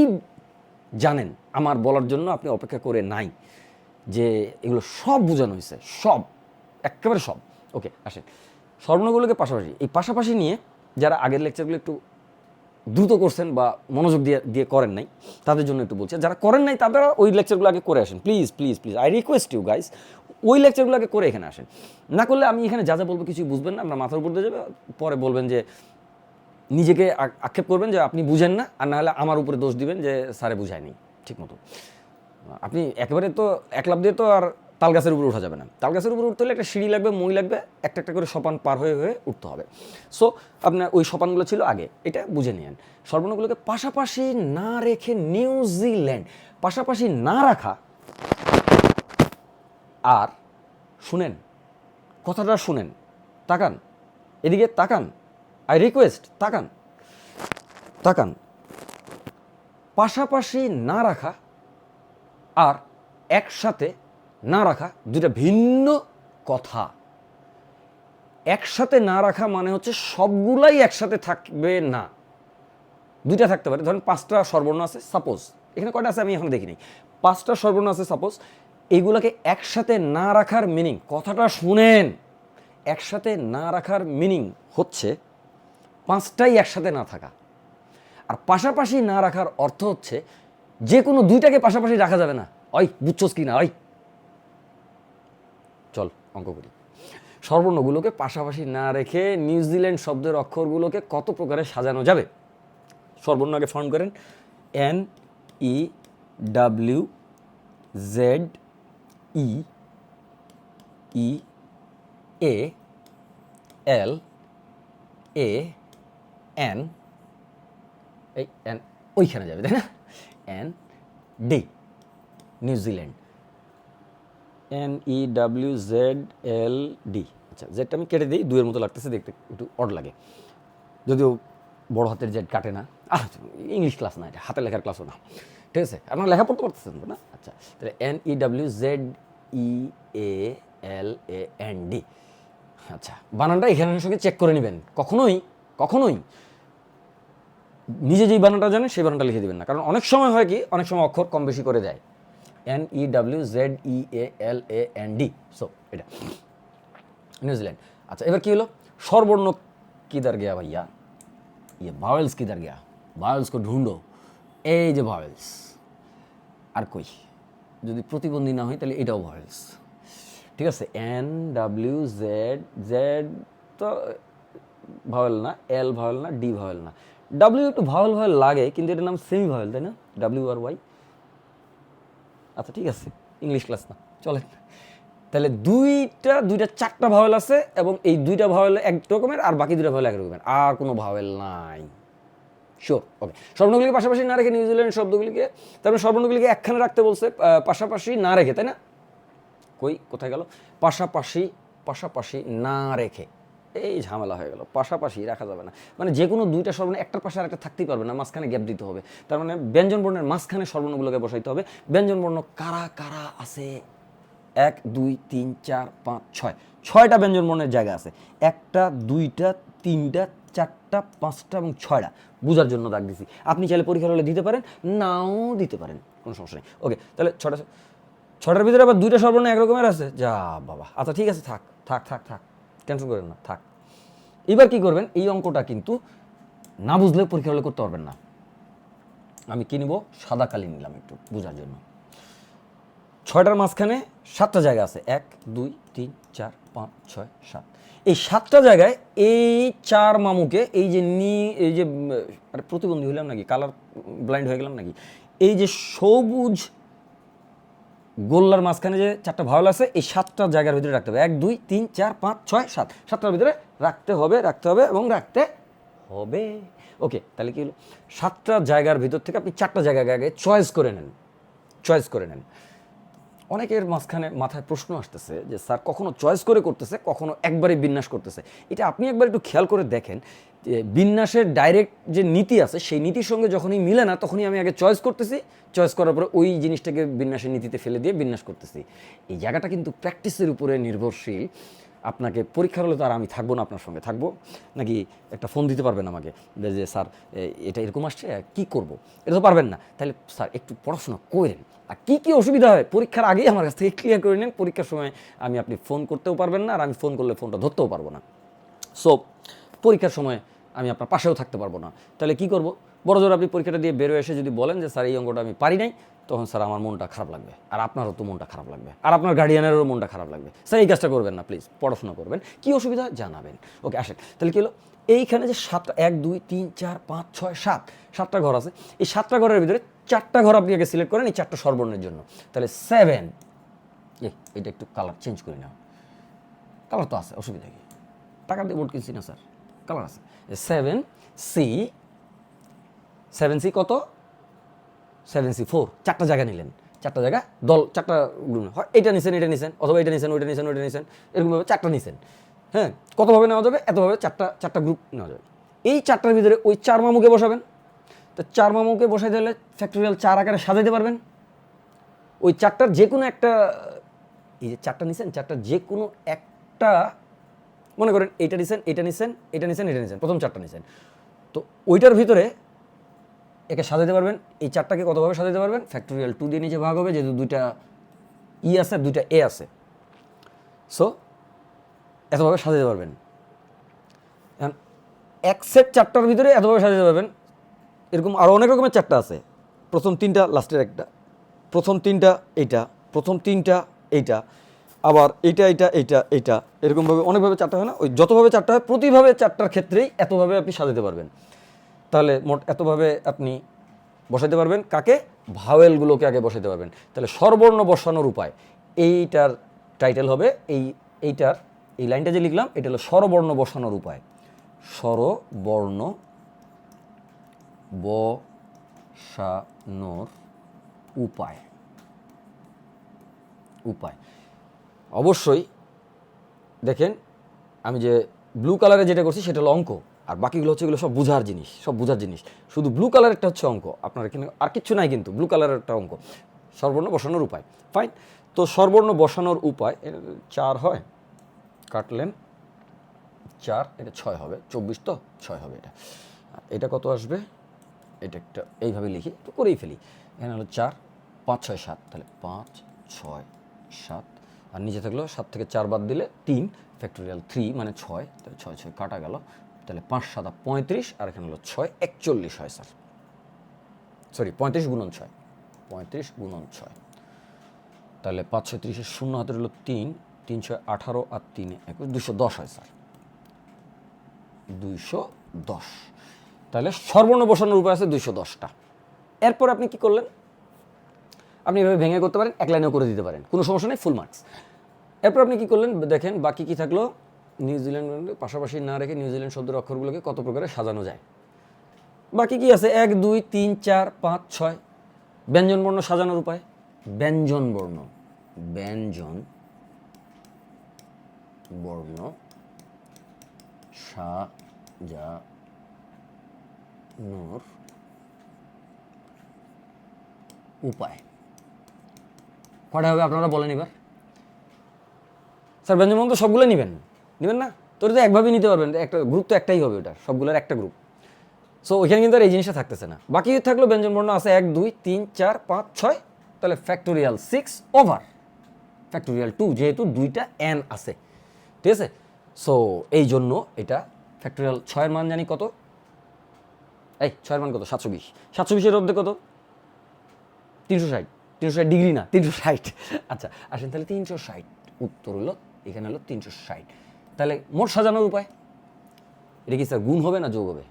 Speaker 1: জানেন। আমার বলার জন্য আপনি অপেক্ষা করে নাই, যে এগুলো সব বোঝানো হয়েছে, সব, একেবারে সব। ওকে, আসেন স্বর্ণগুলোকে পাশাপাশি, এই পাশাপাশি নিয়ে যারা আগের লেকচারগুলো একটু দ্রুত করছেন বা মনোযোগ দিয়ে দিয়ে করেন নাই তাদের জন্য একটু বলছি, যারা করেন নাই তারা ওই লেকচারগুলো আগে করে আসেন, please please please, I request you guys, ওই লেকচারগুলো আগে করে এখানে আসেন। না করলে আমি এখানে যা যা বলবো কিছুই বুঝবেন না, আমরা মাথার উপর দিয়ে যাবে, পরে বলবেন যে নিজেকে আক্ষেপ করবেন যে আপনি বুঝেন না, আর না হলে আমার উপরে দোষ দিবেন যে স্যারে বুঝায়নি ঠিক মতো। আপনি একেবারে তো এক লাফ দিয়ে তো আর তাল গাছের উপরে উঠা যাবে না, তাল গাছের উপরে উঠতে হলে একটা সিঁড়ি লাগবে, মই লাগবে, একটা একটা করে সোপান পার হয়ে হয়ে উঠতে হবে। সো আপনার ওই সোপানগুলো ছিল আগে, এটা বুঝে নিন। সর্বনামগুলোকে পাশাপাশি না রেখে নিউজিল্যান্ড, পাশাপাশি না রাখা। আর শুনেন, কথাটা শুনেন, তাকান এদিকে, তাকান, আই রিকোয়েস্ট, তাকান তাকান। পাশাপাশি না রাখা আর একসাথে না রাখা দুইটা ভিন্ন কথা। একসাথে না রাখা মানে হচ্ছে সবগুলাই একসাথে থাকবে না, দুইটা থাকতে পারে। ধরেন 5টা স্বরবর্ণ আছে সাপোজ, এখানে কয়টা আছে আমি এখন দেখিনি, 5টা স্বরবর্ণ আছে সাপোজ, এইগুলোকে একসাথে না রাখার মিনিং, কথাটা শুনেন, একসাথে না রাখার মিনিং হচ্ছে 5টাই একসাথে না থাকা। আর পাশাপাশি না রাখার অর্থ হচ্ছে যে কোনো দুইটাকে পাশাপাশি রাখা যাবে না। ওই বুঝছোস কি না? ওই চল অঙ্ক করি। স্বরবর্ণগুলোকে পাশাপাশি না রেখে নিউজিল্যান্ড শব্দের অক্ষরগুলোকে কত প্রকারে সাজানো যাবে? স্বরবর্ণ আগে ফর্ম করেন, NEWZEEALAN, এই এন ওইখানে যাবে তাই না, ND, নিউজিল্যান্ড, NEWZLD। আচ্ছা, জেডটা আমি কেটে দিই, 2-এর মতো লাগতেছে, দেখতে একটু অড লাগে, যদিও বড় হাতের জেড কাটে না। ইংলিশ ক্লাস না, এটা হাতের লেখার ক্লাসও না, ঠিক আছে? আপনারা লেখা পড়তে পারতেছেন তো না? আচ্ছা, তাহলে NEWZEALAND। আচ্ছা, বানানটা এখানের সঙ্গে চেক করে নেবেন, কখনোই কখনোই নিজে যেই বানানটা জানেন সেই বানানটা লিখে দেবেন না, কারণ অনেক সময় হয় কি, অনেক সময় অক্ষর কম বেশি করে দেয়। NEWZEALAND, সো এটা নিউজিল্যান্ড। আচ্ছা, এবার কি হলো? স্বরবর্ণ কিধার গিয়া ভাইয়া, ये वावेल्स किधर गया, वावेल्स को ढूंढो, এই যে ভাওয়েলস। আর কই যদি প্রতিবন্ধী না হয় তাহলে এটাও ভাওয়েলস, ঠিক আছে? NWZ তো ভাওয়েল না, L ভাওয়েল না, D ভাওয়েল না, W একটু ভাওয়েল ভাওয়েল লাগে, কিন্তু এটার নাম সেমি ভাওয়েল তাই না, WRY। আচ্ছা ঠিক আছে, ইংলিশ ক্লাস না, চলেন। তাহলে দুইটা 4টা ভাওয়েল আছে, এবং এই 2টা ভাওয়েল এক রকমের আর বাকি 2টা ভাওয়েল এক রকমের, আর কোনো ভাওয়েল নাই। শিওর? ওকে। স্বরবর্ণগুলিকে পাশাপাশি না রেখে নিউজিল্যান্ড শব্দগুলিকে, তারপরে স্বরবর্ণগুলিকে একখানে রাখতে বলছে, পাশাপাশি না রেখে, তাই না? কোথায় গেল? পাশাপাশি, পাশাপাশি না রেখে, এই ঝামেলা হয়ে গেল, পাশাপাশি রাখা যাবে না, মানে যে কোনো 2টা স্বরবর্ণ একটার পাশে আরেকটা থাকতেই পারবে না, মাঝখানে গ্যাপ দিতে হবে। তার মানে ব্যঞ্জন বর্ণের মাঝখানে স্বরবর্ণগুলোকে বসাইতে হবে। ব্যঞ্জন বর্ণ কারা কারা আছে? 1 2 3 4 5 6, 6টা ব্যঞ্জন বর্ণের জায়গা আছে, 1টা 2টা 3টা 4টা 5টা এবং 6টা, বোঝার জন্য দাগ দিছি। আপনি চাইলে পরীক্ষার হলে দিতে পারেন, নাও দিতে পারেন, কোনো সমস্যা নেই। ওকে, তাহলে 6টার ভিতরে আবার 2টা স্বরবর্ণ একরকমের আছে, যা বাবা। আচ্ছা ঠিক আছে, থাক থাক থাক থাক, টেনশন করেন না, থাক। এবার কি করবেন? এই অঙ্কটা কিন্তু না বুঝলে পরীক্ষা হলে করতে পারবেন না। আমি কি নিব? সাদা কালি নিলাম একটু বোঝার জন্য। 6টার মাঝখানে 7টা জায়গা আছে, 1 2 3 4 5 6 7। এই 7টা জায়গায় এই 4 মামুকে, এই যে এই যে আরে প্রতিবন্ধী হইলাম নাকি, কালার ব্লাইন্ড হয়ে গেলাম নাকি, এই যে সবুজ গোল্লার মাঝখানে যে 4টা ভাওয়েল আছে, এই 7টা জায়গার ভিতরে রাখতে হবে। 1 2 3 4 5 6 7, 7টার ভিতরে রাখতে হবে, রাখতে হবে এবং রাখতে হবে। ওকে, তাহলে কি হলো? 7টা জায়গার ভিতর থেকে আপনি 4টা জায়গা আগে চয়েস করে নেন, চয়েস করে নেন। অনেকের মাথায় প্রশ্ন আসতেছে যে স্যার কখনো চয়েস করে করতেছে, কখনো একবারে বিন্যাস করতেছে। এটা আপনি একবার একটু খেয়াল করে দেখেন যে বিন্যাসের ডাইরেক্ট যে নীতি আছে সেই নীতির সঙ্গে যখনই মিলে না, তখনই আমি আগে চয়েস করতেছি, চয়েস করার পরে ওই জিনিসটাকে বিন্যাসের নীতিতে ফেলে দিয়ে বিন্যাস করতেছি। এই জায়গাটা কিন্তু প্র্যাকটিসের উপরে নির্ভরশীল। আপনাকে পরীক্ষার হলে তো আর আমি থাকবো না আপনার সঙ্গে, থাকবো নাকি একটা ফোন দিতে পারবেন আমাকে যে স্যার এটা এরকম আসছে কি করব, এটা তো পারবেন না। তাহলে স্যার একটু পড়াশোনা করেন, আর কী কী অসুবিধা হয় পরীক্ষার আগেই আমার কাছ থেকে ক্লিয়ার করে নেন। পরীক্ষার সময় আপনি ফোন করতেও পারবেন না, আর আমি ফোন করলে ফোনটা ধরতেও পারবো না। সো পরীক্ষার সময় আমি আপনার পাশেও থাকতে পারবো না। তাহলে কি করব? বড় জোর আপনি পরীক্ষাটা দিয়ে বেরোয় এসে যদি বলেন যে স্যার এই অঙ্কটা আমি পারি নাই, তখন স্যার আমার মনটা খারাপ লাগবে, আর আপনারও তো মনটা খারাপ লাগবে, আর আপনার গার্ডিয়ানেরও মনটা খারাপ লাগবে। স্যার এই কাজটা করবেন না, প্লিজ পড়াশোনা করবেন, কী অসুবিধা জানাবেন। ওকে, আসেন। তাহলে কী হলো, এইখানে যে 7টা 1 2 3 4 5 6 7 7টা ঘর আছে, এই 7টা ঘরের ভিতরে 4টা ঘর আপনি আগে সিলেক্ট করেন এই 4টা স্বরবর্ণের জন্য। তাহলে 7, এটা একটু কালার চেঞ্জ করি না, কালার তো আছে, অসুবিধা কি, টাকা দিয়ে বোর্ড কিনছি না স্যার, কালার আছে। 7C, 7C কত, 7C 4, 4টা জায়গা নিলেন, 4টা জায়গা দল, 4টা গ্রুপ হয়, এটা নিছেন, এটা নিছেন, অথবা এটা নিছেন, ওইটা নিছেন, ওইটা নিছেন, এরকমভাবে 4টা নিছেন। হ্যাঁ, কতভাবে নেওয়া যাবে, এতভাবে 4টা গ্রুপ নেওয়া যাবে। এই 4টার ভিতরে ওই 4 মামুকে বসাবেন। তো 4 মামুকে বসাই দিলে ফ্যাক্টোরিয়াল 4 আকারে সাজাইতে পারবেন। ওই 4টার যে কোনো একটা, এই যে 4টা নিছেন, 4টার যে কোনো একটা, মনে করেন এইটা নিছেন, এটা নিছেন, এটা নিছেন, এটা নিছেন, প্রথম 4টা নিছেন, তো ওইটার ভিতরে একে সাজাতে পারবেন। এই 4টাকে কতভাবে সাজাতে পারবেন, ফ্যাক্টোরিয়াল 2 দিয়ে নিচে ভাগ হবে, যেহেতু 2টা ই আছে আর 2টা এ আছে, সো এতভাবে সাজাতে পারবেন। এখন এক সেট 4টার ভিতরে এতভাবে সাজাতে পারবেন। এরকম আরও অনেক রকমের 4টা আছে, প্রথম 3টা, লাস্টের একটা, প্রথম 3টা এইটা, প্রথম 3টা এইটা, আবার এইটা এইটা এইটা এইটা, এরকমভাবে অনেকভাবে 4টা হয় না, ওই যতভাবে 4টা হয় প্রতিভাবে 4টার ক্ষেত্রেই এতভাবে আপনি সাজাতে পারবেন। তাহলে মোট এতভাবে আপনি বসাতে পারবেন। কাকে, ভাওয়েলগুলোকে আগে বসাতে পারবেন। তাহলে স্বরবর্ণ বসানোর উপায়, এইটার টাইটেল হবে, এইটার এই লাইনটা যে লিখলাম এটা হলো স্বরবর্ণ বসানোর উপায়। স্বরবর্ণ বসানোর উপায়। অবশ্যই দেখেন, আমি যে ব্লু কালারে যেটা করছি সেটা হলো অঙ্ক, আর বাকিগুলো হচ্ছে এগুলো সব বোঝার জিনিস, শুধু ব্লু কালারেরটা হচ্ছে অঙ্ক। আপনার এখানে আর কিচ্ছু নাই, কিন্তু ব্লু কালারের একটা অঙ্ক, স্বরবর্ণ বসানোর উপায়। ফাইন, তো স্বরবর্ণ বসানোর উপায়, 4 হয়, কাটলেন 4, এটা 6 হবে, 24 তো 6 হবে। এটা কত আসবে, এটা একটা এইভাবে লিখি, একটু করেই ফেলি। এখানে হলো 4 5 6 7, তাহলে 5 6 7, আর নিচে থাকলো 7 থেকে 4 বাদ দিলে 3, ফ্যাক্টোরিয়াল 3 মানে 6, তাহলে 6 6 কাটা গেল, তাহলে 5 7 35, আর এখানে হলো 6 41 হয় স্যার, সরি 35 গুণন 6, 35 গুণন 6, তাহলে 5 6 30, 0 হাতে হলো 3, 3 6 18, আর 3 21, 210 হয় স্যার, 210। তাহলে স্বরবর্ণ বসানোর উপায় আছে 210টা। এরপর আপনি কি করলেন, আপনি এভাবে ভেঙে করতে পারেন, এক লাইনেও করে দিতে পারেন, কোনো সমস্যা নেই, ফুল মার্কস। এরপর আপনি কি করলেন দেখেন, বাকি কি থাকলো, নিউজিল্যান্ড পাশাপাশি না রেখে নিউজিল্যান্ড শব্দের অক্ষরগুলোকে কত প্রকারে সাজানো যায়। বাকি কি আছে, 1 2 3 4 5 6, ব্যঞ্জন বর্ণ সাজানোর উপায়। ব্যঞ্জন বর্ণ সাজানোর উপায় কটা হবে আপনারা বলেন এবার। স্যার ব্যঞ্জন বর্ণ তো সবগুলো নেবেন না, তোর তো একভাবেই নিতে পারবেন, একটা গ্রুপ তো একটাই হবে, ওটা সবগুলোর একটা গ্রুপ। সো ওইখানে কিন্তু আর এই জিনিসটা থাকতেছে না। বাকি থাকলো ব্যঞ্জন বর্ণ আছে 1 2 3 4 5 6, তাহলে ফ্যাক্টোরিয়াল 6 ওভার ফ্যাক্টোরিয়াল 2, যেহেতু 2টা n আছে, ঠিক আছে। সো এই জন্য এটা ফ্যাক্টোরিয়াল 6 এর মান জানি কত, এই 6 এর মান কত, 720, 720 এর মধ্যে কত, 360 ডিগ্রি না 360। আচ্ছা আসেন, তাহলে 360, উত্তর হলো এখানে হলো 360। তাহলে মোট সাজানোর উপায়, এটা কি স্যার গুণ হবে না যোগ হবে?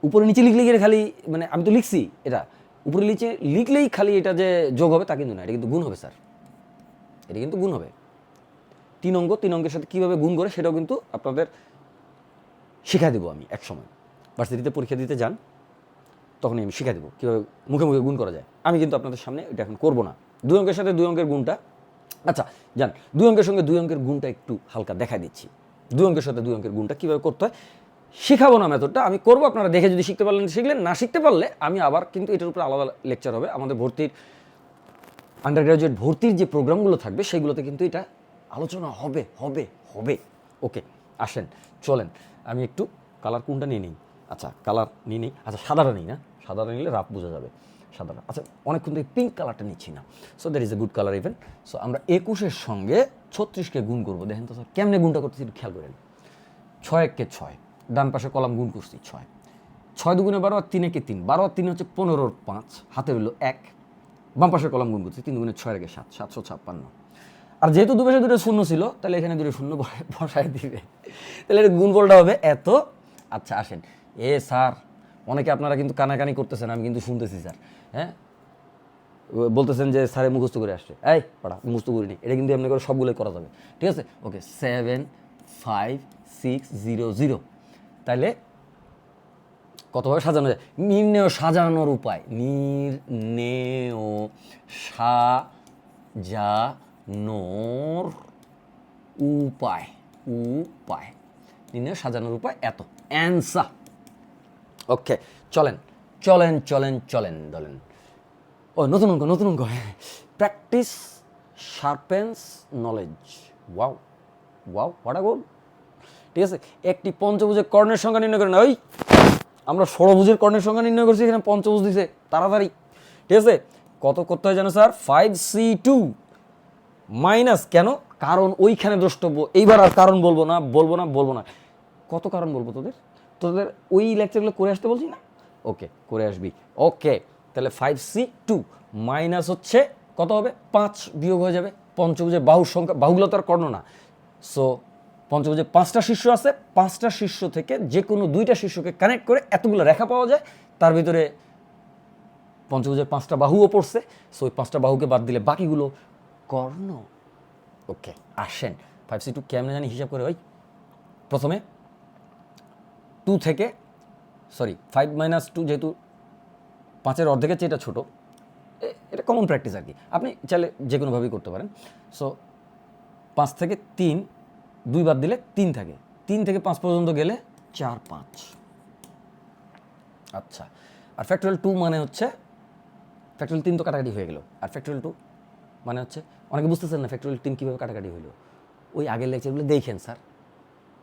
Speaker 1: উপরে নিচে লিখলে গিয়ে খালি, মানে আমি তো লিখছি এটা, উপরে নিচে লিখলেই খালি এটা যে যোগ হবে তা কিন্তু না, এটা কিন্তু গুণ হবে স্যার, এটা কিন্তু গুণ হবে। 3 অঙ্কের সাথে কীভাবে গুণ করে সেটাও কিন্তু আপনাদের শিখা দেবো আমি এক সময়, ভার্সিটিতে পরীক্ষা দিতে যান তখনই আমি শিখা দেবো কীভাবে মুখে মুখে গুণ করা যায়। আমি কিন্তু আপনাদের সামনে এটা এখন করবো না। 2 অঙ্কের সাথে 2 অঙ্কের গুণটা, আচ্ছা যান, 2 অঙ্কের সঙ্গে 2 অঙ্কের গুণটা একটু হালকা দেখা দিচ্ছি। 2 অঙ্কের সাথে 2 অঙ্কের গুণটা কীভাবে করতে হয় শেখাবো না, মেথডটা আমি করবো, আপনারা দেখে যদি শিখতে পারলেন শিখলেন, না শিখতে পারলে আমি আবার কিন্তু এটার উপর আলাদা লেকচার হবে। আমাদের ভর্তির আন্ডার গ্রাজুয়েট ভর্তির যে প্রোগ্রামগুলো থাকবে সেগুলোতে কিন্তু এটা আলোচনা হবে হবে হবে। ওকে আসেন চলেন, আমি একটু কালার কোনটা নিয়ে নিই। আচ্ছা কালার নিয়ে নিই, আচ্ছা সাদাটা নিই না, সাদাটা নিলে রাফ বোঝা যাবে সাদাটা। আচ্ছা অনেকক্ষণ থেকে পিঙ্ক কালারটা নিচ্ছি না, so that is a good colour even. So আমরা 21-এর সঙ্গে 36কে গুণ করবো। দেখেন তো স্যার কেমনে গুণটা করতেছি একটু খেয়াল করেন। 6 একে 6, ডান পাশে কলাম গুণ করছি 6, 6 দুগুণে 12 আর 3 একে 3, 12 আর 3 হচ্ছে 15 5, হাতে রইল 1, বাম পাশের কলাম গুণ করছি 3 দুগুণে 6 একে 7, 756। আর যেহেতু দুপাশে দুটো শূন্য ছিল তাহলে এখানে দুটো শূন্য বসায় দিবে, তাহলে এর গুণফলটা হবে এত। আচ্ছা আসেন, স্যার অনেকে আপনারা কিন্তু কানাকানি করতেছেন, আমি কিন্তু শুনতেছি স্যার, হ্যাঁ বলতেছেন যে স্যারে মুখস্থ করে আসছে, এই পড়া মুখস্থ করিনি, এটা কিন্তু এমনি করে সবগুলোই করা যাবে, ঠিক আছে? ওকে, 7 5 6 0 0, তাহলে কতভাবে সাজানো যায়? নির্ণেয় সাজানোর উপায়, নির্ণেয় সাজানোর উপায়, উপায় নির্ণেয় সাজানোর উপায় এত, অ্যান্সার। ওকে, চলেন চলেন চলেন চলেন চলেন। ও নতুন অঙ্ক, নতুন অঙ্ক, practice sharpens knowledge. Wow wow, what a good. ঠিক আছে, একটি পঞ্চভুজের কর্ণের সংখ্যা নির্ণয় করেন। ওই আমরা ষড়ভুজের কর্ণের সংখ্যা নির্ণয় করছি, এখানে পঞ্চভুজ দিছে, তাড়াতাড়ি। ঠিক আছে, কত করতে হয় জানো স্যার? 5c2 মাইনাস, কেন? কারণ ওইখানে দ্রষ্টব্য, এইবার আর কারণ বলবো না বলবো না বলবো না। কত কারণ বলবো তোদের? তোদের ওই লেকচারগুলো করে আসতে বলছি না? ওকে, করে আসবি। ওকে, তাহলে 5c2 মাইনাস হচ্ছে কত হবে? 5 বিয়োগ হয়ে যাবে পঞ্চভুজের বাহুর সংখ্যা, বাহুগুলো তো আর কর্ণ না। সো পঞ্চভুজের 5টা শীর্ষ আছে, 5টা শীর্ষ থেকে যে কোনো 2টা শীর্ষকে কানেক্ট করে এতগুলো রেখা পাওয়া যায়, তার ভিতরে পঞ্চভুজের 5টা বাহুও পড়ছে। সো ওই 5টা বাহুকে বাদ দিলে বাকিগুলো কর্ণ। ওকে, আসেন 5c2 কেমনে জানি হিসাব করে। ওই প্রথমে 2 থেকে, সরি 5 - 2, যেহেতু 5-এর অর্ধেকের চেয়ে এটা ছোটো, এটা কমন প্র্যাকটিস আর কি, আপনি চাইলে যে কোনোভাবেই করতে পারেন। সো 5 থেকে 3, 2 বাদ দিলে 3 থাকে, 3 থেকে 5 পর্যন্ত গেলে 4 5। আচ্ছা, আর ফ্যাক্টরিয়াল 2 মানে হচ্ছে, ফ্যাক্টরিয়াল 3 তো কাটাকাটি হয়ে গেল, আর ফ্যাক্টরিয়াল 2 মানে হচ্ছে, অনেকে বুঝতেছেন না ফ্যাক্টরিয়াল 3 কীভাবে কাটাকাটি হইলো। ওই আগের লেকচারগুলো দেখেন স্যার,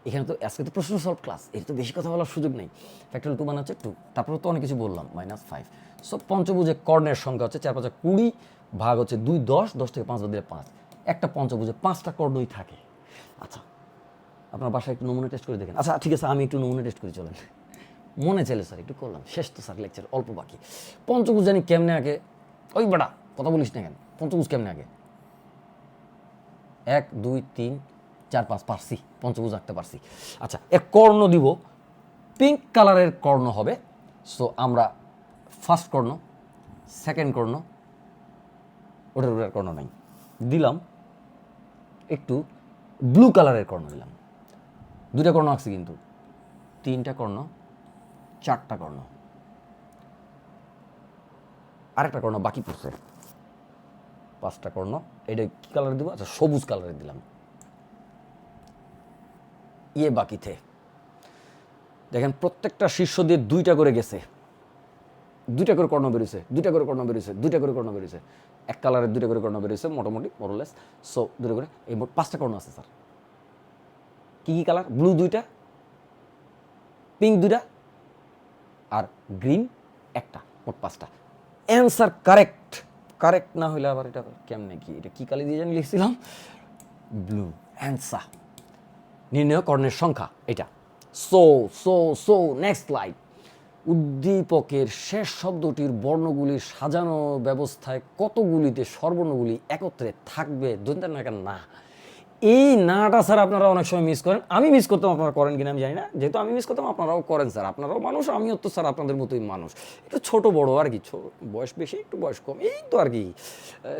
Speaker 1: এখানে তো আজকে তো প্রশ্ন সলভ ক্লাস, এর তো বেশি কথা বলার সুযোগ নেই। ফ্যাক্টরিয়াল 2 মানে হচ্ছে 2, তারপরে তো অনেক কিছু বললাম, -5। সো পঞ্চভুজের কর্ণের সংখ্যা হচ্ছে 4 5 20, ভাগ হচ্ছে 2 10, 10 থেকে 5 বাদ দিলে 5। একটা পঞ্চভুজে 5টা কর্ণই থাকে। আচ্ছা, আপনার বাসায় একটু নমুনা টেস্ট করে দেখেন। আচ্ছা ঠিক আছে, আমি একটু নমুনা টেস্ট করি, চলেন। মনে চাইলে স্যার একটু করলাম, শেষ তো স্যার লেকচার, অল্প বাকি। পঞ্চভুজ জানি কেমনে আগে? ওই বেটা কথা বলিস না কেন? পঞ্চভুজ কেমনে আগে? 1 2 3 4 5 পারছি, পঞ্চভুজ আঁকতে পারছি। আচ্ছা, এর কর্ণ দিব, পিঙ্ক কালারের কর্ণ হবে। সো আমরা ফার্স্ট কর্ণ, সেকেন্ড কর্ণ, ওটার ওটার কর্ণ নাই, দিলাম একটু ব্লু কালারের কর্ণ দিলাম। 2টা কর্ণ আঁকছি কিন্তু, 3টা কর্ণ, 4টা কর্ণ, আরেকটা কর্ণ বাকি পড়ছে, 5টা কর্ণ। এটা কি কালার দিব? আচ্ছা, সবুজ কালারের দিলাম। ইয়ে বাকিতে দেখেন, প্রত্যেকটা শীর্ষ দিয়ে 2টা করে গেছে, 2টা করে কর্ণ বেরিয়েছে, 2টা করে কর্ণ বেরিয়েছে, 2টা করে কর্ণ বেরিয়েছে, এক কালারের 2টা করে কর্ণ বেরিয়েছে মোটামুটি মোরলেস। সো 2টা করে, এই মোট 5টা কর্ণ আছে স্যার। কী কী কালার? ব্লু 2টা, পিঙ্ক 2টা, আর গ্রিন 1টা, মোট 5টা। Answer correct. কারেক্ট না হইলে আবার এটা কেমনে কি, এটা কী কালি দিয়ে জানি লিখছিলাম? ব্লু। অ্যান্সার নির্ণয় কর্ণের সংখ্যা এটা। So so so next slide. উদ্দীপকের শেষ শব্দটির বর্ণগুলির সাজানো ব্যবস্থায় কতগুলিতে স্বরবর্ণগুলি একত্রে থাকবে? দন্তের না। এই নাটা স্যার আপনারা অনেক সময় মিস করেন, আমি মিস করতাম, আপনারা করেন কিনা আমি জানি না, যেহেতু আমি মিস করতাম আপনারাও করেন স্যার, আপনারাও মানুষ, আমিও তো স্যার আপনাদের মতোই মানুষ, একটু ছোট বড় আর কি, বয়স বেশি একটু বয়স কম, এই তো আর কি,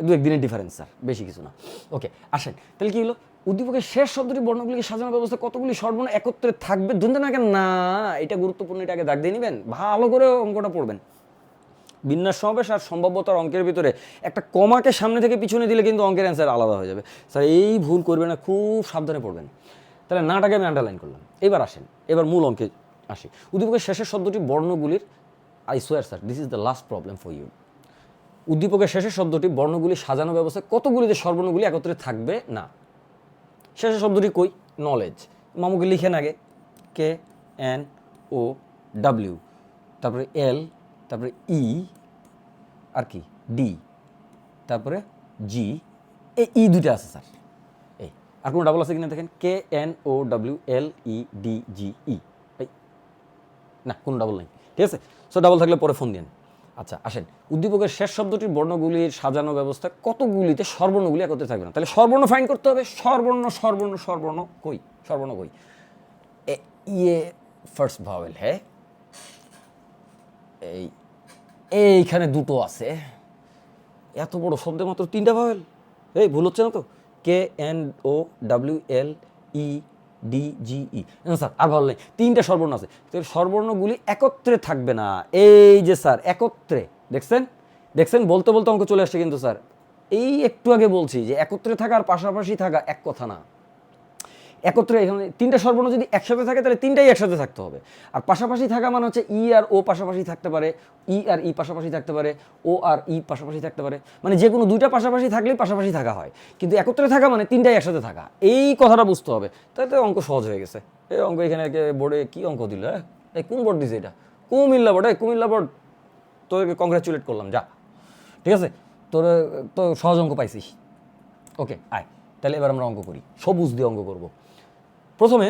Speaker 1: 2-1 দিনের ডিফারেন্স স্যার, বেশি কিছু না। ওকে, আসেন তাহলে কি হলো? উদ্দীপকের শেষ শব্দটি বর্ণগুলিকে সাজানো ব্যবস্থা কতগুলি স্বরবর্ণ একত্রে থাকবে? দন্তের না। এটা গুরুত্বপূর্ণ, এটা আগে দাগ দিয়ে নেবেন, ভালো করে অঙ্কটা পড়বেন। বিন্যাস সমাবেশ আর সম্ভাব্যতার অঙ্কের ভিতরে একটা কমাকে সামনে থেকে পিছনে দিলে কিন্তু অঙ্কের অ্যান্সার আলাদা হয়ে যাবে স্যার, এই ভুল করবেন না, খুব সাবধানে পড়বেন। তাহলে নাটাকে আমি আন্ডারলাইন করলাম। এবার আসেন, এবার মূল অঙ্কে আসি। উদ্দীপকের শেষের শব্দটি বর্ণগুলির, I swear sir this is the last problem for you. উদ্দীপকের শেষের শব্দটি বর্ণগুলি সাজানো ব্যবস্থায় কতগুলিতে স্বরবর্ণগুলি একত্রে থাকবে না? শেষের শব্দটি কই? নলেজ। মামুকে লিখেন আগে, KNOW, তারপরে L, তারপরে E, আর কি ডি, তারপরে জি, এই ই 2টা আছে স্যার, এই আর কোনো ডাবল আছে কিনা দেখেন, KNOWLEDGE, না কোনো ডাবল নাই, ঠিক আছে। সো ডাবল থাকলে পরে ফোন দিন। আচ্ছা আসেন, উদ্দীপকের শেষ শব্দটির বর্ণগুলির সাজানো ব্যবস্থা কতগুলিতে সর্বর্ণগুলি একত্রে থাকবে না। তাহলে সর্বর্ণ ফাইন্ড করতে হবে। সর্বর্ণ কই, সর্বর্ণ কই? ইয়ে ফার্স্ট ভাওয়েল, হ্যাঁ এইখানে দুটো আছে, এত বড় শব্দে মাত্র 3টা ভাওয়েল, এই ভুল হচ্ছে না তো? KNOWLEDGE, স্যার আর ভালো নেই, 3টা সর্বর্ণ আছে, তো সর্বর্ণগুলি একত্রে থাকবে না। এই যে স্যার একত্রে, দেখছেন বলতে বলতে অঙ্ক চলে আসছে কিন্তু স্যার। এই একটু আগে বলছি যে একত্রে থাকা আর পাশাপাশি থাকা এক কথা না। একত্রে এখানে 3টা সর্বর্ণ যদি একসাথে থাকে তাহলে 3টাই একসাথে থাকতে হবে। আর পাশাপাশি থাকা মানে হচ্ছে ই আর ও পাশাপাশি থাকতে পারে, ই আর ই পাশাপাশি থাকতে পারে, ও আর ই পাশাপাশি থাকতে পারে, মানে যে কোনো 2টা পাশাপাশি থাকলেই পাশাপাশি থাকা হয়। কিন্তু একত্রে থাকা মানে 3টাই একসাথে থাকা, এই কথাটা বুঝতে হবে। তাহলে তো অঙ্ক সহজ হয়ে গেছে। এই অঙ্ক এখানে বোর্ডে কি অঙ্ক দিল? হ্যাঁ এই কোন বোর্ড দিছে এটা? কুমিল্লা বোর্ড। কুমিল্লা বোর্ড, তোকে কংগ্রাচুলেট করলাম, যা, ঠিক আছে। তোর তো সহজ অঙ্ক পাইছিস। ওকে আয়, তাহলে এবার আমরা অঙ্ক করি, সবুজ দিয়ে অঙ্ক করবো। প্রথমে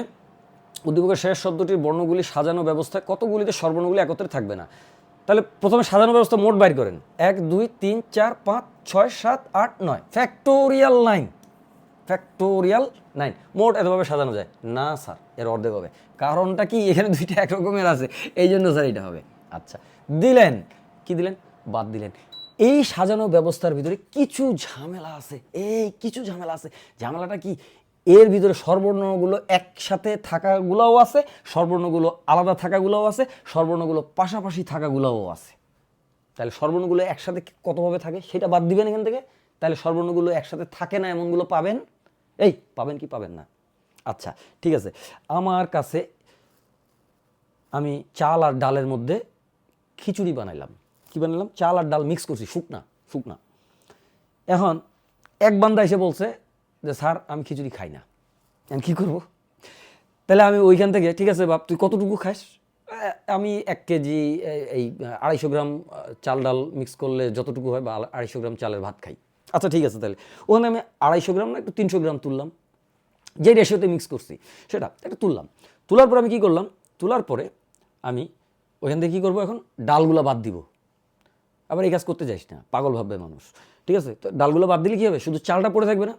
Speaker 1: উদ্দীপকের শেষ শব্দটির বর্ণগুলি সাজানো ব্যবস্থায় কতগুলিতে সর্বর্ণগুলি একত্রে থাকবে না। তাহলে প্রথমে সাজানো ব্যবস্থা মোট বাইর করেন, 1 2 3 4 5 6 7 8 9, ফ্যাক্টোরিয়াল 9 মোট এতভাবে সাজানো যায় না স্যার, এর অর্ধেক হবে। কারণটা কি? এখানে 2টা একরকমের আছে, এই জন্য স্যার এটা হবে। আচ্ছা দিলেন, কি দিলেন? বাদ দিলেন। এই সাজানো ব্যবস্থার ভিতরে কিছু ঝামেলা আছে, ঝামেলাটা কি? এর ভিতরে সর্বর্ণগুলো একসাথে থাকাগুলোও আছে, সর্বর্ণগুলো আলাদা থাকাগুলোও আছে, সর্বর্ণগুলো পাশাপাশি থাকাগুলোও আছে। তাহলে সর্বর্ণগুলো একসাথে কতভাবে থাকে সেটা বাদ দিবেন এখান থেকে। তাহলে সর্বর্ণগুলো একসাথে থাকে না এমনগুলো পাবেন, পাবেন কি পাবেন না? আচ্ছা ঠিক আছে, আমার কাছে আমি চাল আর ডালের মধ্যে খিচুড়ি বানাইলাম। কি বানালাম? চাল আর ডাল মিক্স করছি, শুকনা। এখন এক বান্দা এসে বলছে যে স্যার আমি খিচুড়ি খাই না, আমি কী করবো? তাহলে আমি ওইখান থেকে, ঠিক আছে বাপ তুই কতটুকু খাস? আমি 1 কেজি এই 250 গ্রাম চাল ডাল মিক্স করলে যতটুকু হয়, বা 250 গ্রাম চালের ভাত খাই। আচ্ছা ঠিক আছে, তাহলে ওখানে আমি 250 গ্রাম না একটু 300 গ্রাম তুললাম, যে রেশিওতে মিক্স করছি সেটা একটা তুললাম। তোলার পর আমি কী করলাম? তোলার পরে আমি ওইখান থেকে কী করবো? এখন ডালগুলো বাদ দিব। আবার এই কাজ করতে যাইস না, পাগল ভাববে মানুষ, ঠিক আছে। তো ডালগুলো বাদ দিলে কী হবে? শুধু চালটা পড়ে থাকবে না।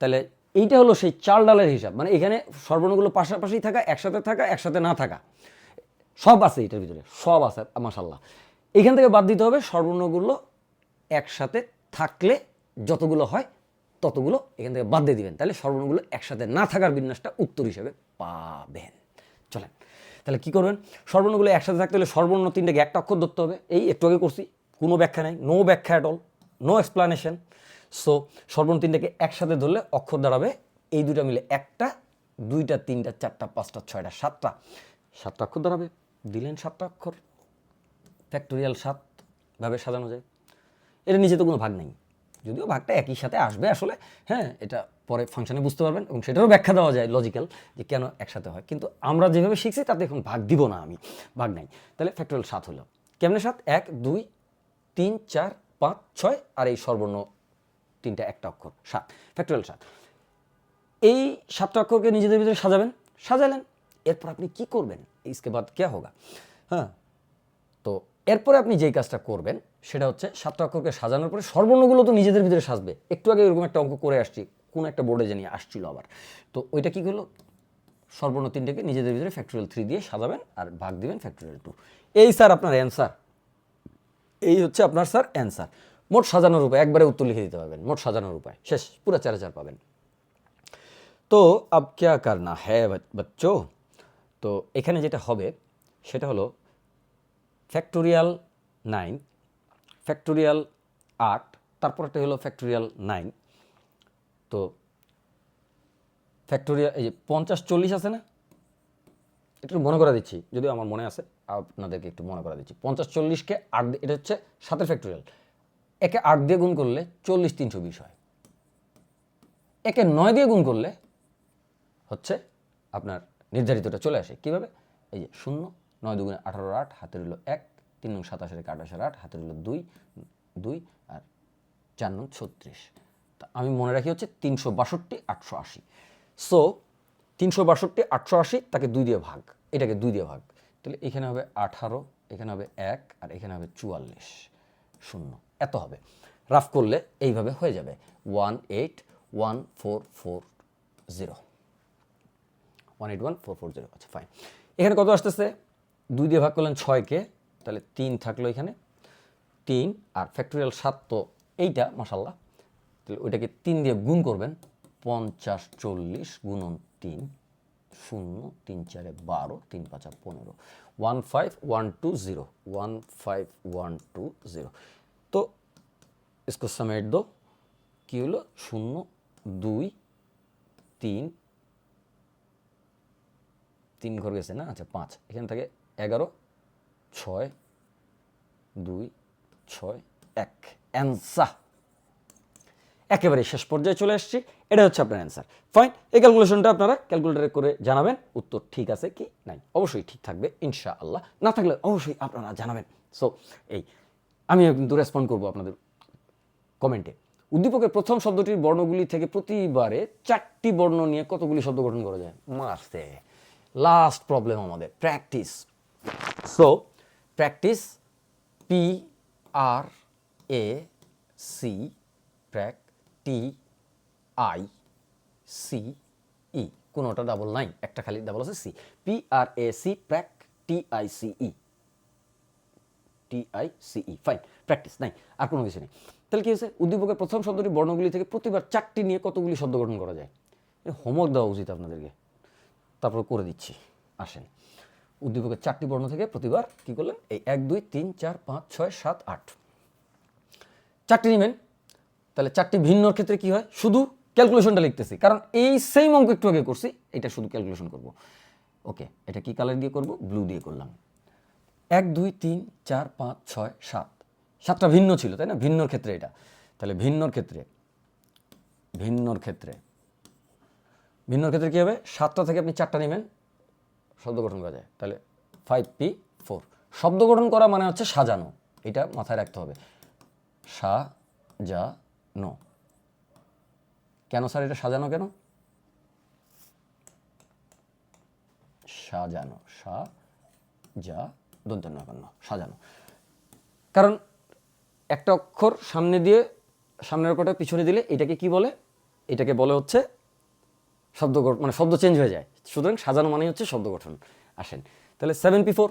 Speaker 1: তাহলে এইটা হলো সেই চাল ডালের হিসাব, মানে এখানে সর্বর্ণগুলো পাশাপাশি থাকা, একসাথে না থাকা, সব আছে এটার ভিতরে, সব আছে মাশাআল্লাহ। এখান থেকে বাদ দিতে হবে সর্বর্ণগুলো একসাথে থাকলে যতগুলো হয় ততগুলো এখান থেকে বাদ দিয়ে দিবেন, তাহলে সর্বর্ণগুলো একসাথে না থাকার বিন্যাসটা উত্তর হিসেবে পাবেন। চলেন তাহলে কি করবেন? সর্বর্ণগুলো একসাথে থাকতে হলে সর্বর্ণ 3টাকে একটা অক্ষর ধরতে হবে। এই একটু আগে করছি, কোনো ব্যাখ্যা নাই, নো ব্যাখ্যা at all, no explanation. So সর্বর্ণ 3টাকে একসাথে ধরলে অক্ষর দাঁড়াবে এই 2টা মিলে 1টা 2টা 3টা 4টা 5টা 6টা 7টা অক্ষর দাঁড়াবে। দিলেন 7টা অক্ষর, ফ্যাক্টোরিয়াল 7 ভাবে সাজানো যায়। এর নিচে তো কোনো ভাগ নেই, যদিও ভাগটা একই সাথে আসবে আসলে, হ্যাঁ এটা পরে ফাংশনে বুঝতে পারবেন, এবং সেটারও ব্যাখ্যা দেওয়া যায় লজিক্যাল, যে কেন একসাথে হয়। কিন্তু আমরা যেভাবে শিখছি তাতে এখন ভাগ দিব না, আমি ভাগ নাই। তাহলে ফ্যাক্টোরিয়াল 7 হলো। কেমনে 7? 1 2 3 4 5 6 আর এই সর্বর্ণ 3টা একটা অক্ষর, 7, ফ্যাক্টোরিয়াল 7। এই 7টা অক্ষরকে নিজেদের ভিতরে সাজালেন। এরপর আপনি কি করবেন? ইসকে বাদ ক্যা হোগা? হ্যাঁ, তো এরপরে আপনি যেই কাজটা করবেন সেটা হচ্ছে 7টা অক্ষরকে সাজানোর পরে সর্বর্ণগুলো তো নিজেদের ভিতরে সাজবে। একটু আগে এরকম একটা অঙ্ক করে আসছি, কোন একটা বোর্ডে জানিয়ে আসছিল আবার, তো ওইটা কি হলো? সর্বর্ণ 3টাকে নিজেদের ভিতরে ফ্যাক্টোরিয়াল 3 দিয়ে সাজাবেন আর ভাগ দিবেন ফ্যাক্টোরিয়াল 2। এই স্যার আপনার অ্যান্সার, এই হচ্ছে আপনার স্যার অ্যান্সার। মোট সাজানোর উপায় একবারে উত্তর লিখে দিতে পারবেন, মোট সাজানোর উপায় শেষ, পুরো 4/4 পাবেন। তো আব ক্যা করনা হ্যায় বাচ্চো? তো এখানে যেটা হবে সেটা হলো ফ্যাক্টোরিয়াল 9, ফ্যাক্টোরিয়াল 8, তারপর একটা হলো ফ্যাক্টোরিয়াল 9। তো ফ্যাক্টোরিয়াল এই যে 50 40 আছে না, একটু মনে করে দিচ্ছি, যদিও আমার মনে আছে, আপনাদেরকে একটু মনে করে দিচ্ছি। 50 40কে 8, এটা হচ্ছে 7এর ফ্যাক্টোরিয়াল। একে 8 দিয়ে গুণ করলে 40 320 হয়। একে 9 দিয়ে গুণ করলে হচ্ছে আপনার নির্ধারিতটা চলে আসে। কীভাবে? এই যে 0 9 2 18 8, হাতের হলো 1, 3 9 27 28 8, হাতের হলো 2 2 আর 4 9 36। তা আমি মনে রাখি হচ্ছে 362 880। সো 362, 880 তাকে 2 দিয়ে ভাগ, এটাকে 2 দিয়ে ভাগ, তাহলে এখানে হবে 18, এখানে হবে 1, আর এখানে হবে 44, 0 এত হবে। রাফ করলে এইভাবে হয়ে যাবে 181440, 181440। আচ্ছা ফাইন। এখানে কত আসতেছে? 2 দিয়ে ভাগ করলেন 6কে, তাহলে 3 থাকলো এখানে, 3 আর ফ্যাক্টোরিয়াল 7 তো এইটা মাশাল্লাহ, তাহলে ওইটাকে 3 দিয়ে গুণ করবেন, 50 40 গুণন 3, 0 3 4 12, 3 5 15, 15120, 15120। तो इसको समेट दो, কি হলো 0 2 3 3 ঘর গেছে না, আচ্ছা 5, এখান থেকে 11 6 2 6 1 অ্যান্সার। একেবারে শেষ পর্যায়ে চলে আসছি, এটা হচ্ছে আপনার অ্যান্সার। ফাইন, এই ক্যালকুলেশনটা আপনারা ক্যালকুলেটরে করে জানাবেন উত্তর ঠিক আছে কি নাই, অবশ্যই ঠিক থাকবে ইনশাআল্লাহ, না থাকলে অবশ্যই আপনারা জানাবেন। সো এই আমিও কিন্তু রেসপন্ড করবো আপনাদের কমেন্টে। উদ্দীপকের প্রথম শব্দটির বর্ণগুলি থেকে প্রতিবারে 4টি বর্ণ নিয়ে কতগুলি শব্দ গঠন করা যায়? মারতে লাস্ট প্রবলেম আমাদের practice. So practice, PRAC, prac, TICE, কোনোটা ডাবল নাই, একটা খালি ডাবল আছে C, PRAC, prac, TICE, fine, practice নাই, আর কোনো কিছু নেই। তাহলে কি হয়েছে? উদ্দীপকের প্রথম শব্দটি বর্ণগুলি থেকে প্রতিবার 4টি নিয়ে কতগুলি শব্দ গঠন করা যায়? হোমওয়ার্ক দেওয়া উচিত আপনাদেরকে, তারপর করে দিচ্ছি। আসেন, উদ্দীপকের 4টি বর্ণ থেকে প্রতিবার কি করলেন? এই 1 2 3 4 5 6 7 8, 4টি নেবেন। তাহলে 4টি ভিন্নর ক্ষেত্রে কি হয়? শুধু ক্যালকুলেশনটা লিখতেছি, কারণ এই সেম অঙ্ক একটু আগে করছি, এটা শুধু ক্যালকুলেশন করব। ওকে, এটা কি কালার দিয়ে করব? ব্লু দিয়ে করলাম। 1 2 3 4 5 6 7, 7টা ভিন্ন ছিল তাই না? ভিন্নর ক্ষেত্রে এটা, তাহলে ভিন্নর ক্ষেত্রে কি হবে? 7টা থেকে আপনি 4টা নেবেন, শব্দ গঠন করা যায়। তাহলে 5P4, শব্দ গঠন করা মানে হচ্ছে সাজানো, এটা মাথায় রাখতে হবে, সাজানো। কেন স্যার এটা সাজানো কেন? সাজানো, সাজানো, কারণ একটা অক্ষর সামনে দিয়ে, সামনের অক্ষরটা পিছনে দিলে এটাকে কি বলে? এটাকে বলে হচ্ছে শব্দ গঠন, মানে শব্দ চেঞ্জ হয়ে যায়। সুতরাং সাজানো মানে হচ্ছে শব্দ গঠন। আসেন, তাহলে 7P4,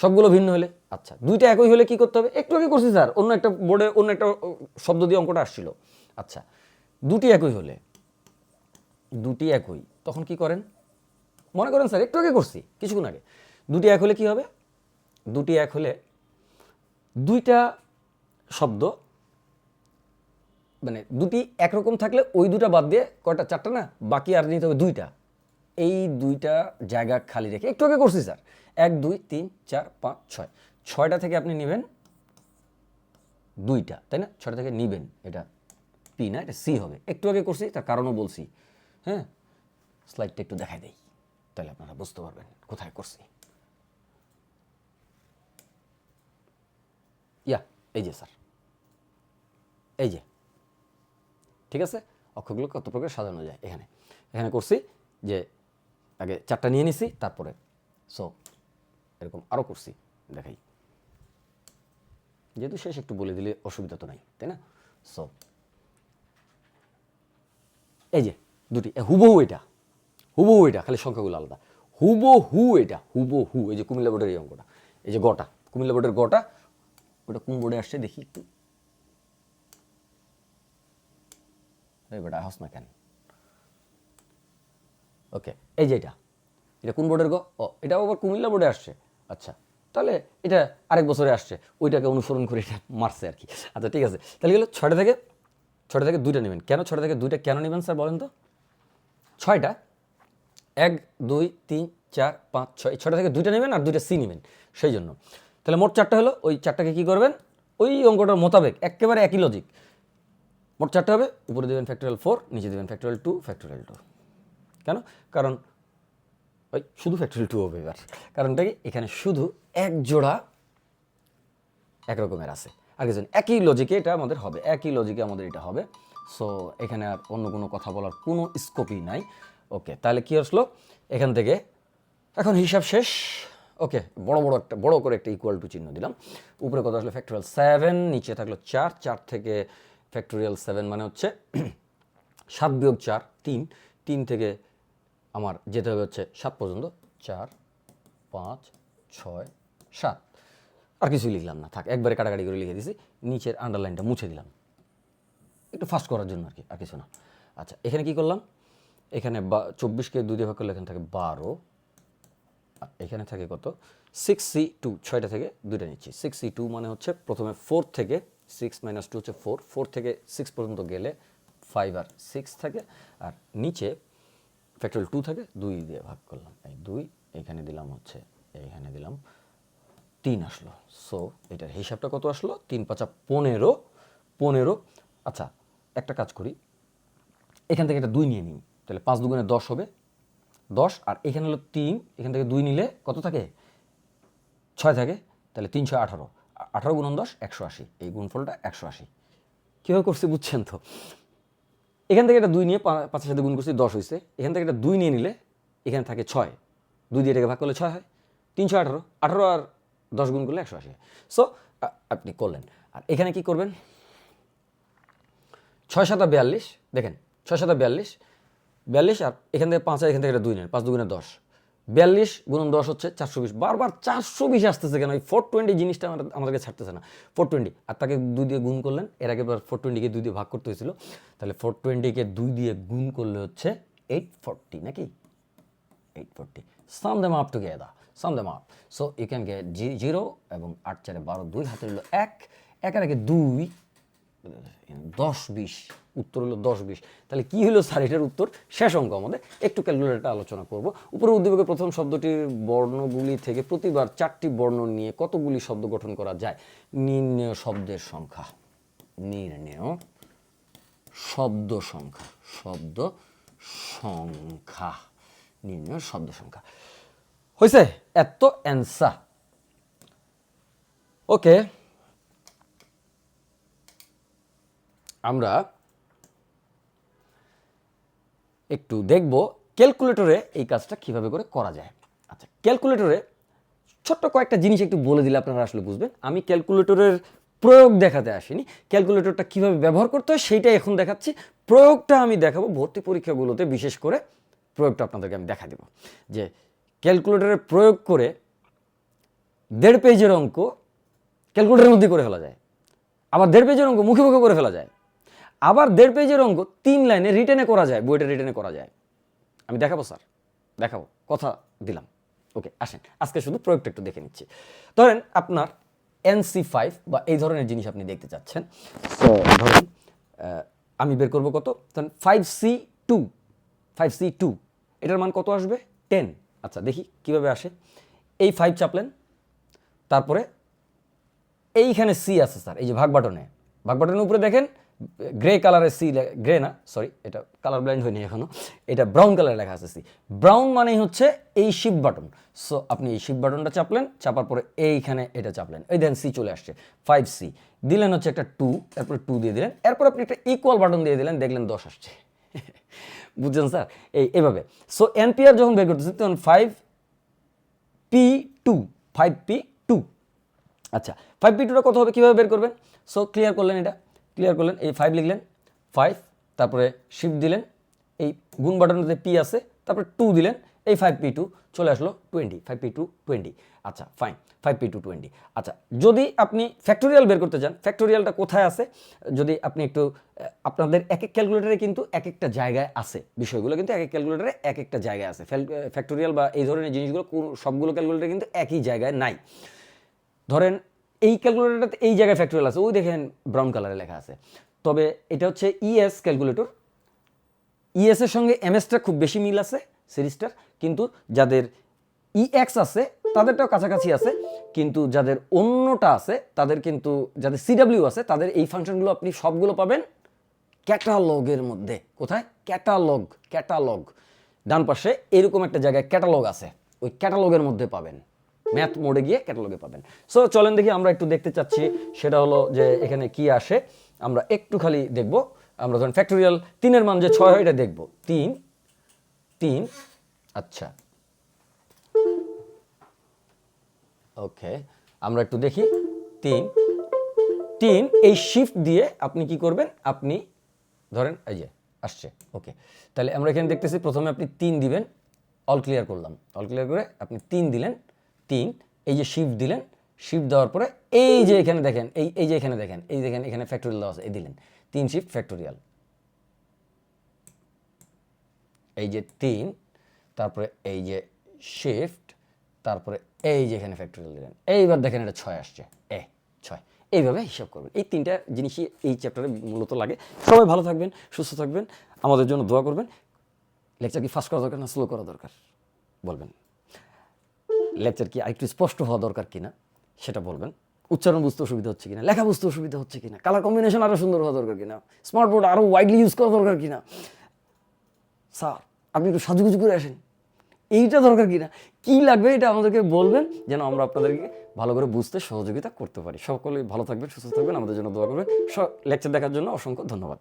Speaker 1: সবগুলো ভিন্ন হলে, আচ্ছা 2টা একই হলে কি করতে হবে? একটু আগে করছি স্যার, অন্য একটা বোর্ডে অন্য একটা শব্দ দিয়ে অঙ্কটা আসছিল। আচ্ছা, 2টি একই হলে, 2টি একই, তখন কি করেন? মনে করেন স্যার একটু আগে করছি, কিছুক্ষণ আগে, 2টি এক হলে কি হবে? 2টি এক হলে 2টা শব্দ, মানে 2টি একরকম থাকলে ওই 2টা বাদ দিয়ে কয়টা? 4টা না, বাকি আর নিতে হবে 2টা। এই 2টা জায়গা খালি রেখে, একটু আগে করছি স্যার, 1 2 3 4 5 6, 6টা থেকে আপনি নেবেন 2টা, তাই না? 6টা থেকে নেবেন, এটা পি না, এটা সি হবে। একটু আগে করছি, তার কারণও বলছি। হ্যাঁ, স্লাইডটা একটু দেখাই দেই, তাহলে আপনারা বুঝতে পারবেন কোথায় করছি। এই যে স্যার, এই যে, ঠিক আছে, অক্ষরগুলো কত প্রকার সাজানো যায়। এখানে করছি যে আগে 4টা নিয়ে নিছি, তারপরে সো এরকম আরও করছি, দেখাই, যেহেতু শেষ একটু বলে দিলে অসুবিধা তো নাই, তাই না? সো এই যে 2টি হুবহু, এটা খালি সংখ্যাগুলো আলাদা, হুবহু এটা, হুবহু। এই যে কুমিল্লা বোর্ডের এই অঙ্কটা, এই যে গটা, কুমিল্লা বোর্ডের গটা, ওটা কোন বোর্ডে আসছে দেখি একটু, বেটা হাস না কেন? ওকে, এই যে এটা কোন বোর্ডের গো? ও, এটা আবার কুমিল্লা বোর্ডে আসছে। আচ্ছা, তাহলে এটা আরেক বছরে আসছে, ওইটাকে অনুসরণ করে এটা মারছে আর কি। আচ্ছা ঠিক আছে, তাহলে গেলো 6টা থেকে 2টা নেবেন। কেন 6টা থেকে 2টা কেন নেবেন স্যার বলেন তো? 6টা 1 2 3 4 5 6, এই 6টা থেকে 2টা নেবেন আর 2টা সি নেবেন, সেই জন্য। তাহলে মোট 4টা হলো, ওই 4টাকে কী করবেন? ওই অঙ্কটার মোতাবেক একেবারে একই লজিক, মোট 4টা হবে, উপরে দেবেন ফ্যাক্টোরিয়াল 4, নিচে দেবেন ফ্যাক্টোরিয়াল 2, কেন? কারণ ওই শুধু ফ্যাক্টোরিয়াল 2 হবে এবার, কারণটা কি? এখানে শুধু এক জোড়া এক রকমের আছে, আর কিছু একই লজিকে এটা আমাদের হবে, একই লজিকে আমাদের এটা হবে। সো এখানে আর অন্য কোনো কথা বলার কোনো স্কোপই নাই। ওকে, তাহলে কি আসলো এখান থেকে? এখন হিসাব শেষ। ওকে, বড় করে একটা ইকুয়াল টু চিহ্ন দিলাম। উপরে কত আসলো? ফ্যাক্টোরিয়াল 7, নিচে থাকলো 4। 4 থেকে ফ্যাক্টোরিয়াল 7 মানে হচ্ছে 7 বিয়োগ 4 3। 3 থেকে আমার যেতে হবে হচ্ছে 7 পর্যন্ত। 4 5 6 7, আর কিছু লিখলাম না, থাক, একবারে কাটাকাটি করে লিখে দিছি। নিচের আন্ডারলাইনটা মুছে দিলাম একটু ফাস্ট করার জন্য আর কিছু না। আচ্ছা, এখানে কি করলাম? এখানে 24কে 2 দিয়ে ভাগ করলে এখানে থাকে 12, আর এখানে থাকে কত? 6C2, 6টা থেকে 2টা নিচ্ছি। 6C2 মানে হচ্ছে প্রথমে 4 থেকে 6 - 2 হচ্ছে 4, 4 থেকে 6 পর্যন্ত গেলে 5 আর 6 থাকে, আর নিচে ফ্যাক্টরিয়াল 2 থাকে, 2 দিয়ে ভাগ করলাম। এই 2 এখানে দিলাম হচ্ছে, এইখানে দিলাম 3 আসলো। সো এটার হিসাবটা কত আসলো? 3 × 5 = 15। 15। আচ্ছা, একটা কাজ করি, এখান থেকে এটা 2 নিয়ে নিই, তাহলে 5 × 2 = 10 হবে। 10, আর এখানে হলো 3, এখান থেকে 2 নিলে কত থাকে? 6 থাকে, তাহলে 3 × 6 = 18। 18 × 10 = 180। এই গুণফলটা 180। কীভাবে করছি বুঝছেন তো? এখান থেকে এটা 2 নিয়ে 5-এর সাথে গুণ করছি, 10 হয়েছে। এখান থেকে এটা 2 নিয়ে নিলে এখানে থাকে 6, 2 দিয়ে এটাকে ভাগ করলে 6 হয়। 3 × 6 = 18, 18 আর 10 গুণ করলে 180 হয়। সো আপনি করলেন। আর এখানে কি করবেন? 6 × 7 = 42। দেখেন, 6 × 7 = 42, 42, আর এখান থেকে 5 আর এখান থেকে এটা 2 নেন, 5 × 2 = 10। 42 × 10 হচ্ছে 420। বারবার 420 আসতেছে কেন? এই 420 জিনিসটা আমাদেরকে ছাড়তেছে না। 420, আর তাকে 2 দিয়ে গুণ করলেন, এর আগে 420কে 2 দিয়ে ভাগ করতে হয়েছিল, তাহলে 420কে 2 দিয়ে গুণ করলে হচ্ছে 840, নাকি 840। Sum them up together, sum them up. So you can get 0 এবং 8 × 4 = 12, 2 হাতে হলো 1, 1 এর আগে 2, 10 20, উত্তর হলো 10 20। তাহলে কি হলো স্যার এটার উত্তর? শেষ অঙ্ক আমাদের, একটু ক্যালকুলেটরটা আলোচনা করব। উপরে উদ্দীপকের প্রথম শব্দটির বর্ণগুলি থেকে প্রতিবার 4টি বর্ণ নিয়ে কতগুলি শব্দ গঠন করা যায়? নির্ণেয় শব্দের সংখ্যা, নির্ণেয় শব্দ সংখ্যা, শব্দ সংখ্যা, নির্ণেয় শব্দ সংখ্যা। হয়েছে? এত অ্যান্সার। ওকে, আমরা একটু দেখব ক্যালকুলেটরে এই কাজটা কিভাবে করে করা যায়। আচ্ছা, ক্যালকুলেটরে ছোট্ট কয়েকটা জিনিস একটু বলে দিলে আপনারা আসলে বুঝবেন। আমি ক্যালকুলেটরের প্রয়োগ দেখাতে আসিনি, ক্যালকুলেটরটা কিভাবে ব্যবহার করতে হয় সেইটাই এখন দেখাচ্ছি। প্রয়োগটা আমি দেখাবো ভর্তি পরীক্ষাগুলোতে, বিশেষ করে প্রয়োগটা আপনাদেরকে আমি দেখা দেব যে ক্যালকুলেটরের প্রয়োগ করে 1.5 পেজের অঙ্ক ক্যালকুলেটরের মধ্যে করে ফেলা যায়, আবার 1.5 পেজের অঙ্ক মুখে মুখে করে ফেলা যায়, আবার 1.5 পেজের অঙ্ক 3 লাইনে রিটেনে করা যায়, বইটা রিটেনে করা যায়। আমি দেখাবো স্যার, দেখাবো, কথা দিলাম। ওকে, আসেন আজকে শুধু প্রয়োগটা একটু দেখে নিচ্ছি। ধরেন আপনার NC5 বা এই ধরনের জিনিস আপনি দেখতে চাচ্ছেন। তো ধরেন আমি বের করবো কত? ধরেন 5C2, 5C2 এটার মান কত আসবে? 10। আচ্ছা, দেখি কিভাবে আসে। এই 5 চাপলেন, তারপরে এইখানে সি আছে স্যার, এই যে ভাগ বাটনের উপরে দেখেন গ্রে কালারের সি, গ্রে না সরি, এটা কালার ব্লাইন্ড হয়নি এখনো, এটা ব্রাউন কালারে লেখা আছে সি। ব্রাউন মানেই হচ্ছে এই শিফট বাটন। সো আপনি এই শিফট বাটনটা চাপলেন, চাপার পরে এইখানে এটা চাপলেন, এই দেন সি চলে আসছে। 5C দিলেন হচ্ছে একটা 2, তারপরে 2 দিয়ে দিলেন, এরপর আপনি একটা ইকুয়াল বাটন দিয়ে দিলেন, দেখলেন 10 আসছে। বুঝছেন স্যার? এইভাবে। সো এনপিআর যখন বের করতেছি তখন 5P2, 5P2। আচ্ছা, 5P2টা কত হবে, কীভাবে বের করবেন? সো ক্লিয়ার করলেন, এটা ক্লিয়ার করলেন, এই 5 লিখলেন, 5, তারপরে শিফট দিলেন, এই গুণ বাটনটাতে পি আছে, তারপরে 2 দিলেন, এই 5P2 চলে আসলো 20, 5P2 20। আচ্ছা ফাইন, 5P2 20। আচ্ছা, যদি আপনি ফ্যাক্টোরিয়াল বের করতে চান, ফ্যাক্টোরিয়ালটা কোথায় আছে? যদি আপনি একটু আপনাদের এক এক ক্যালকুলেটরে কিন্তু এক একটা জায়গায় আছে, বিষয়গুলো কিন্তু এক এক ক্যালকুলেটরে এক একটা জায়গায় আছে। ফ্যাক্টোরিয়াল বা এই ধরনের জিনিসগুলো সবগুলো ক্যালকুলেটরে কিন্তু একই জায়গায় নাই। ধরেন এই ক্যালকুলেটরটাতে এই জায়গায় ফ্যাক্টোরিয়াল আছে, ওই দেখেন ব্রাউন কালারে লেখা আছে। তবে এটা হচ্ছে ইএস ক্যালকুলেটর, ইএস এর সঙ্গে এমএসটা খুব বেশি মিল আছে সিরিজটার, কিন্তু যাদের ইএক্স আছে তাদেরটাও কাছাকাছি আছে, কিন্তু যাদের অন্যটা আছে তাদের কিন্তু, যাদের সিডাব্লিউ আছে তাদের এই ফাংশনগুলো আপনি সবগুলো পাবেন ক্যাটালগের মধ্যে। কোথায়? ক্যাটালগ ডান পাশে এরকম একটা জায়গায় ক্যাটালগ আছে, ওই ক্যাটালগের মধ্যে পাবেন, ম্যাথ মোডে গিয়ে ক্যাটালগে পাবেন। সো চলেন দেখি, আমরা একটু দেখতে চাচ্ছি সেটা হলো যে এখানে কি আসে, আমরা একটু খালি দেখব আমরা ধরেন ফ্যাক্টোরিয়াল 3-এর মান যে 6 হয় এটা দেখব। 3 3 আচ্ছা ওকে, আমরা একটু দেখি। 3 3 এই শিফট দিয়ে আপনি কি করবেন, আপনি ধরেন এই যে আসছে। ওকে, তাহলে আমরা এখানে দেখতেছি প্রথমে আপনি 3 দিবেন, অল ক্লিয়ার করলাম, অল ক্লিয়ার করে আপনি 3 দিলেন। 3 এই যে শিফট দিলেন, শিফট দেওয়ার পরে এই যে এখানে দেখেন, এই যে এখানে দেখেন, এই দেখেন এখানে ফ্যাক্টোরিয়াল দেওয়া আছে, এই দিলেন 3 শিফট ফ্যাক্টোরিয়াল, এই যে 3, তারপরে এই যে শিফট, তারপরে এই যে এখানে ফ্যাক্টোরিয়াল দিলেন। এইবার দেখেন এটা 6 আসছে, 6। এইভাবে হিসাব করবেন। এই 3টা জিনিসই এই চ্যাপ্টারে মূলত লাগে। সবাই ভালো থাকবেন, সুস্থ থাকবেন, আমাদের জন্য দোয়া করবেন। লেকচার কি ফাস্ট করা দরকার না স্লো করা দরকার বলবেন? লেকচার কি আরেকটু স্পষ্ট হওয়া দরকার কিনা সেটা বলবেন। উচ্চারণ বুঝতে অসুবিধা হচ্ছে কিনা, লেখা বুঝতে অসুবিধা হচ্ছে কিনা, কালার কম্বিনেশন আরও সুন্দর হওয়া দরকার কিনা, স্মার্ট বোর্ড আরও ওয়াইডলি ইউজ করা দরকার কিনা, স্যার আপনি একটু সাজুগুজু করে আসেন, এইটা দরকার কিনা, কী লাগবে এটা আমাদেরকে বলবেন, যেন আমরা আপনাদেরকে ভালো করে বুঝতে সহযোগিতা করতে পারি। সকলে ভালো থাকবেন, সুস্থ থাকবেন, আমাদের জন্য দোয়া করবেন। লেকচার দেখার জন্য অসংখ্য ধন্যবাদ।